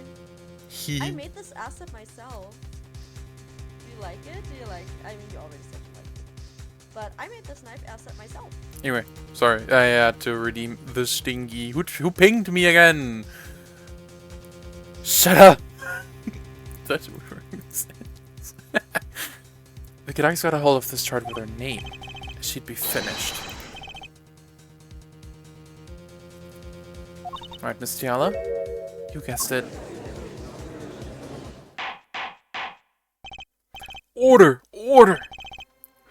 I made this asset myself. Do you like it? Do you like? I mean, you already said you liked it. But I made this knife asset myself. Anyway, sorry. I had to redeem the stingy. Who pinged me again? Shut up! That's what we're saying. The Kadak's got a hold of this chart with her name. She'd be finished. Alright, Miss Tiala. You guessed it. Order! Order!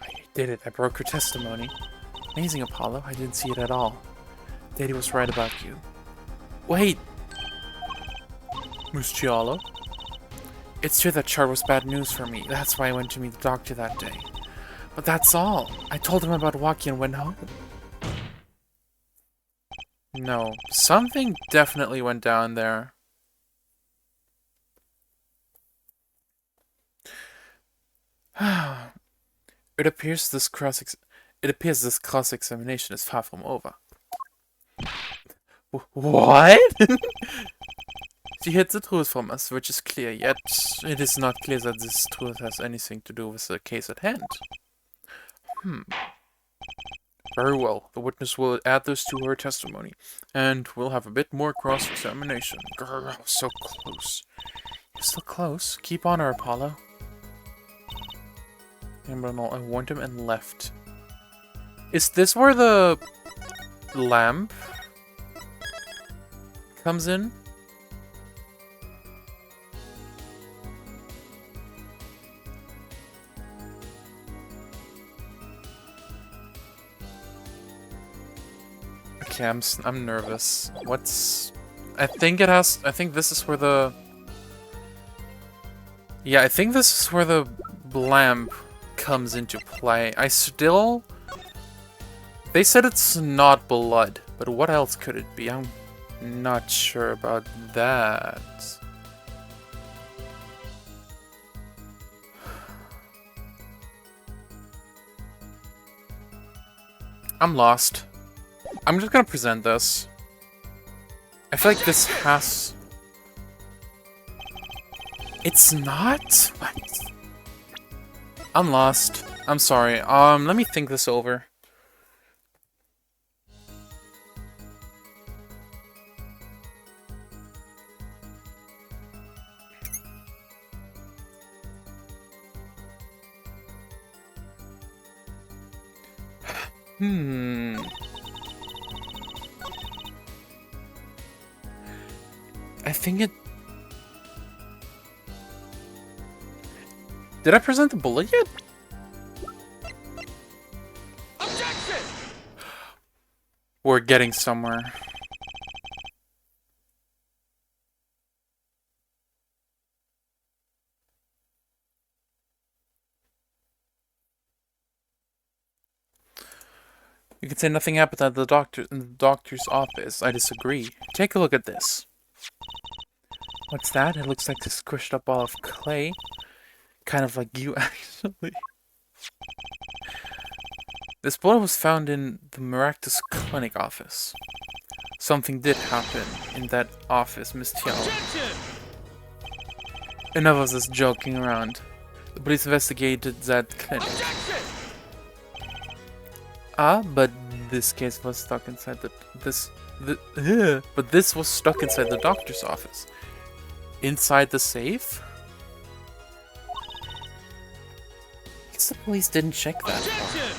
I did it. I broke her testimony. Amazing, Apollo. I didn't see it at all. Daddy was right about you. Wait! Miss Tiala? It's true that chart was bad news for me. That's why I went to meet the doctor that day. But that's all. I told him about Waki and went home. No. Something definitely went down there. It appears this cross-examination is far from over. What? She hid the truth from us, which is clear, yet it is not clear that this truth has anything to do with the case at hand. Very well. The witness will add this to her testimony, and we'll have a bit more cross-examination. Grrr, so close. You're so close. Keep on her, Apollo. And I warned him and left. Is this where the lamp comes in? Okay, I'm nervous. I think this is where the... Yeah, I think this is where the lamp comes into play. They said it's not blood, but what else could it be? I'm not sure about that. I'm lost. I'm just gonna present this. I feel like this has... It's not? What? I'm lost. I'm sorry. Let me think this over. I think it... Did I present the bullet yet? Objection! We're getting somewhere. You can say nothing happened at the doctor's office. I disagree. Take a look at this. What's that? It looks like a squished up ball of clay. Kind of like you, actually. This bullet was found in the Maractus Clinic office. Something did happen in that office, Miss Tiao. Objection! Enough of this joking around. The police investigated that clinic. Objection! But this case was stuck inside but this was stuck inside the doctor's office. Inside the safe? I guess the police didn't check that far. Objection!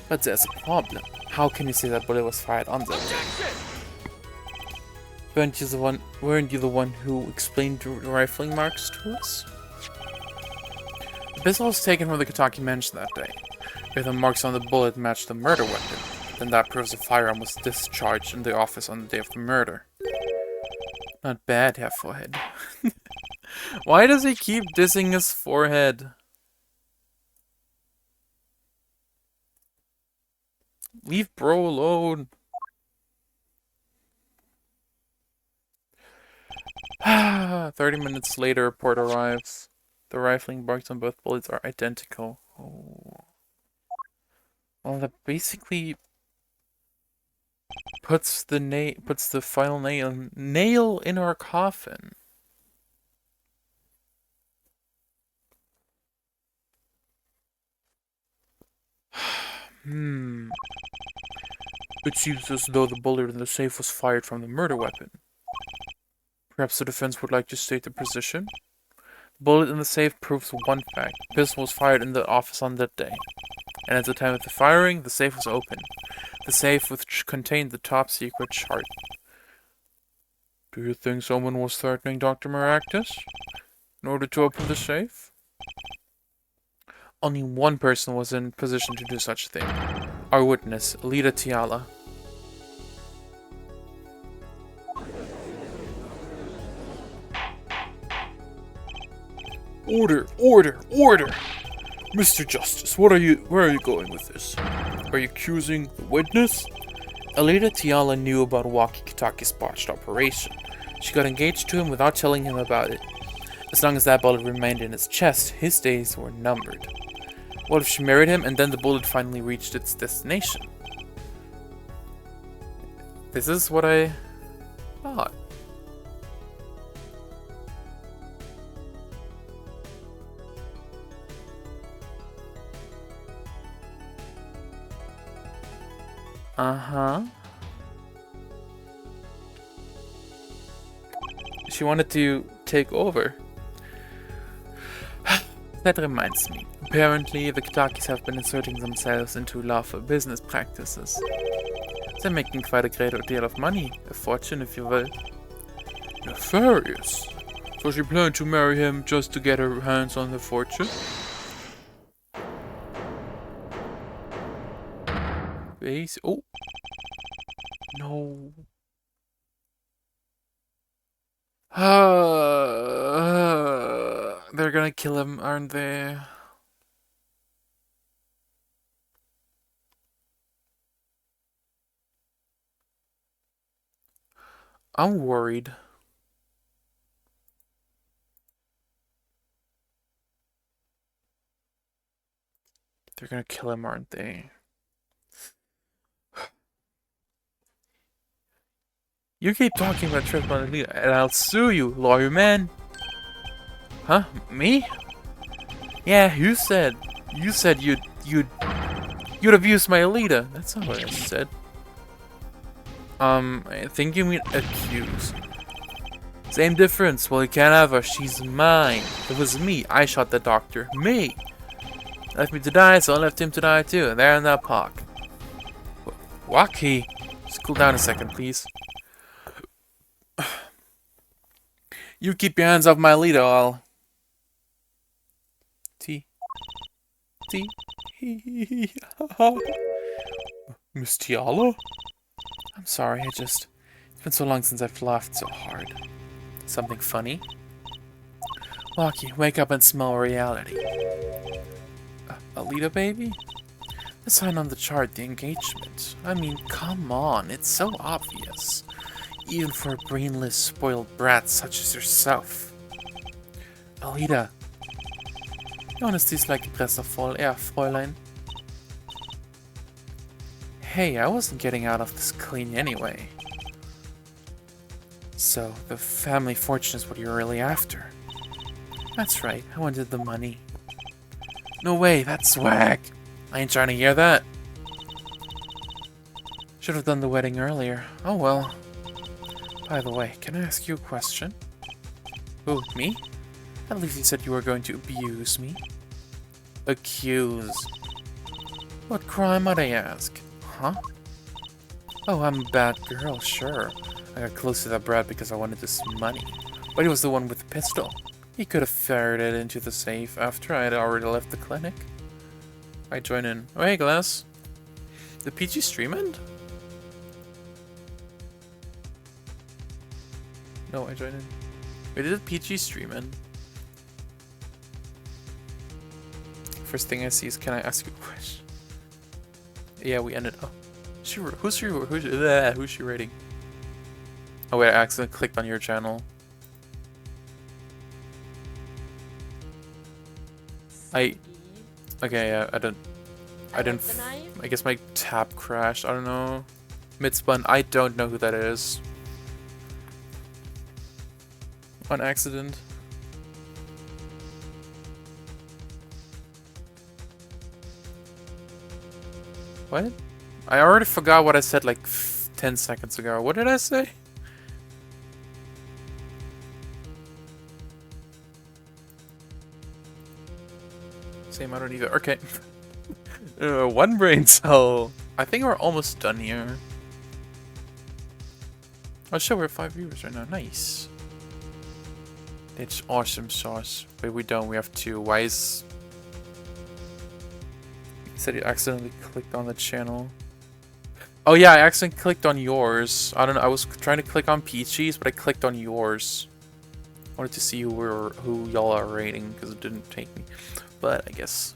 But there's a problem. How can you say that bullet was fired on them? Objection! Weren't you the one who explained the rifling marks to us? The pistol was taken from the Kataki mansion that day. If the marks on the bullet matched the murder weapon, then that proves the firearm was discharged in the office on the day of the murder. Not bad, Herr Forehead. Why does he keep dissing his forehead? Leave bro alone. 30 minutes later, report arrives. The rifling marks on both bullets are identical. Oh. Well, that basically puts the final nail in our coffin. It seems as though the bullet in the safe was fired from the murder weapon. Perhaps the defense would like to state the position? The bullet in the safe proves one fact. The pistol was fired in the office on that day. And at the time of the firing, the safe was open. The safe which contained the top secret chart. Do you think someone was threatening Dr. Maractus in order to open the safe? Only one person was in position to do such a thing. Our witness, Alida Tiala. Order! Order! Order! Mr. Justice, where are you going with this? Are you accusing the witness? Alida Tiala knew about Waki-Kitaki's botched operation. She got engaged to him without telling him about it. As long as that bullet remained in his chest, his days were numbered. What if she married him and then the bullet finally reached its destination? This is what I thought. Uh-huh. She wanted to take over. That reminds me. Apparently, the Kitakis have been inserting themselves into lawful business practices. They're making quite a great deal of money, a fortune if you will. Nefarious. So she planned to marry him just to get her hands on the fortune? Base. Oh! No. They're gonna kill him, aren't they? I'm worried. They're gonna kill him, aren't they? You keep talking about Turnabout Corner, and I'll sue you, lawyer man. Huh? Me? Yeah, you said you'd abuse my Alita. That's not what I said. I think you mean accuse. Same difference. Well, you can't have her. She's mine. It was me. I shot the doctor. Me. Left me to die, so I left him to die too. There in that park. Waki. Just cool down a second, please. You keep your hands off my Alita, I'll... Miss Tiala? I'm sorry, it's been so long since I've laughed so hard. Something funny? Lucky, wake up and smell reality. Alita, baby? The sign on the chart, the engagement. I mean, come on, it's so obvious. Even for a brainless, spoiled brat such as yourself. Alita. Nun ist dies like Presse voll, Fräulein. Hey, I wasn't getting out of this clean anyway. So, the family fortune is what you're really after. That's right, I wanted the money. No way, that's swag! I ain't trying to hear that. Should have done the wedding earlier. Oh well. By the way, can I ask you a question? Who, me? At least you said you were going to abuse me. Accuse. What crime might I ask? Huh? Oh, I'm a bad girl, sure. I got close to that brat because I wanted this money. But he was the one with the pistol. He could have fired it into the safe after I had already left the clinic. I join in. Oh, hey, Glass. Did PG stream end? No, I joined in. Wait, did PG stream end? First thing I see is, can I ask you a question? Yeah, we ended. Oh, who's she rating? Oh wait, I accidentally clicked on your channel. Okay, yeah, I didn't. I guess my tab crashed. I don't know. Midspun. I don't know who that is. On accident. What? I already forgot what I said like 10 seconds ago. What did I say? Same, I don't either. Okay. One brain cell. I think we're almost done here. Oh, sure, we're 5 viewers right now. Nice. It's awesome sauce. Wait, we don't. We have 2. Why is... He said he accidentally clicked on the channel. Oh yeah, I accidentally clicked on yours. I don't know. I was trying to click on Peachy's, but I clicked on yours. I wanted to see who y'all are rating because it didn't take me. But I guess...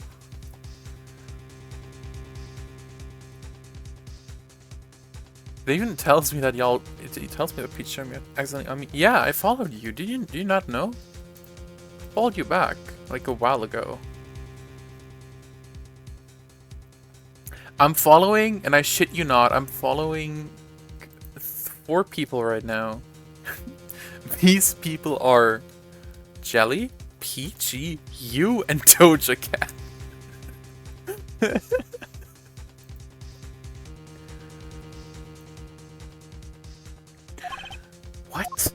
It even tells me that y'all... It tells me that Peach showed me accidentally... I mean, yeah, I followed you. Did you not know? I followed you back, like a while ago. I'm following, and I shit you not, I'm following 4 people right now. These people are Jelly, Peachy, you, and Doja Cat. What?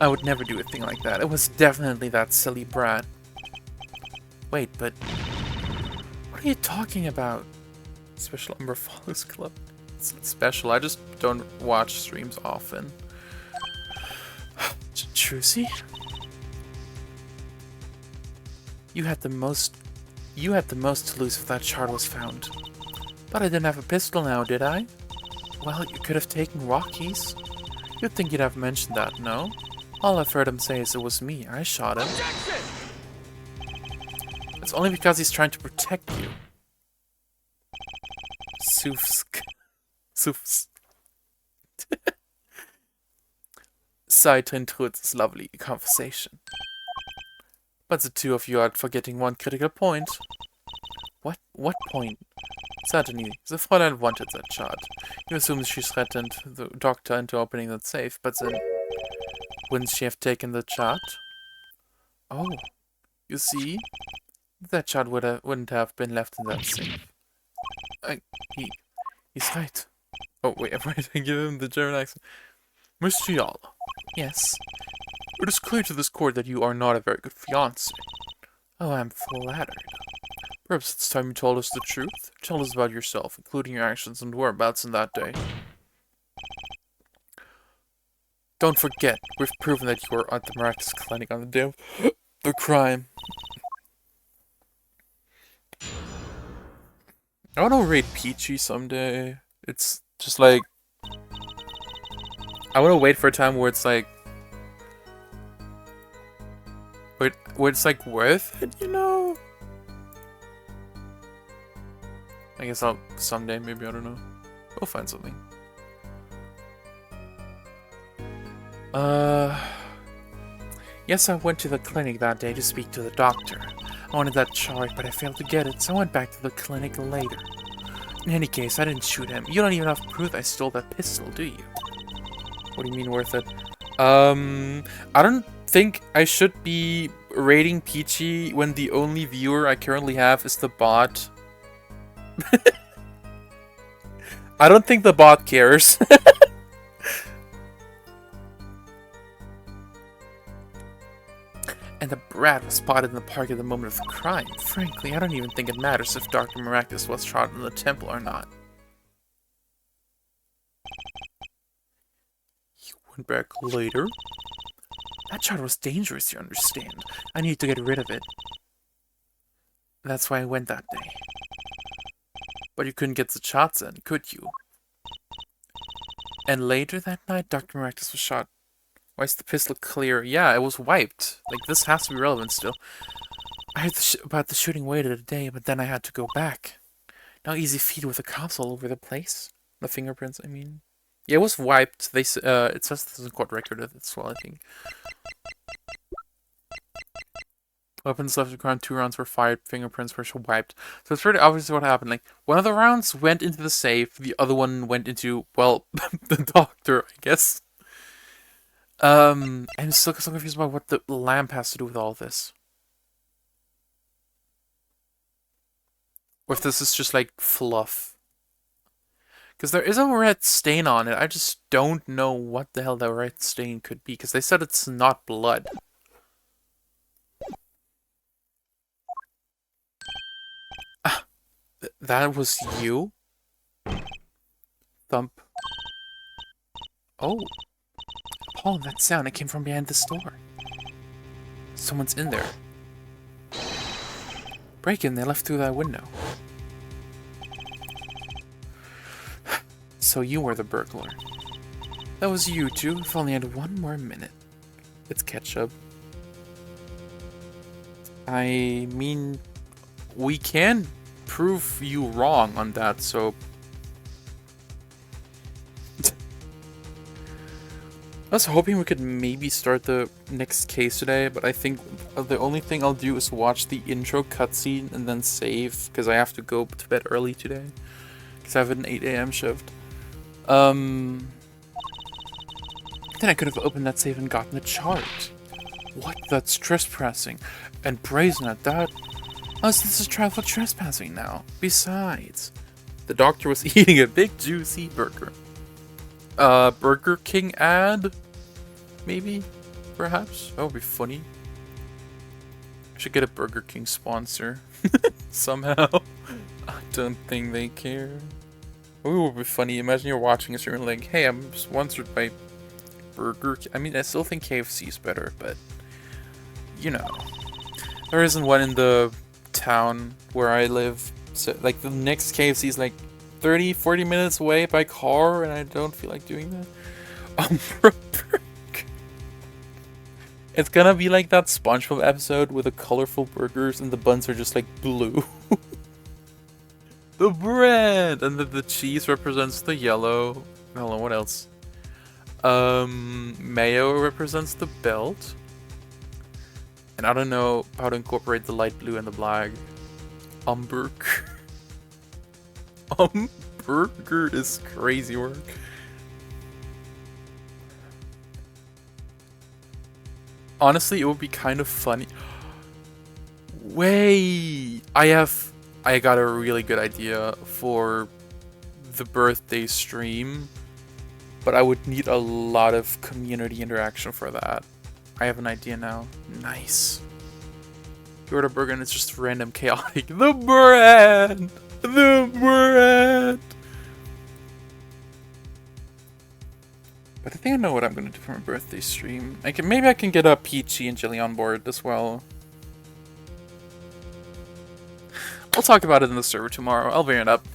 I would never do a thing like that. It was definitely that silly brat. Wait, but... What are you talking about? Special Umber Follows Club. It's not special, I just don't watch streams often. Trucy? You had the most to lose if that shard was found. But I didn't have a pistol now, did I? Well, you could have taken Rocky's. You'd think you'd have mentioned that, no? All I've heard him say is it was me. I shot him. Objection! It's only because he's trying to protect you. Soofsk. Soofs. Sighed to intrude this lovely conversation. But the 2 of you are forgetting one critical point. What point? Certainly, the Fräulein wanted that shard. You assume she threatened the doctor into opening that safe, but then... Wouldn't she have taken the shard? Oh, you see? That shard wouldn't have been left in that safe. He's right. Oh, wait, I'm right. I give him the German accent. Mr. Yala. Yes. It is clear to this court that you are not a very good fiancé. Oh, I'm flattered. Perhaps it's time you told us the truth. Tell us about yourself, including your actions and whereabouts in that day. Don't forget, we've proven that you were at the miraculous clinic on the day of the crime. I want to raid Peachy someday. It's just like... I want to wait for a time where it's like... Where it's like worth it, you know? I guess I'll someday, maybe, I don't know. We'll find something. Yes, I went to the clinic that day to speak to the doctor. I wanted that chart, but I failed to get it, so I went back to the clinic later. In any case, I didn't shoot him. You don't even have proof I stole that pistol, do you? What do you mean worth it? I don't think I should be rating Peachy when the only viewer I currently have is the bot. I don't think the bot cares. And the brat was spotted in the park at the moment of the crime. Frankly, I don't even think it matters if Dr. Miraculous was shot in the temple or not. You went back later? That shot was dangerous, you understand. I need to get rid of it. That's why I went that day. But you couldn't get the shots in, could you? And later that night, Dr. Miraculous was shot. Why is the pistol clear? Yeah, it was wiped. Like, this has to be relevant still. I heard about the shooting later today, but then I had to go back. Now easy feed with the cops all over the place. The fingerprints, I mean. Yeah, it was wiped. They it says there's a court record of it as well, I think. Weapons left the ground, 2 rounds were fired, fingerprints were wiped. So it's pretty obvious what happened. Like, one of the rounds went into the safe, the other one went into, well, the doctor, I guess. I'm still so confused about what the lamp has to do with all this. Or if this is just like fluff. Because there is a red stain on it. I just don't know what the hell that red stain could be. Because they said it's not blood. Ah, that was you? Thump. Oh. Paul, that sound, it came from behind the store. Someone's in there. Break in, they left through that window. So you were the burglar. That was you two, if only I had one more minute. It's ketchup. I mean, we can prove you wrong on that, so... I was hoping we could maybe start the next case today, but I think the only thing I'll do is watch the intro cutscene and then save, because I have to go to bed early today, because I have an 8 AM shift. Then I could have opened that save and gotten the chart. What? That's trespassing. And brazen at that. Oh, so this is trial for trespassing now. Besides, the doctor was eating a big juicy burger. Burger King ad? Maybe? Perhaps? That would be funny. I should get a Burger King sponsor. Somehow. I don't think they care. It would be funny. Imagine you're watching this and you're like, hey, I'm sponsored by Burger King. I mean, I still think KFC is better, but... You know. There isn't one in the town where I live. So, like, the next KFC is like 30-40 minutes away by car, and I don't feel like doing that. It's gonna be like that SpongeBob episode with the colorful burgers and the buns are just like blue. The bread! And the cheese represents the yellow. Hold on, what else? Mayo represents the belt. And I don't know how to incorporate the light blue and the black. Umberg. Burger is crazy work. Honestly, it would be kind of funny. Wait, I got a really good idea for the birthday stream, but I would need a lot of community interaction for that. I have an idea now. Nice. You order a burger and it's just random chaotic. The bread! The bread! But I think I know what I'm gonna do for my birthday stream. Maybe I can get a Peachy and Jelly on board as well. We'll talk about it in the server tomorrow. I'll bring it up.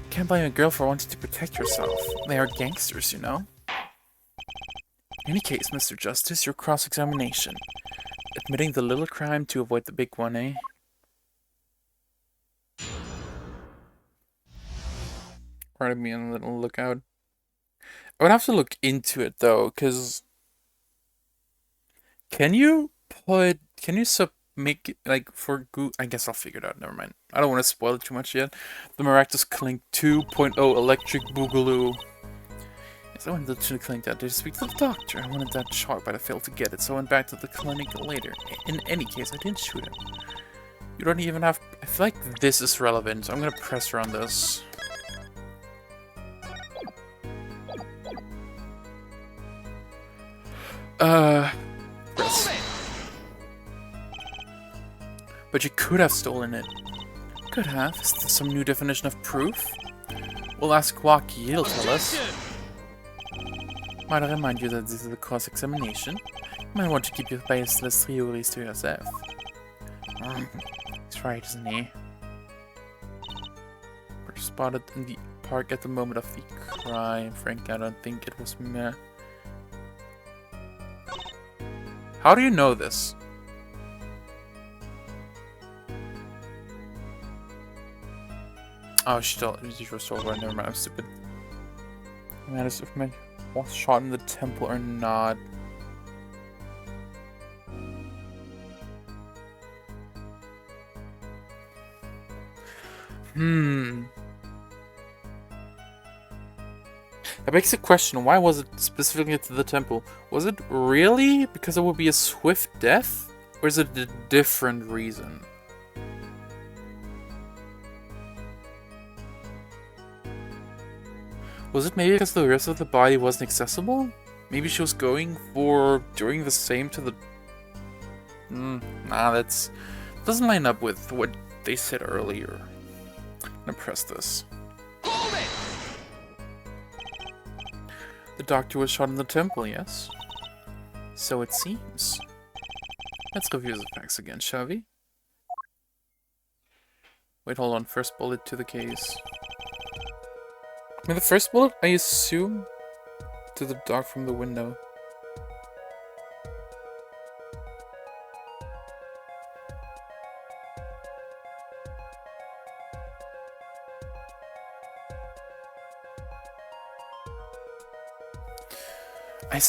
Can't blame a girl for wanting to protect herself. They are gangsters, you know. In any case, Mr. Justice, your cross-examination. Admitting the little crime to avoid the big one, eh? Pardon me, a little lookout. I would have to look into it though, because can you make it like for I guess I'll figure it out. Never mind. I don't want to spoil it too much yet. The Miraculous Clink 2.0 Electric Boogaloo. Yes, I wanted to clink that to speak to the doctor. I wanted that chart, but I failed to get it, so I went back to the clinic later. In any case, I didn't shoot him. You don't even have. I feel like this is relevant, so I'm gonna press her on this. Press. But you could have stolen it. Could have. Is this some new definition of proof? We'll ask Waki, he'll tell us. Might I remind you that this is a cross-examination? You might want to keep your baseless theories to yourself. He's right, isn't he? We're spotted in the park at the moment of the crime. Frank, I don't think it was me. How do you know this? Oh, she was so right. Never mind. I'm stupid. Matters if my was shot in the temple or not. That makes a question. Why was it specifically to the temple? Was it really because it would be a swift death? Or is it a different reason? Was it maybe because the rest of the body wasn't accessible? Maybe she was going for doing the same to the... nah, that's... doesn't line up with what they said earlier. I'm gonna press this. Hold it! The doctor was shot in the temple, yes? So it seems. Let's review the facts again, shall we? Wait, hold on. First bullet to the case. I mean, the first bullet, I assume, to the dog from the window.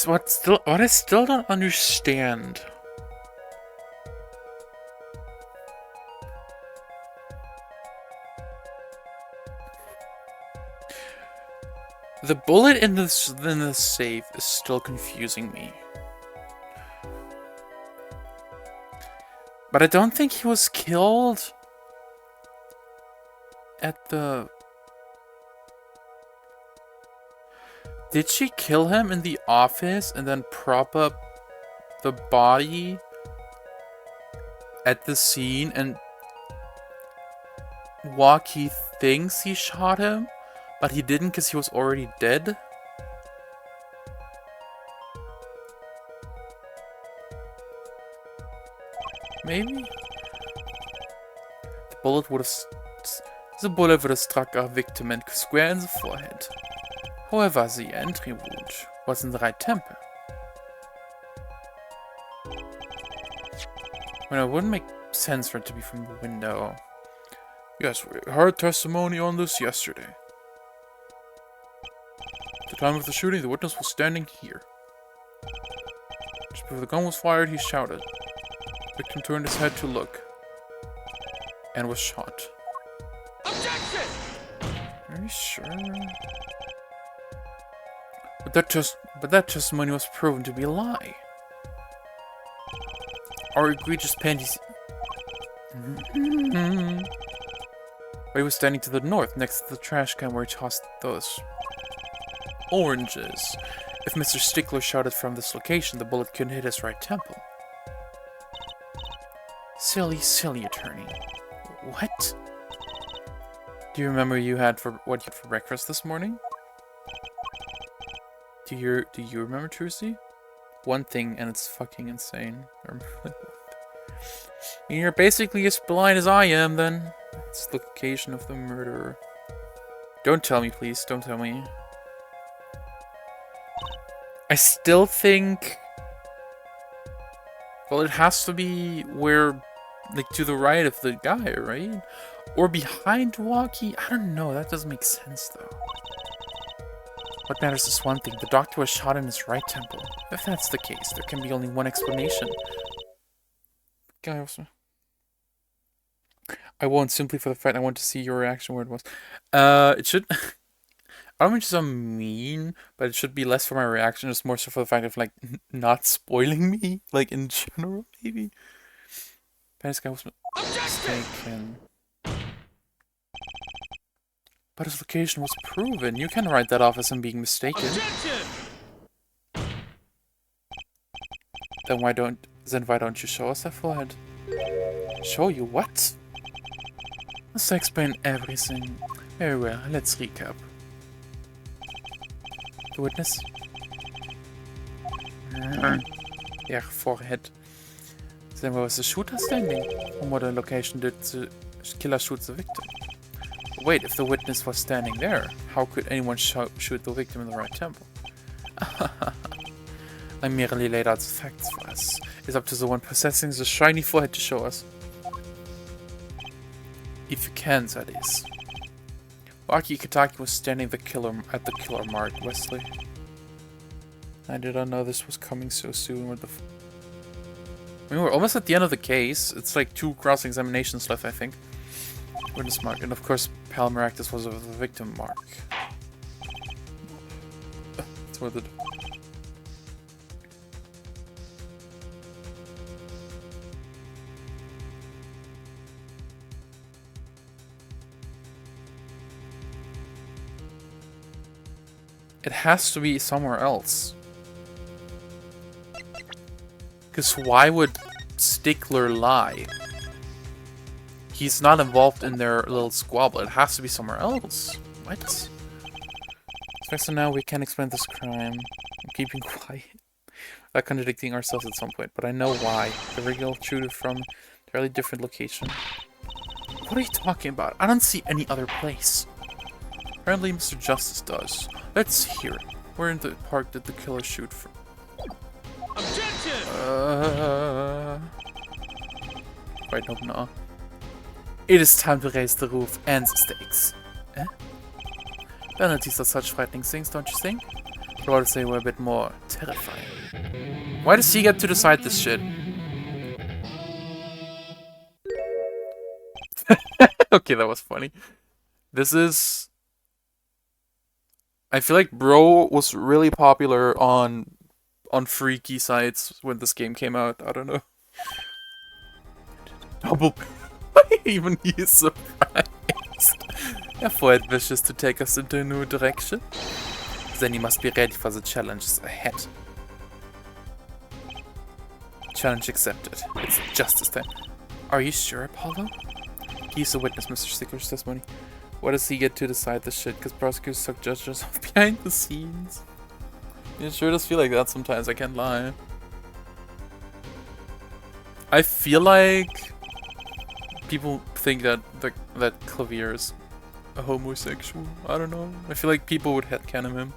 What I still don't understand. The bullet in the safe is still confusing me. But I don't think he was killed at the... Did she kill him in the office and then prop up the body at the scene and Waki thinks he shot him, but he didn't because he was already dead? Maybe? The bullet would have struck our victim and square in the forehead. However, the entry wound was in the right temple. Well, it wouldn't make sense for it to be from the window. Yes, we heard testimony on this yesterday. At the time of the shooting, the witness was standing here. Just before the gun was fired, he shouted. The victim turned his head to look and was shot. Objection! Are you sure? But that testimony was proven to be a lie. Our egregious panties. But he was standing to the north, next to the trash can where he tossed those oranges. If Mr. Stickler shouted from this location, the bullet couldn't hit his right temple. Silly, silly attorney. What? Do you remember what you had for breakfast this morning? Do you remember, Trucy? One thing, and it's fucking insane. You're basically as blind as I am, then. It's the location of the murderer. Don't tell me, please. Don't tell me. I still think... Well, it has to be where... Like, to the right of the guy, right? Or behind Waki? I don't know. That doesn't make sense, though. What matters is one thing. The doctor was shot in his right temple. If that's the case, there can be only one explanation. Guy also... I won't, simply for the fact I want to see your reaction where it was. It should... I don't mean to sound mean, but it should be less for my reaction, just more so for the fact of, like, not spoiling me. Like, in general, maybe. This guy was mistaken. But his location was proven. You can write that off as him being mistaken. Objection! Then why don't you show us that forehead? Show you what? Must I explain everything? Very well, let's recap. The witness? Yeah, forehead. Then where was the shooter standing? From what location did the killer shoot the victim? Wait, if the witness was standing there, how could anyone shoot the victim in the right temple? I merely laid out the facts for us. It's up to the one possessing the shiny forehead to show us. If you can, that is. Waki Kataki was standing at the killer mark, Wesley. I did not know this was coming so soon. What the I mean, we're almost at the end of the case. It's like 2 cross-examinations left, I think. Witness mark. And of course, Palmeractus was of the victim mark. It's worth it. It has to be somewhere else. Because why would Stickler lie? He's not involved in their little squabble. It has to be somewhere else. What? So now we can explain this crime. I'm keeping quiet. By contradicting ourselves at some point, but I know why. The original shooter from a fairly different location. What are you talking about? I don't see any other place. Apparently Mr. Justice does. Let's hear it. Where in the park did the killer shoot from? Objection! Wait, no. It is time to raise the roof and the stakes. Eh? Penalties are such frightening things, don't you think? I'd rather say we're a bit more terrifying. Why does he get to decide this shit? Okay, that was funny. This is... I feel like Bro was really popular on freaky sites when this game came out. I don't know. Double... Even he is surprised. Avoid wishes to take us into a new direction. Then you must be ready for the challenges ahead. Challenge accepted. It's justice time. Are you sure, Apollo? He's a witness, Mr. Stickler's testimony. What does he get to decide this shit? Because prosecutors suck judges off behind the scenes. It sure does feel like that sometimes, I can't lie. I feel like people think that that Clavier is a homosexual. I don't know. I feel like people would headcanon him.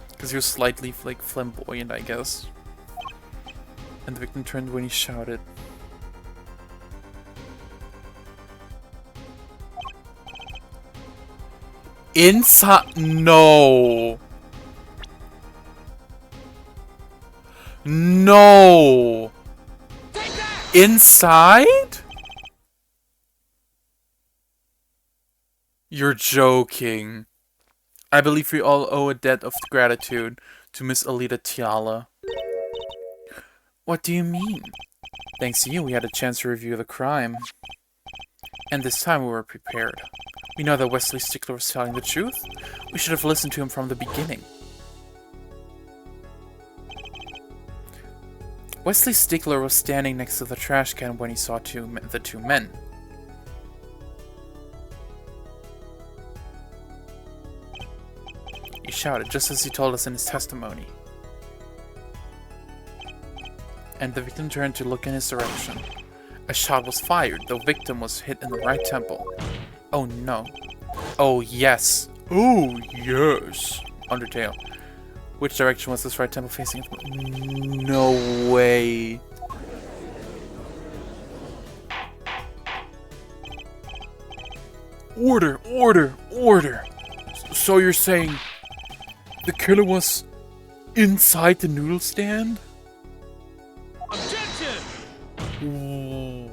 Because he was slightly like flamboyant, I guess. And the victim turned when he shouted. Inside? No. No. Inside? You're joking. I believe we all owe a debt of gratitude to Miss Alita Tiala. What do you mean? Thanks to you, we had a chance to review the crime. And this time we were prepared. We know that Wesley Stickler was telling the truth. We should have listened to him from the beginning. Wesley Stickler was standing next to the trash can when he saw the two men. He shouted, just as he told us in his testimony. And the victim turned to look in his direction. A shot was fired. The victim was hit in the right temple. Oh no. Oh yes. Oh yes. Undertale. Which direction was this right temple facing? No way. Order, order, order. So you're saying the killer was inside the noodle stand? Objection! Ooh.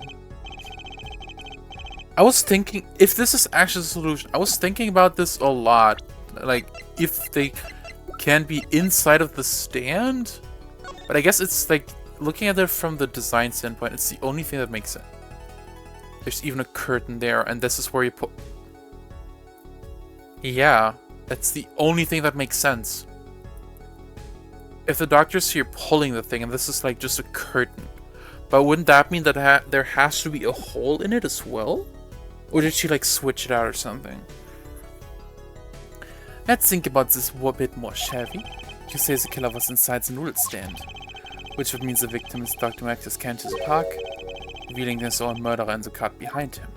I was thinking, if this is actually the solution, I was thinking about this a lot. Like, if they can be inside of the stand? But I guess it's like, looking at it from the design standpoint, it's the only thing that makes sense. There's even a curtain there, and this is where you put... Yeah, that's the only thing that makes sense. If the doctor's here pulling the thing, and this is like just a curtain, but wouldn't that mean that there has to be a hole in it as well? Or did she like switch it out or something? Let's think about this a bit more, shall we? You say the killer was inside the noodle stand, which would mean the victim is Dr. Max's can to the park, revealing his own murderer in the cart behind him.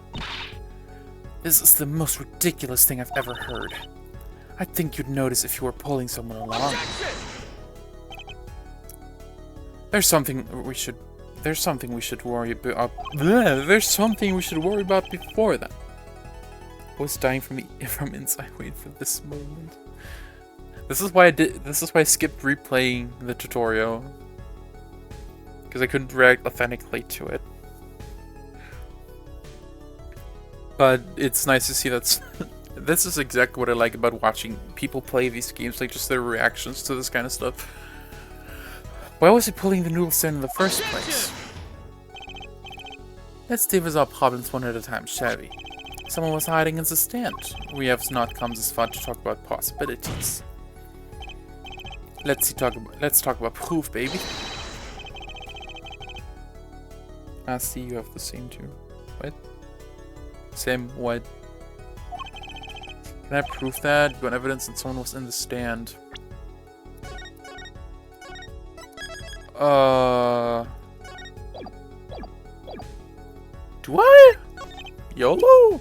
This is the most ridiculous thing I've ever heard. I think you'd notice if you were pulling someone along. There's something we should worry about. There's something we should worry about before that. I was dying from inside waiting for this moment. This is why I skipped replaying the tutorial. Because I couldn't react authentically to it. But it's nice to see that this is exactly what I like about watching people play these games, like just their reactions to this kind of stuff. Why was he pulling the noodle stand in the first place? Let's deal with our problems one at a time, shall we? Someone was hiding in the stand. We have not come this far to talk about possibilities. Let's talk about proof, baby. I see you have the same too. What? Same what? Can I prove that? You got evidence that someone was in the stand. Do I? YOLO?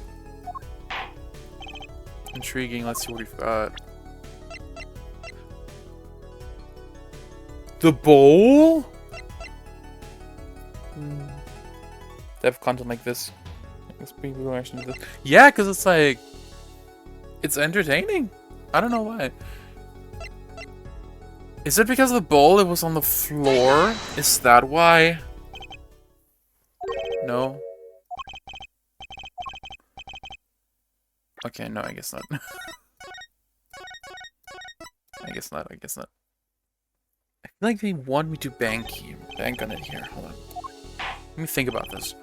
Intriguing, let's see what we've got. The bowl? They have content like this. Let's bring the reaction to this. Yeah, because it's like... It's entertaining. I don't know why. Is it because of the bowl? It was on the floor? Is that why? No? Okay, no, I guess not. I guess not. I feel like they want me to bank on it here. Hold on. Let me think about this.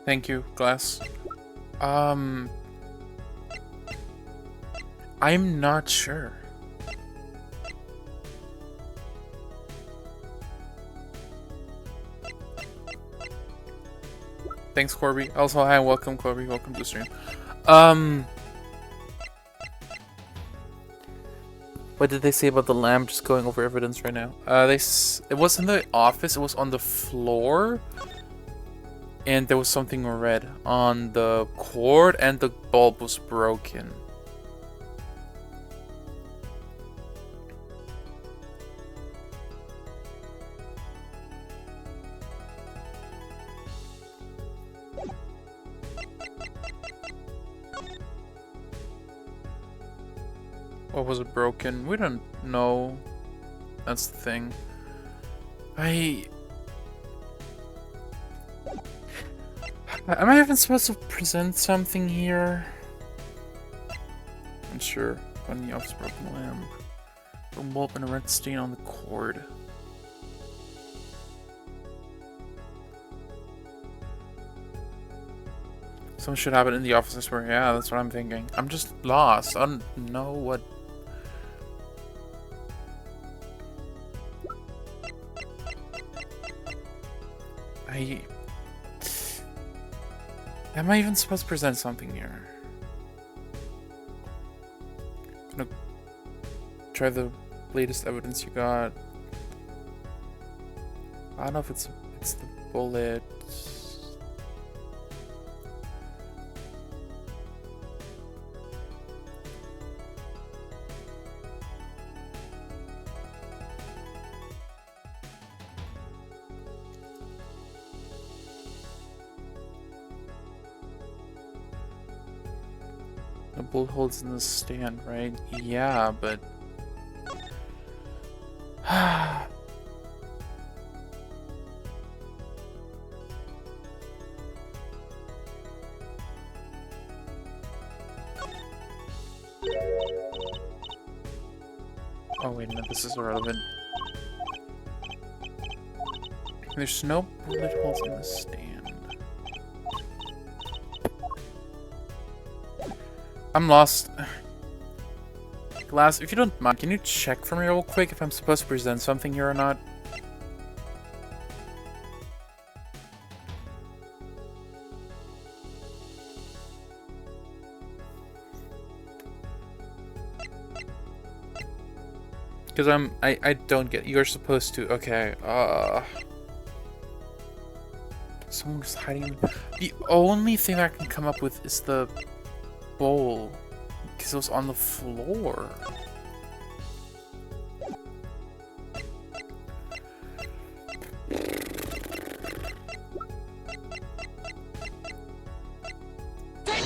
Thank you, Glass. I'm not sure. Thanks, Corby. Also, hi, welcome, Corby. Welcome to the stream. What did they say about the lamp? Just going over evidence right now. It was in the office. It was on the floor, and there was something red on the cord, and the bulb was broken. Or was it broken? We don't know. That's the thing. Am I even supposed to present something here? I'm sure. When the office broken lamp. A bulb and a red stain on the cord. Something should happen in the office, I swear. Yeah, that's what I'm thinking. I'm just lost. I don't know what... Am I even supposed to present something here? I'm gonna try the latest evidence you got. I don't know if it's the bullet. The bullet holes in the stand, right? Yeah, but... Oh wait, no, this is irrelevant. There's no bullet holes in the stand. I'm lost. Glass, if you don't mind, can you check for me real quick if I'm supposed to present something here or not? Because I don't get. You're supposed to. Okay. Someone's hiding. The only thing I can come up with is the bowl, because it was on the floor.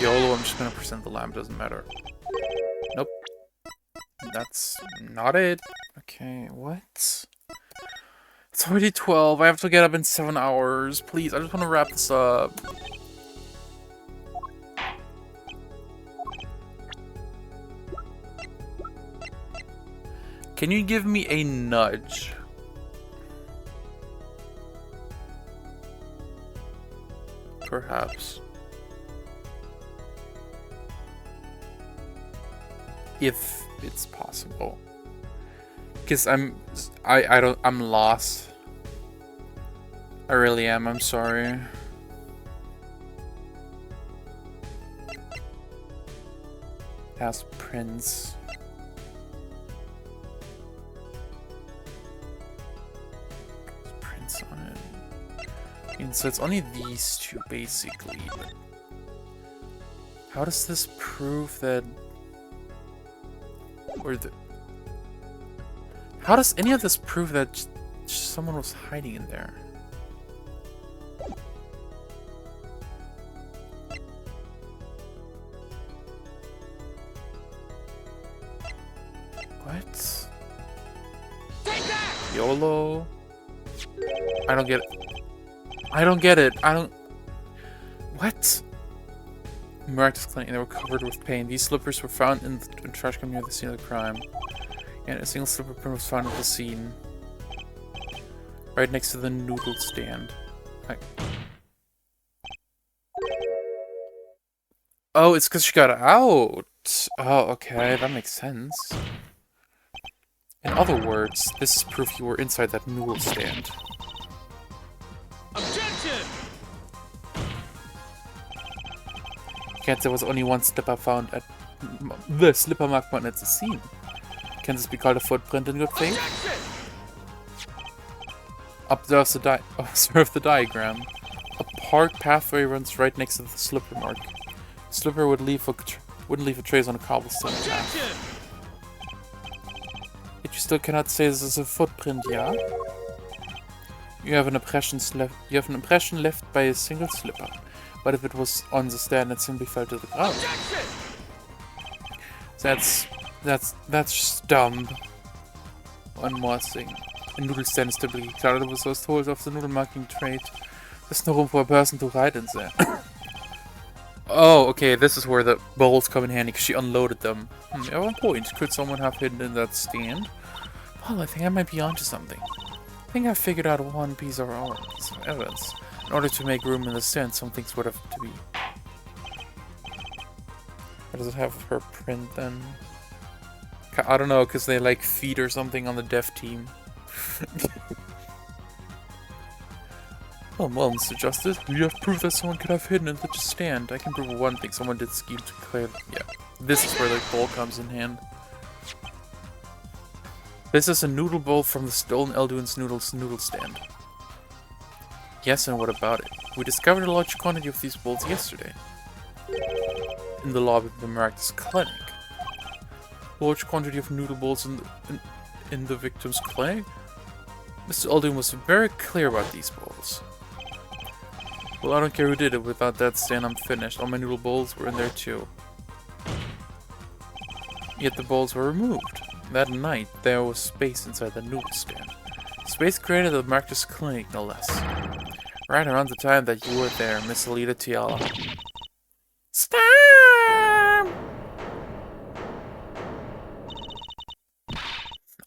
YOLO, I'm just gonna present the lamp, doesn't matter. Nope. That's not it. Okay, what? It's already 12, I have to get up in 7 hours. Please, I just want to wrap this up. Can you give me a nudge? Perhaps. If it's possible. Because I'm lost. I really am, I'm sorry. Ask Prince. There's Prince on it. And so it's only these two basically, but how does this prove that how does any of this prove that someone was hiding in there? What? YOLO? I don't get it. I don't get it. I don't... What? Miraculous Clinic, they were covered with pain. These slippers were found in the trash can near the scene of the crime. And a single slipper print was found at the scene. Right next to the noodle stand. Oh, it's because she got out. Oh, okay, that makes sense. In other words, this is proof you were inside that noodle stand. Objection! Can't there was only one slipper found at the slipper mark found at the scene. Can this be called a footprint in good faith? Observe the diagram. A park pathway runs right next to the slipper mark. The slipper wouldn't leave a trace on a cobblestone path. Yet you still cannot say this is a footprint, yeah? You have an impression left by a single slipper. But if it was on the stand, it simply fell to the ground. That's just dumb. One more thing. A noodle stand is typically crowded with those tools of the noodle marking trade. There's no room for a person to ride in there. Oh, okay, this is where the bowls come in handy because she unloaded them. At one point, could someone have hidden in that stand? Well, I think I might be onto something. I think I figured out one piece of evidence. In order to make room in the stand, some things would have to be. Or does it have her print then? I don't know, because they like feed or something on the dev team. Well, Mr. Justice, you have proof that someone could have hidden in such a stand. I can prove one thing, someone did scheme to clear. Yeah, this is where the bowl comes in hand. This is a noodle bowl from the stolen Elduin's noodle stand. Yes, and what about it? We discovered a large quantity of these bowls yesterday. In the lobby of the Miraculous Clinic. A large quantity of noodle bowls in the victim's clinic? Mr. Elduin was very clear about these bowls. Well, I don't care who did it. Without that stand, I'm finished. All my noodle bowls were in there too. Yet the bowls were removed. That night, there was space inside the noodle stand. Space created at the Miraculous Clinic, no less. Right around the time that you were there, Miss Alita Tiala. Stop!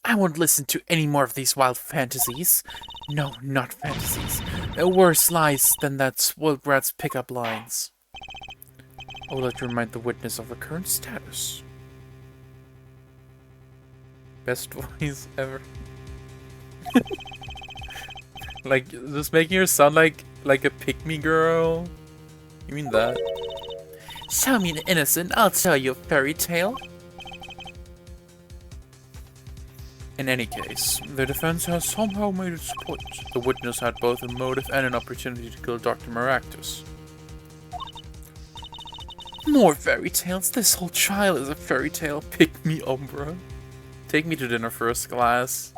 I won't listen to any more of these wild fantasies. No, not fantasies. Worse lies than that spoiled brat's pickup lines. I would like to remind the witness of her current status. Best voice ever. Like, just making her sound like a pick-me girl? You mean that? Show me an innocent, I'll tell you a fairy tale. In any case, the defense has somehow made its point. The witness had both a motive and an opportunity to kill Dr. Maractus. More fairy tales? This whole trial is a fairy tale. Pick me, Umbra. Take me to dinner first class.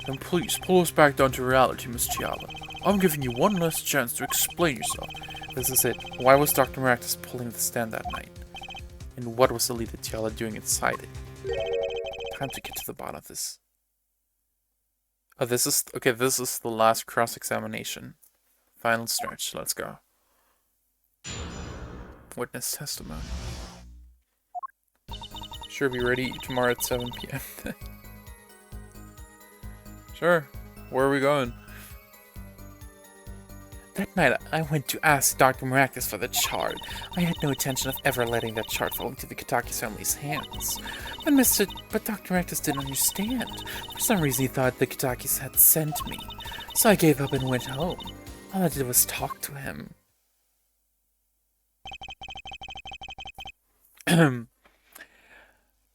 Then please, pull us back down to reality, Miss Tiala. I'm giving you one last chance to explain yourself. This is it. Why was Dr. Maractus pulling the stand that night? And what was Alita Tiala doing inside it? Time to get to the bottom of this. Oh, this is the last cross-examination. Final stretch. Let's go. Witness testimony. Sure, be ready tomorrow at 7 p.m. Sure. Where are we going? That night, I went to ask Dr. Maractus for the chart. I had no intention of ever letting that chart fall into the Kitaki family's hands. But Dr. Maractus didn't understand. For some reason, he thought the Kitakis had sent me. So I gave up and went home. All I did was talk to him.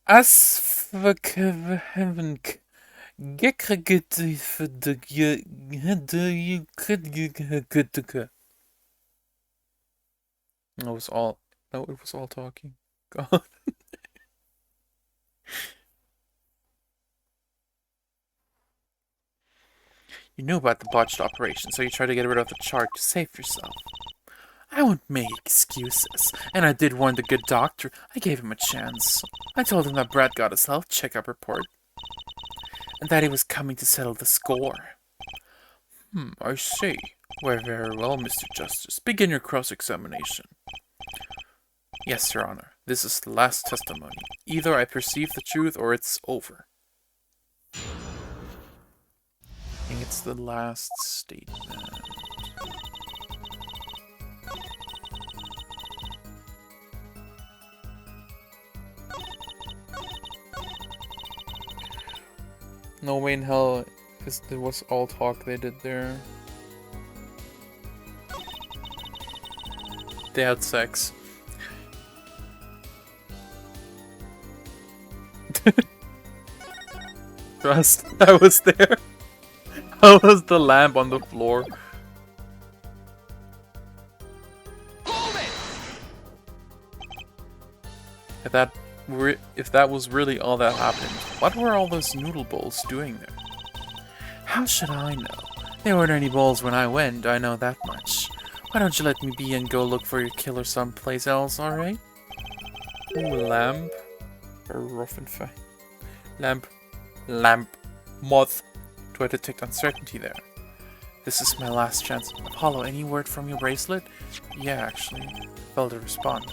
As for it was all talking. God. You knew about the botched operation, so you tried to get rid of the chart to save yourself. I won't make excuses, and I did warn the good doctor. I gave him a chance. I told him that Brad got his health checkup report, and that he was coming to settle the score. I see. Well, very well, Mr. Justice. Begin your cross-examination. Yes, Your Honor. This is the last testimony. Either I perceive the truth or it's over. I think it's the last statement. No way in hell it was all talk they did there. They had sex. Trust, I was there. How was the lamp on the floor? If that was really all that happened, what were all those noodle bowls doing there? How should I know? There weren't any bowls when I went, I know that much. Why don't you let me be and go look for your killer someplace else, alright? Ooh, lamp. Very rough and fine. Lamp. Moth. Do I detect uncertainty there? This is my last chance. Apollo, any word from your bracelet? Yeah, actually. Failed to respond.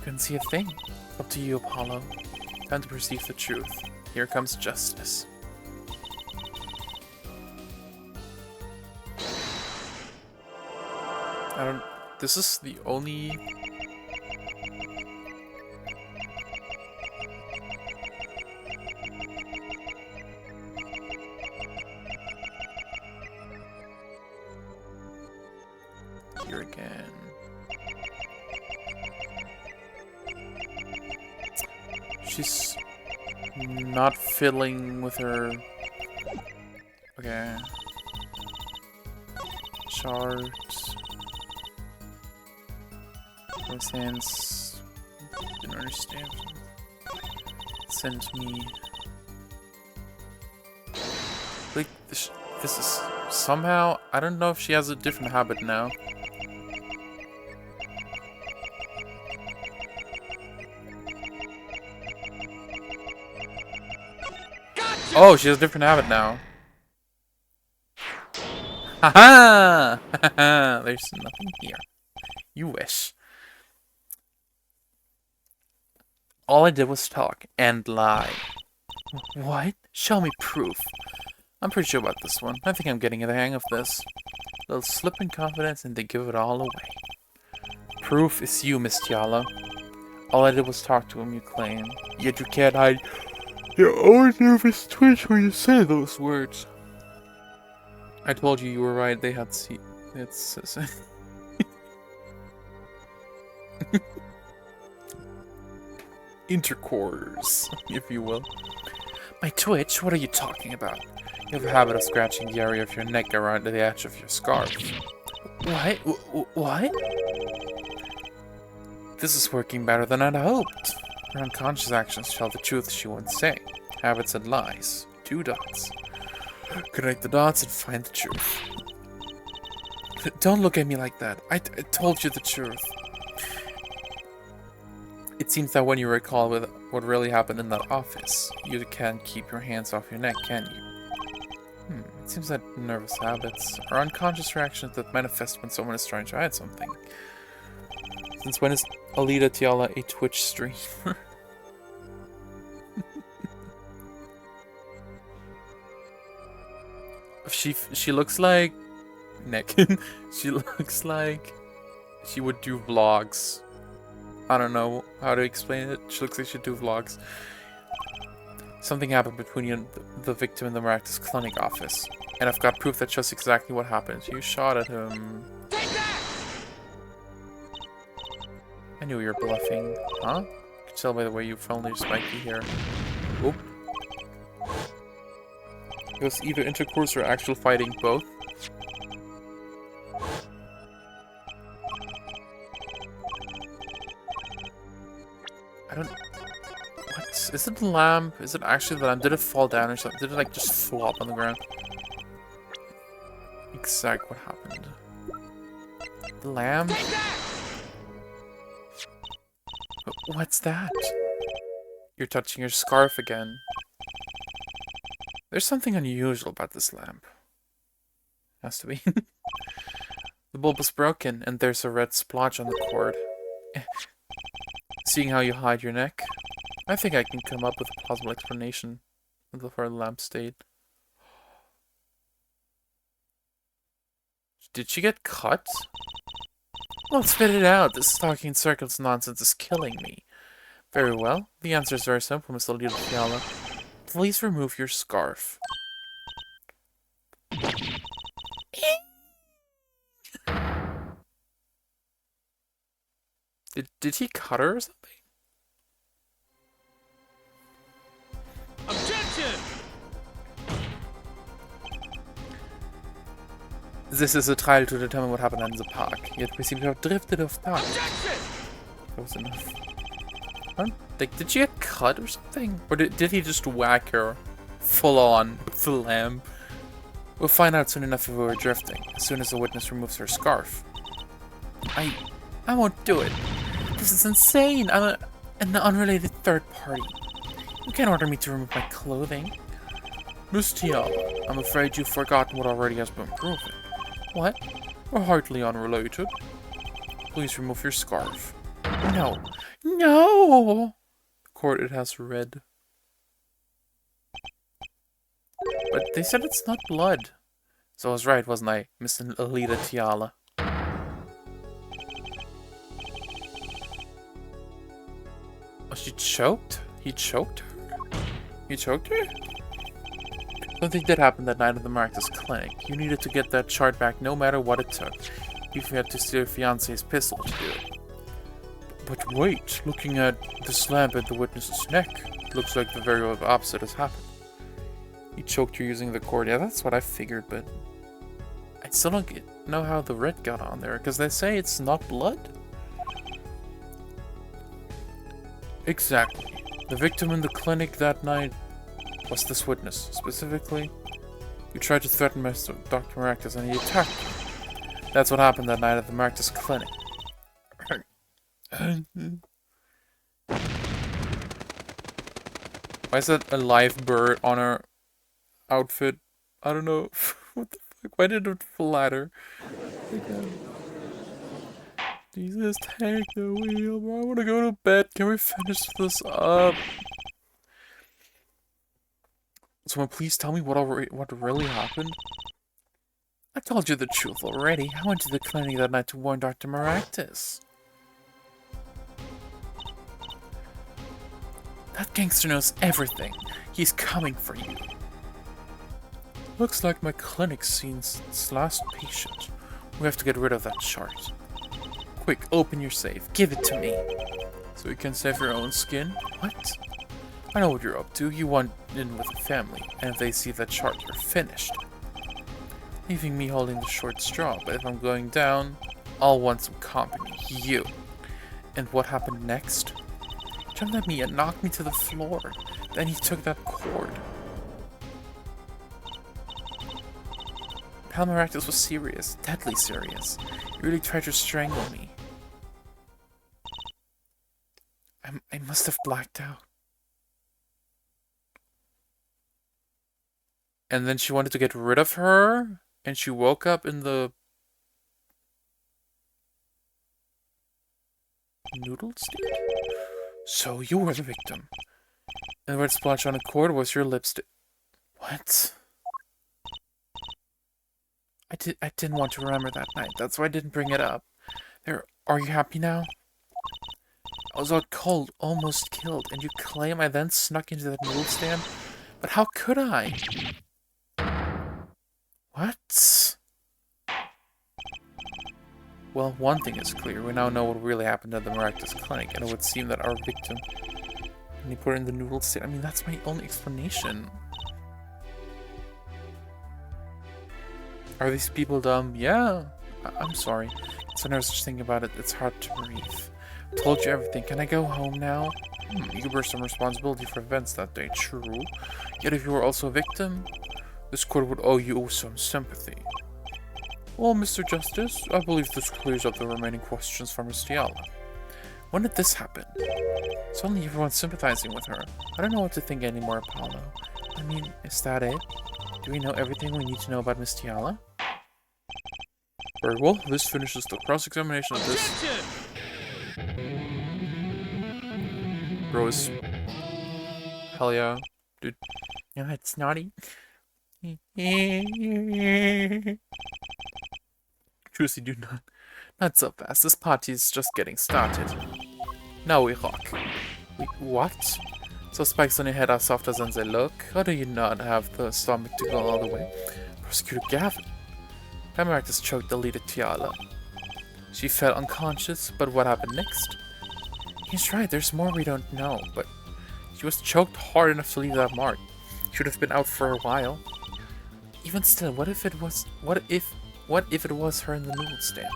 Couldn't see a thing. Up to you, Apollo. Time to perceive the truth. Here comes justice. This is the only... Here again. She's not fiddling with her... Okay. Charts. Those hands... Didn't understand. Sent me... Like, this is... Somehow... I don't know if she has a different habit now. Oh, she has a different habit now. Haha! Haha! There's nothing here. You wish. All I did was talk and lie. What? Show me proof. I'm pretty sure about this one. I think I'm getting the hang of this. They'll slip in confidence and they give it all away. Proof is you, Miss Tiala. All I did was talk to him, you claim. Yet you can't hide your own nervous twitch when you say those words. I told you were right. They had intercourse, if you will. My twitch? What are you talking about? You have a habit of scratching the area of your neck around the edge of your scarf. What? What? This is working better than I'd hoped. Her unconscious actions tell the truth she won't say. Habits and lies. 2 dots. Connect the dots and find the truth. Don't look at me like that. I told you the truth. It seems that when you recall what really happened in that office, you can't keep your hands off your neck, can you? It seems that nervous habits are unconscious reactions that manifest when someone is trying to hide something. Since when is Alita Tiala a Twitch streamer? She looks like Nick. She looks like she would do vlogs. I don't know how to explain it. She looks like she'd do vlogs. Something happened between you and the victim in the Maractus Clinic office. And I've got proof that shows exactly what happened. You shot at him. I knew you were bluffing. Huh? You can tell by the way you fell your spiky hair. Oop. It was either intercourse or actual fighting, both. I don't... What? Is it the lamp? Is it actually the lamp? Did it fall down or something? Did it like just flop on the ground? Exactly what happened. The lamp? What's that? You're touching your scarf again. There's something unusual about this lamp. Has to be. The bulb is broken and there's a red splotch on the cord. Seeing how you hide your neck, I think I can come up with a plausible explanation for the lamp state. Did she get cut? Well, spit it out. This talking in circles nonsense is killing me. Very well. The answer is very simple, Miss Alita Fiala. Please remove your scarf. Did he cut her or something? Objection! This is a trial to determine what happened in the park. Yet we seem to have drifted off target. That was enough. Like, did she get cut or something? Or did he just whack her full on with the lamp? We'll find out soon enough if we were drifting, as soon as the witness removes her scarf. I won't do it. This is insane. I'm an unrelated third party. You can't order me to remove my clothing. Miss Tiala, I'm afraid you've forgotten what already has been proven. What? We're hardly unrelated. Please remove your scarf. No. No! Cord, it has red. But they said it's not blood. So I was right, wasn't I, Miss Alita Tiala? Oh, she choked? He choked her? He choked her? Something did happen that night at the Maractus Clinic. You needed to get that chart back no matter what it took. Even if you had to steal your fiancé's pistol to do it. But wait, looking at this lamp at the witness's neck, it looks like the very opposite has happened. He choked her using the cord. Yeah, that's what I figured, but I still don't know how the red got on there, because they say it's not blood? Exactly. The victim in the clinic that night was this witness. Specifically, you tried to threaten Dr. Maractus and he attacked you. That's what happened that night at the Maractus Clinic. Why is that a live bird on her outfit? I don't know. What the fuck? Why did it flatter? Jesus, take the wheel, bro. I want to go to bed. Can we finish this up? Someone please tell me what really happened? I told you the truth already. I went to the clinic that night to warn Dr. Maractus. That gangster knows everything. He's coming for you. Looks like my clinic's seen its last patient. We have to get rid of that chart. Quick, open your safe. Give it to me. So you can save your own skin? What? I know what you're up to. You want in with the family, and if they see that chart, you're finished. Leaving me holding the short straw, but if I'm going down, I'll want some company. You. And what happened next? He jumped at me and knocked me to the floor. Then he took that cord. Palmaractus was serious, deadly serious. He really tried to strangle me. I must have blacked out. And then she wanted to get rid of her, and she woke up in the noodle state? So you were the victim. And the red splotch on a cord was your lipstick. What? I didn't want to remember that night. That's why I didn't bring it up. There, are you happy now? I was out cold, almost killed, and you claim I then snuck into that noodle stand? But how could I? What? Well, one thing is clear. We now know what really happened at the Maractus Clinic, and it would seem that our victim... And he put her in the noodle stand. I mean, that's my only explanation. Are these people dumb? Yeah. I'm sorry. So I was just thinking about it. It's hard to breathe. I told you everything. Can I go home now? You bear some responsibility for events that day. True. Yet if you were also a victim, this court would owe you some sympathy. Well, Mr. Justice, I believe this clears up the remaining questions for Miss Tiala. When did this happen? Suddenly everyone's sympathizing with her. I don't know what to think anymore, Apollo. I mean, is that it? Do we know everything we need to know about Miss Tiala? Very well, this finishes the cross-examination of this. Rose. Hell yeah. Dude. Yeah, it's naughty. Trucy, do not. Not so fast. This party is just getting started. Now we rock. Wait, what? So spikes on your head are softer than they look? Or do you not have the stomach to go all the way? Prosecutor Gavin. Pamaractus choked the leader Tiala. She fell unconscious, but what happened next? He's right, there's more we don't know, but she was choked hard enough to leave that mark. Should have been out for a while. Even still, what if it was her in the noodle stand?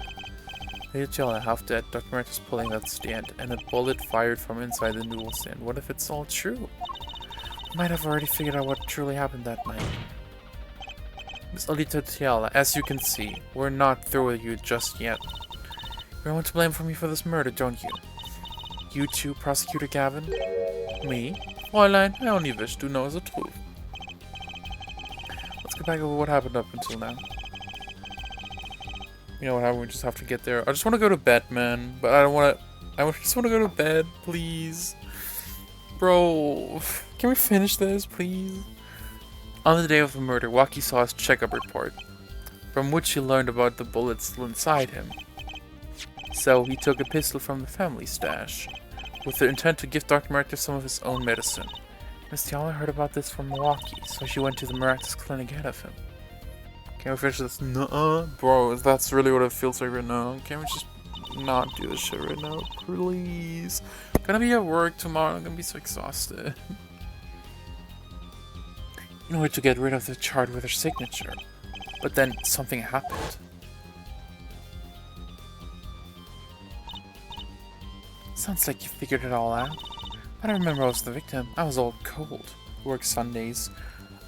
Lady Tiala half dead, Dr. Marcus pulling that stand, and a bullet fired from inside the noodle stand. What if it's all true? We might have already figured out what truly happened that night. Miss Alita Tiala, as you can see, we're not through with you just yet. You want to blame for me for this murder, don't you? You too, Prosecutor Gavin? Me? Fräulein, I only wish to know the truth. Let's go back over what happened up until now. You know what happened, we just have to get there. I just want to go to bed, man. But I don't want to... I just want to go to bed, please. Bro, can we finish this, please? On the day of the murder, Waki saw his checkup report, from which he learned about the bullets still inside him. So he took a pistol from the family stash, with the intent to give Dr. Maractus some of his own medicine. Miss Tiala heard about this from Milwaukee, so she went to the Maractus clinic ahead of him. Can we finish this? Nuh-uh. Bro, that's really what it feels like right now. Can't we just not do this shit right now? Please. I'm gonna be at work tomorrow. I'm gonna be so exhausted. In order to get rid of the chart with her signature. But then something happened. Sounds like you figured it all out. I don't remember I was the victim. I was all cold. Work Sundays.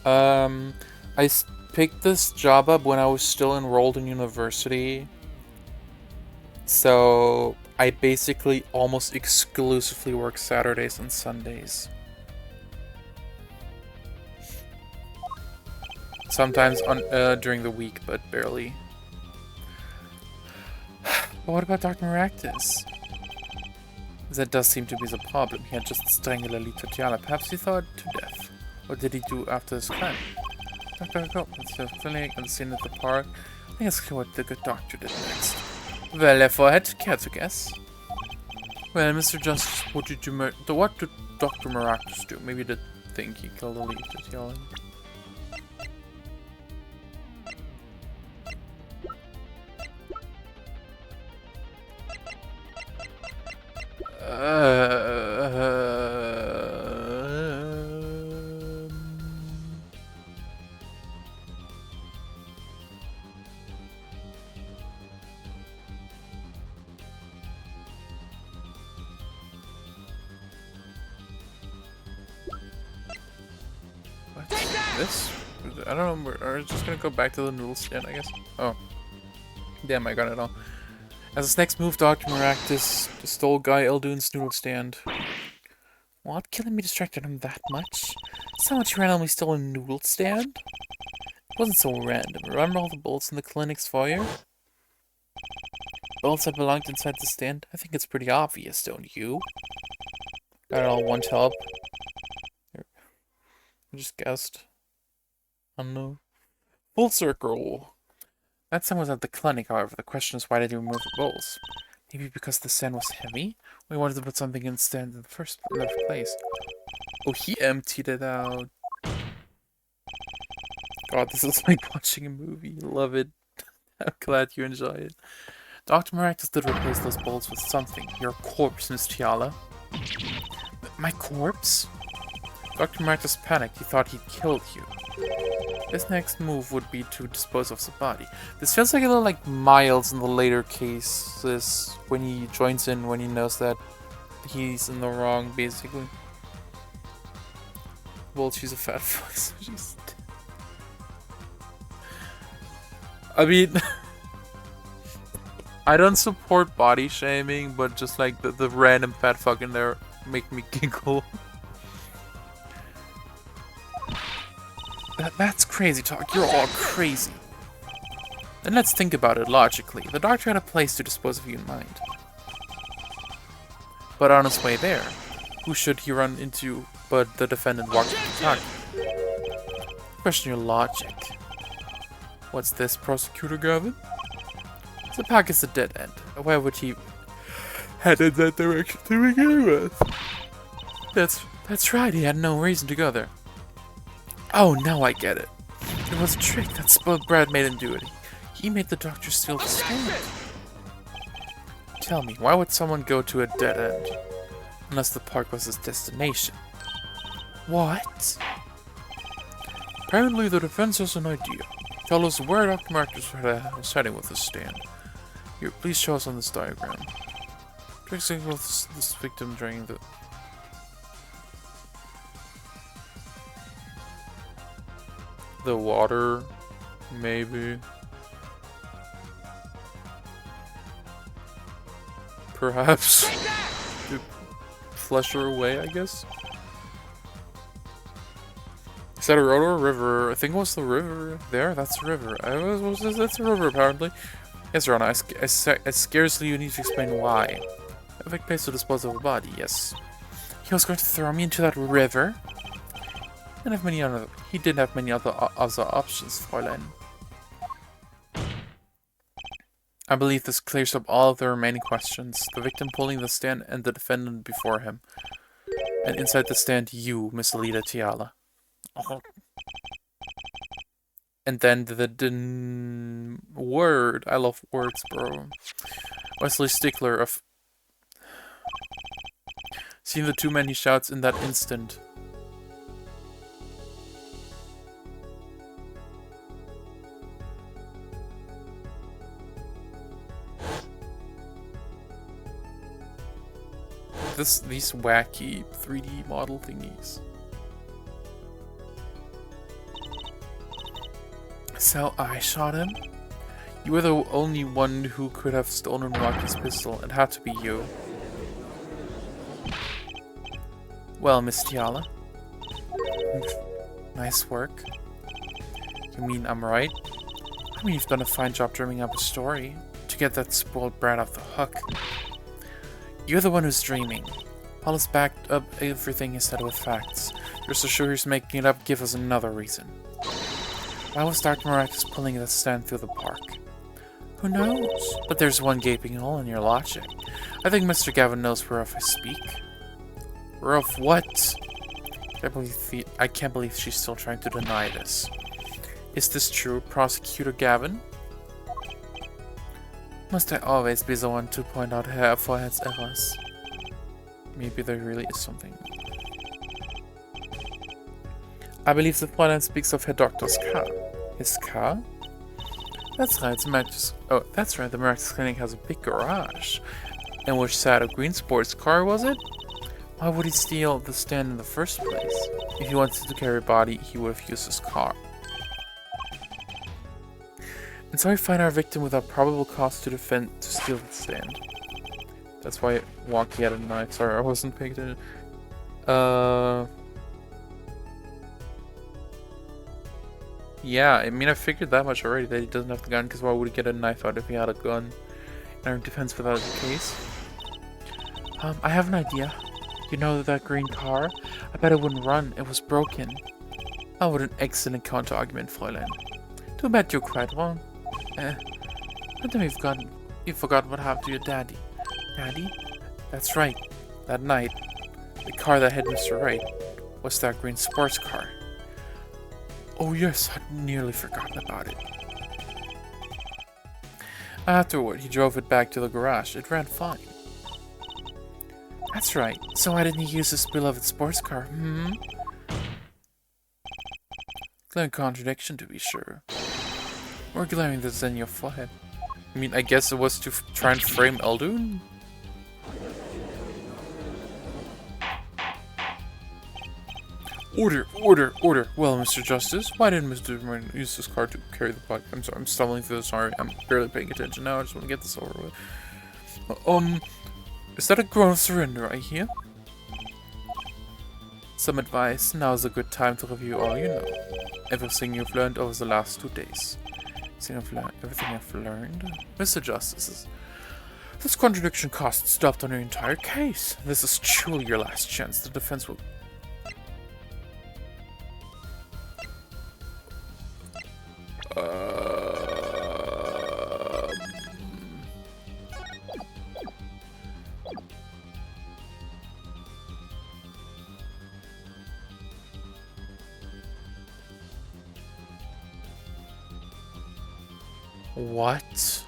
I picked this job up when I was still enrolled in university. So I basically almost exclusively work Saturdays and Sundays. Sometimes on during the week, but barely. But what about Dr. Maractus? That does seem to be the problem. He had just strangled Alita Tiala. Perhaps he thought to death. What did he do after his crime? Dr. It's the clinic and the scene at the park. I think it's clear what the good doctor did next. Well, therefore, I had care to guess. Well, Mr. Justice, what did Dr. Maractus do? Maybe the thing he killed Alita Tiala. this? I don't know. We're just gonna go back to the noodle stand, I guess. Oh. Damn, I got it all. As his next move, Dr. Maractus stole Guy Eldoon's noodle stand. What? Killing me distracted him that much? So much he randomly stole a noodle stand? It wasn't so random. Remember all the bolts in the clinic's foyer? Bolts that belonged inside the stand? I think it's pretty obvious, don't you? Got it all one top. I just guessed. I don't know. Full circle. That stand was at the clinic, however. The question is, why did he remove the bolts? Maybe because the stand was heavy? We wanted to put something in the stand in the first place. Oh, he emptied it out. God, this is like watching a movie. Love it. I'm glad you enjoy it. Dr. Maractus did replace those bolts with something. Your corpse, Miss Tiala. My corpse? Dr. Maractus panicked. He thought he'd killed you. His next move would be to dispose of the body. This feels like a little like Miles in the later cases when he joins in when he knows that he's in the wrong, basically. Well, she's a fat fuck, so she's... I mean... I don't support body shaming, but just like the random fat fuck in there make me giggle. That's crazy talk. You're all crazy. Then let's think about it logically. The doctor had a place to dispose of you in mind. But on his way there, who should he run into but the defendant walking the talk? Question your logic. What's this, Prosecutor Gavin? The pack is a dead end. Why would he head in that direction to begin with? That's right, he had no reason to go there. Oh, now I get it. It was a trick that spoiled Brad made him do it. He made the doctor steal the stand. Tell me, why would someone go to a dead end? Unless the park was his destination. What? Apparently the defense has an idea. Tell us where Dr. Marcus was heading with his stand. Here, please show us on this diagram. Trixie with this victim during the water, maybe. Perhaps. To flush her away, I guess. Is that a road or a river? I think it was the river there. That's a river. That's a river, apparently. Yes, Rona, I scarcely you need to explain why. A big place to dispose of a body, yes. He was going to throw me into that river? He didn't have many other options, Fräulein. I believe this clears up all of the remaining questions. The victim pulling the stand and the defendant before him. And inside the stand, you, Miss Alida Tiala. And then the word. I love words, bro. Wesley Stickler of... Seeing the two men, he shouts in that instant. These wacky 3D model thingies. So I shot him? You were the only one who could have stolen Rocky's pistol. It had to be you. Well, Miss Tiala. Nice work. You mean I'm right? I mean, you've done a fine job dreaming up a story to get that spoiled brat off the hook. You're the one who's dreaming. Paul has backed up everything he said with facts. You're so sure he's making it up, give us another reason. Why was Dr. Maractus pulling the stand through the park? Who knows? But there's one gaping hole in your logic. I think Mr. Gavin knows whereof I speak. Whereof what? I can't believe she's still trying to deny this. Is this true, Prosecutor Gavin? Must I always be the one to point out her forehead's errors? Maybe there really is something. I believe the Fräulein speaks of her doctor's car. His car? That's right, the Maractus Clinic has a big garage. And which side, a green sports car, was it? Why would he steal the stand in the first place? If he wanted to carry a body, he would have used his car. And so we find our victim without probable cause to steal the stand. That's why Wonky had a knife. Sorry, I wasn't paying attention. Yeah, I mean, I figured that much already, that he doesn't have the gun, because why would he get a knife out if he had a gun? In our defense without a case. I have an idea. You know that green car? I bet it wouldn't run. It was broken. Oh, what an excellent counter-argument, Fräulein. Too bad you're quite wrong. But then you forgot what happened to your daddy. Daddy? That's right. That night, the car that hit Mr. Wright was that green sports car. Oh yes, I'd nearly forgotten about it. Afterward, he drove it back to the garage. It ran fine. That's right. So why didn't he use his beloved sports car? Glaring contradiction, to be sure. More glaring than your forehead. I mean, I guess it was to try and frame Eldoon? Order, order, order. Well, Mr. Justice, why didn't Mr. Martin use this car to carry the body? I'm sorry, I'm stumbling through this. Sorry, I'm barely paying attention now. I just want to get this over with. Is that a grown surrender I hear? Some advice. Now is a good time to review all you know. Everything you've learned over the last 2 days. Everything I've learned? Mr. Justice, this contradiction cost stopped on your entire case. This is truly your last chance. The defense will... What?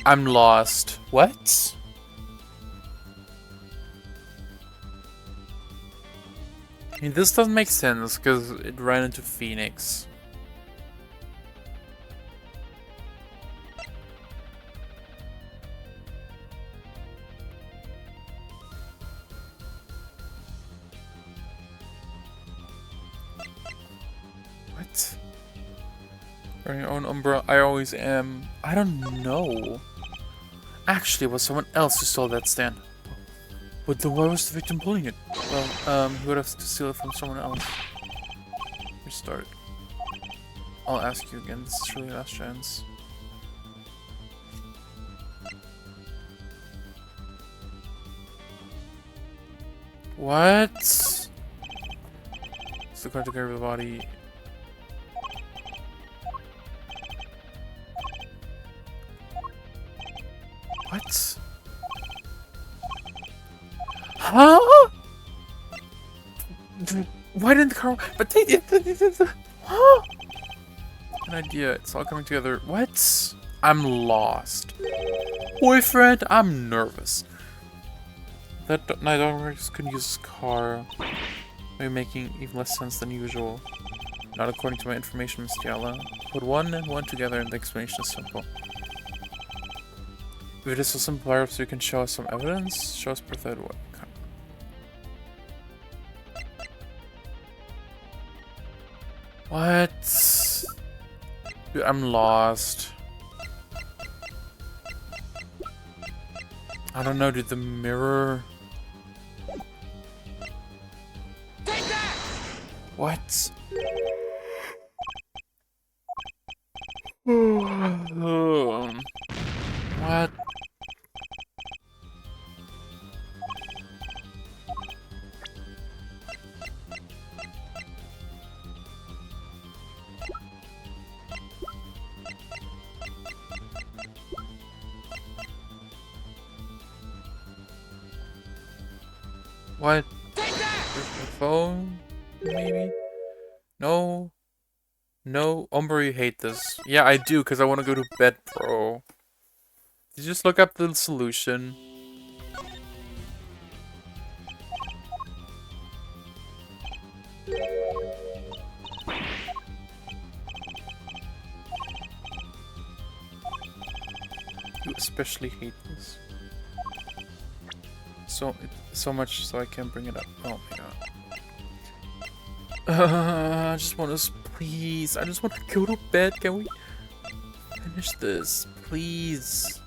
I'm lost. What? I mean, this doesn't make sense because it ran into Phoenix. What? Wearing your own umbrella, I always am. I don't know. Actually, it was someone else who stole that stand. But then why was the victim pulling it? Well, he would have to steal it from someone else. Restart. I'll ask you again. This is really last chance. What? It's the car to carry the body. What? Huh? Why didn't the car... But they did... Huh? An idea. It's all coming together. What? I'm lost. Boyfriend, I'm nervous. That night owners couldn't use his car. Maybe making even less sense than usual. Not according to my information, Miss Diala. Put one and one together and the explanation is simple. If it is so simple, perhaps you can show us some evidence? Show us proof that what? What? Dude, I'm lost. I don't know, dude, the mirror... Take that! What? What? What? Take that! The phone? Maybe? No. No. Umbra, you hate this. Yeah, I do, because I want to go to bed, bro. Did you just look up the solution? You especially hate this. so much so I can't bring it up. Oh my god. I just want to please. I just want to go to bed. Can we finish this, please?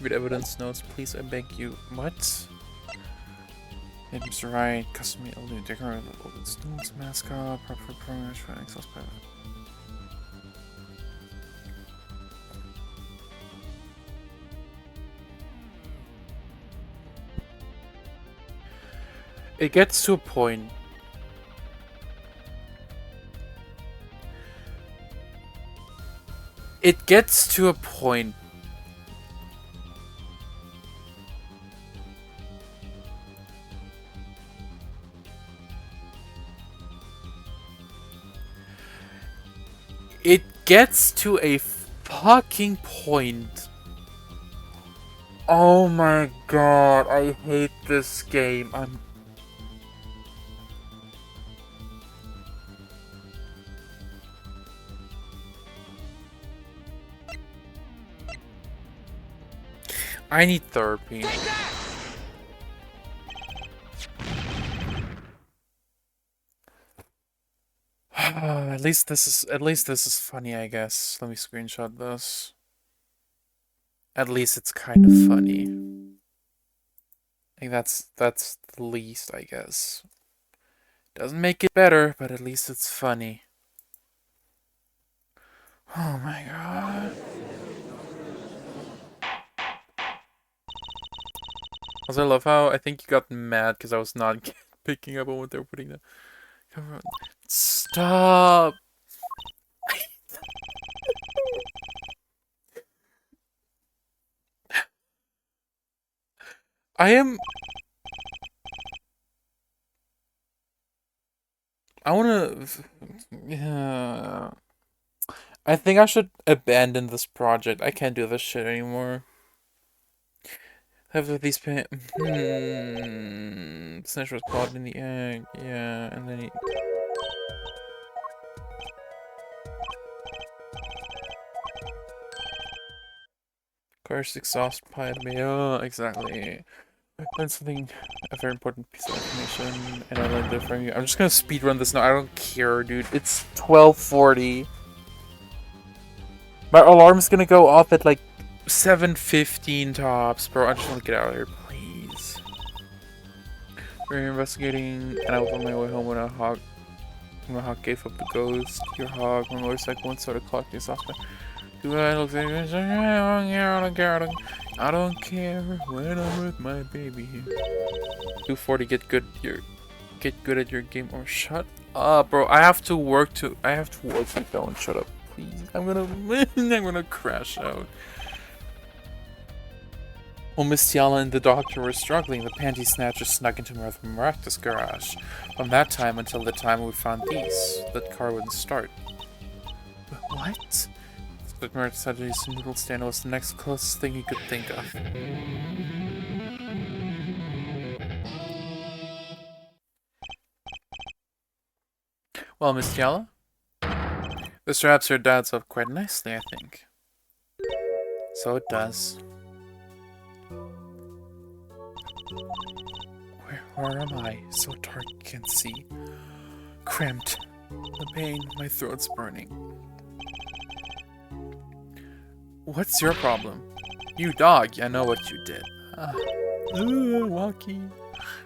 Read evidence notes, please. I beg you. What? It's right. Custom meal, new decorative stones, mascot, proper programs for exhaust pilot. It gets to a point. It gets to a point. It gets to a fucking point. Oh my god, I hate this game. I need therapy. At least this is funny, I guess. Let me screenshot this. At least it's kind of funny. I think that's the least, I guess. Doesn't make it better, but at least it's funny. Oh my god. Also, I love how I think you got mad because I was not picking up on what they were putting there. Come on. Stop! I wanna... Yeah. I think I should abandon this project. I can't do this shit anymore. Have these pen... Snatch was caught in the egg. Yeah, and then he... Cursed exhaust pipe me. Oh, exactly. Learned something, a very important piece of information, and I learned it from you. I'm just gonna speedrun this now. I don't care, dude. It's 12:40. My alarm's gonna go off at like 7:15 tops, bro. I just want to get out of here, please. We're investigating, and I was on my way home when a hawk gave up the ghost. Your hawk, my motorcycle, and started clocking us off. I don't care. I don't care when I'm with my baby. 240. Get good at your game, or shut up, bro. I have to work to. Don't shut up, please. I'm gonna crash out. While Miss Tiala and the doctor were struggling, the panty snatcher snuck into Mother Maractus' garage. From that time until the time we found these, that car wouldn't start. What? But Merritt decided to use noodle stand was the next closest thing he could think of. Well, Miss Tiala? This wraps your dad's up quite nicely, I think. So it does. Where am I? So dark you can't see. Cramped. The pain, my throat's burning. What's your problem? You dog, I know what you did. Walkie.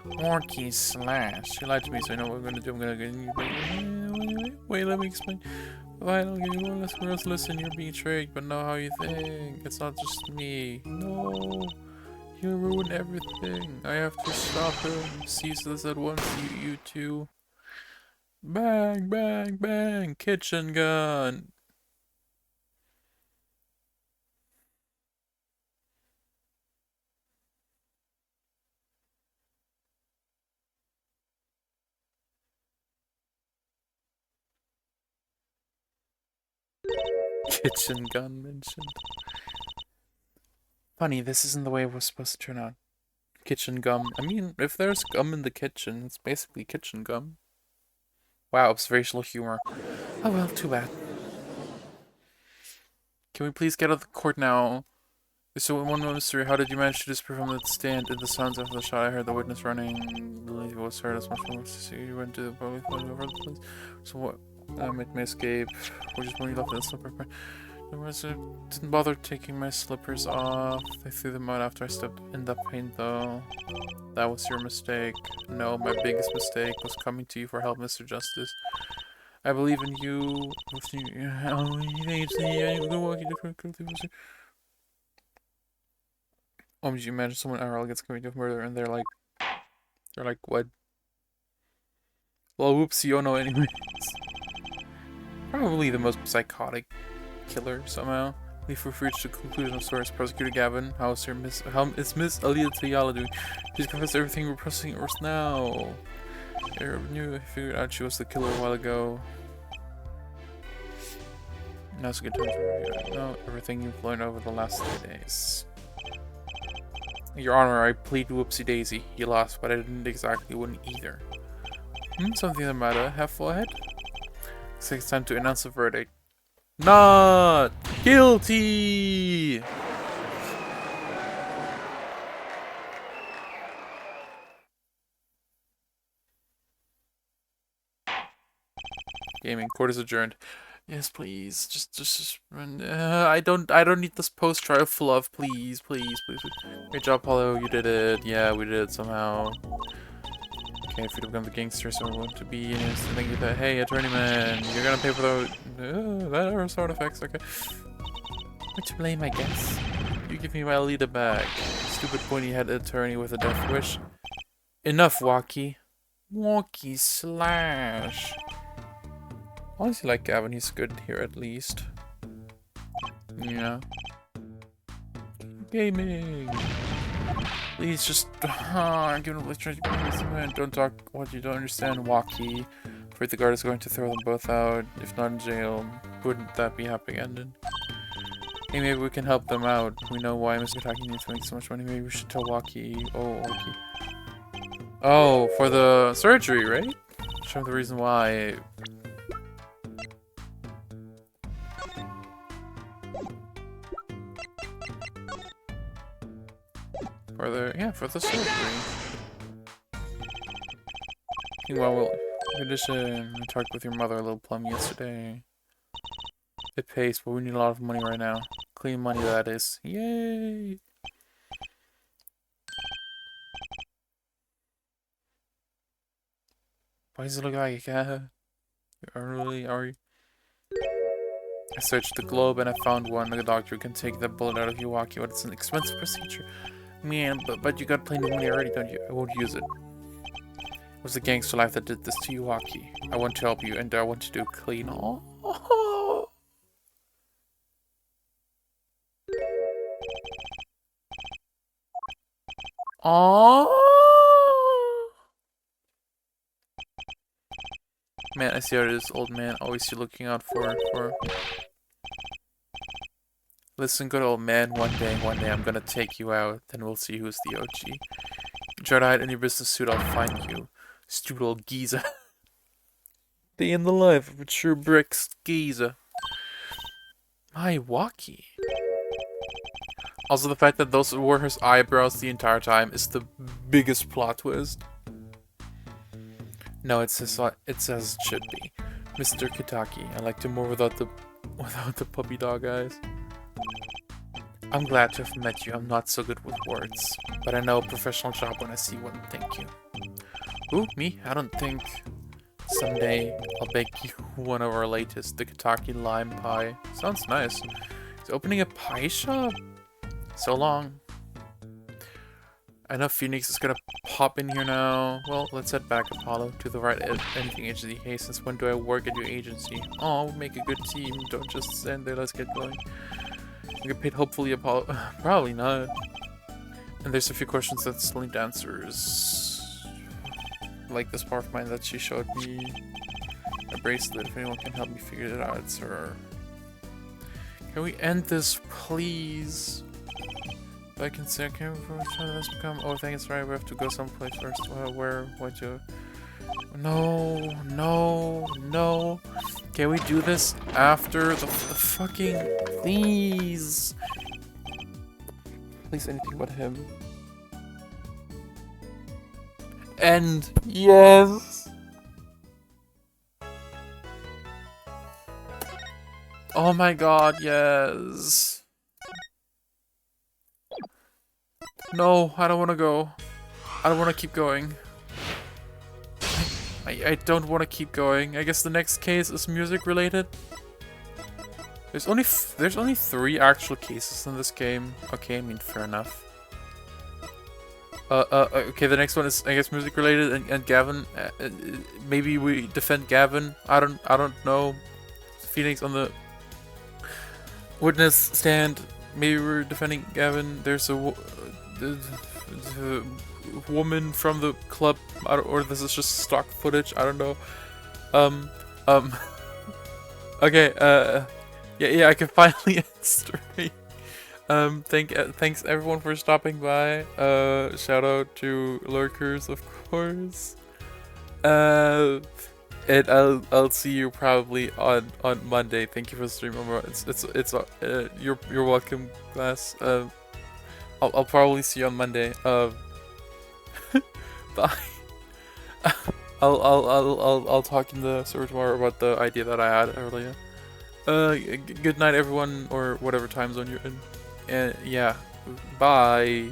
Walkie slash. You lied to me, so I know what I'm gonna do. I'm gonna get you. Wait, let me explain. If I don't give you one less girls, listen, you're being tricked, but know how you think. It's not just me. No. You ruined everything. I have to stop him. Cease this at once, you two. Bang, bang, bang. Kitchen gun. Kitchen gun mentioned. Funny, this isn't the way it was supposed to turn out. Kitchen gum. I mean, if there's gum in the kitchen, it's basically kitchen gum. Wow, observational humor. Oh well, too bad. Can we please get out of the court now? So one mystery, how did you manage to disappear from that stand? In the sounds after the shot, I heard the witness running. The lady was hurt as much from to see you went to the public all over the place. So what made me escape? Or just when you left the slipper. Didn't bother taking my slippers off. I threw them out after I stepped in the paint though. That was your mistake. No, my biggest mistake was coming to you for help, Mr. Justice. I believe in you. Did you imagine someone IRL gets convicted of murder and they're like, what? Well, whoopsie, oh no, anyways. Probably the most psychotic killer somehow. We've reached the conclusion of source. Prosecutor Gavin, how is Miss Aliyah Tayala doing? She's confessed everything. We're processing yours now. I knew I figured out she was the killer a while ago. Now's a good time to review. Know everything you've learned over the last 3 days. Your Honor, I plead whoopsie daisy. You lost, but I didn't exactly win either. Something the matter? Have full head? It's time to announce the verdict. Not guilty! Gaming court is adjourned. Yes, please. Just run. I don't need this post-trial fluff. Please. Great job, Paulo. You did it. Yeah, we did it somehow. Okay, if you become the gangster, so we want to be in this thing with that. Hey, attorney man, you're gonna pay for that or sound effects. Okay. I'm to blame, I guess. You give me my leader back. Stupid pointy-head attorney with a death wish. Enough, Walkie. Walkie slash. Honestly, like Gavin, he's good here at least. Yeah. Gaming. Please just give him a don't talk what you don't understand, Walkie. Afraid the guard is going to throw them both out, if not in jail. Wouldn't that be happy ending? Hey, maybe we can help them out. We know why Mr. Taki needs to make so much money. Maybe we should tell Walkie. Oh, Walkie. Oh, for the surgery, right? Show the reason why. For the surgery. Meanwhile, in addition, we talked with your mother, Little Plum, yesterday. It pays, but we need a lot of money right now. Clean money, that is. Yay! Why does it look like a cat? Are you? I searched the globe and I found one. The doctor can take the bullet out of you, Walkie, but it's an expensive procedure. Man, but you got plenty of money already, don't you? I won't use it. It was the gangster life that did this to you, Walkie. I want to help you, and I want to do clean. Oh. Oh. Man, I see how it is, old man. Always you looking out for. Listen, good old man, one day I'm gonna take you out, then we'll see who's the OG. You try to hide in your business suit, I'll find you. Stupid old geezer. Day in the life of a true bricks geezer. My Walkie. Also, the fact that those were his eyebrows the entire time is the biggest plot twist. No, it says it should be. Mr. Kitaki, I liked him more without the puppy dog eyes. I'm glad to have met you. I'm not so good with words, but I know a professional job when I see one. Thank you. Ooh, me? I don't think. Someday I'll bake you one of our latest, the Kitaki lime pie. Sounds nice. He's opening a pie shop? So long. I know Phoenix is gonna pop in here now. Well, let's head back, Apollo. To the right, anything agency. Hey, since when do I work at your agency? Oh, we'll make a good team. Don't just stand there. Let's get going. I get paid, hopefully, Apollo. Probably not. And there's a few questions that still need answers. Like this part of mine that she showed me. A bracelet. If anyone can help me figure it out, it's her. Can we end this, please? If I can say, okay, let's become. Oh, I think it's right. We have to go someplace first. Where? What? No, no, no. Can we do this after the fucking? Please. Please, anything but him. And yes. Oh my god, yes. No, I don't want to go. I don't want to keep going. I don't want to keep going. I guess the next case is music related. There's only 3 actual cases in this game. Okay, I mean, fair enough. Okay, the next one is, I guess, music related, and Gavin, maybe we defend Gavin. I don't know. Phoenix on the witness stand. Maybe we're defending Gavin. There's a woman from the club, or this is just stock footage. I don't know. Okay. Yeah. I can finally end story. Thanks everyone for stopping by. Shout out to lurkers, of course. And I'll see you probably on Monday. Thank you for the stream. You're welcome, class. I'll probably see you on Monday. Bye. I'll talk in the server tomorrow about the idea that I had earlier. Good night, everyone, or whatever time zone you're in. And yeah, bye.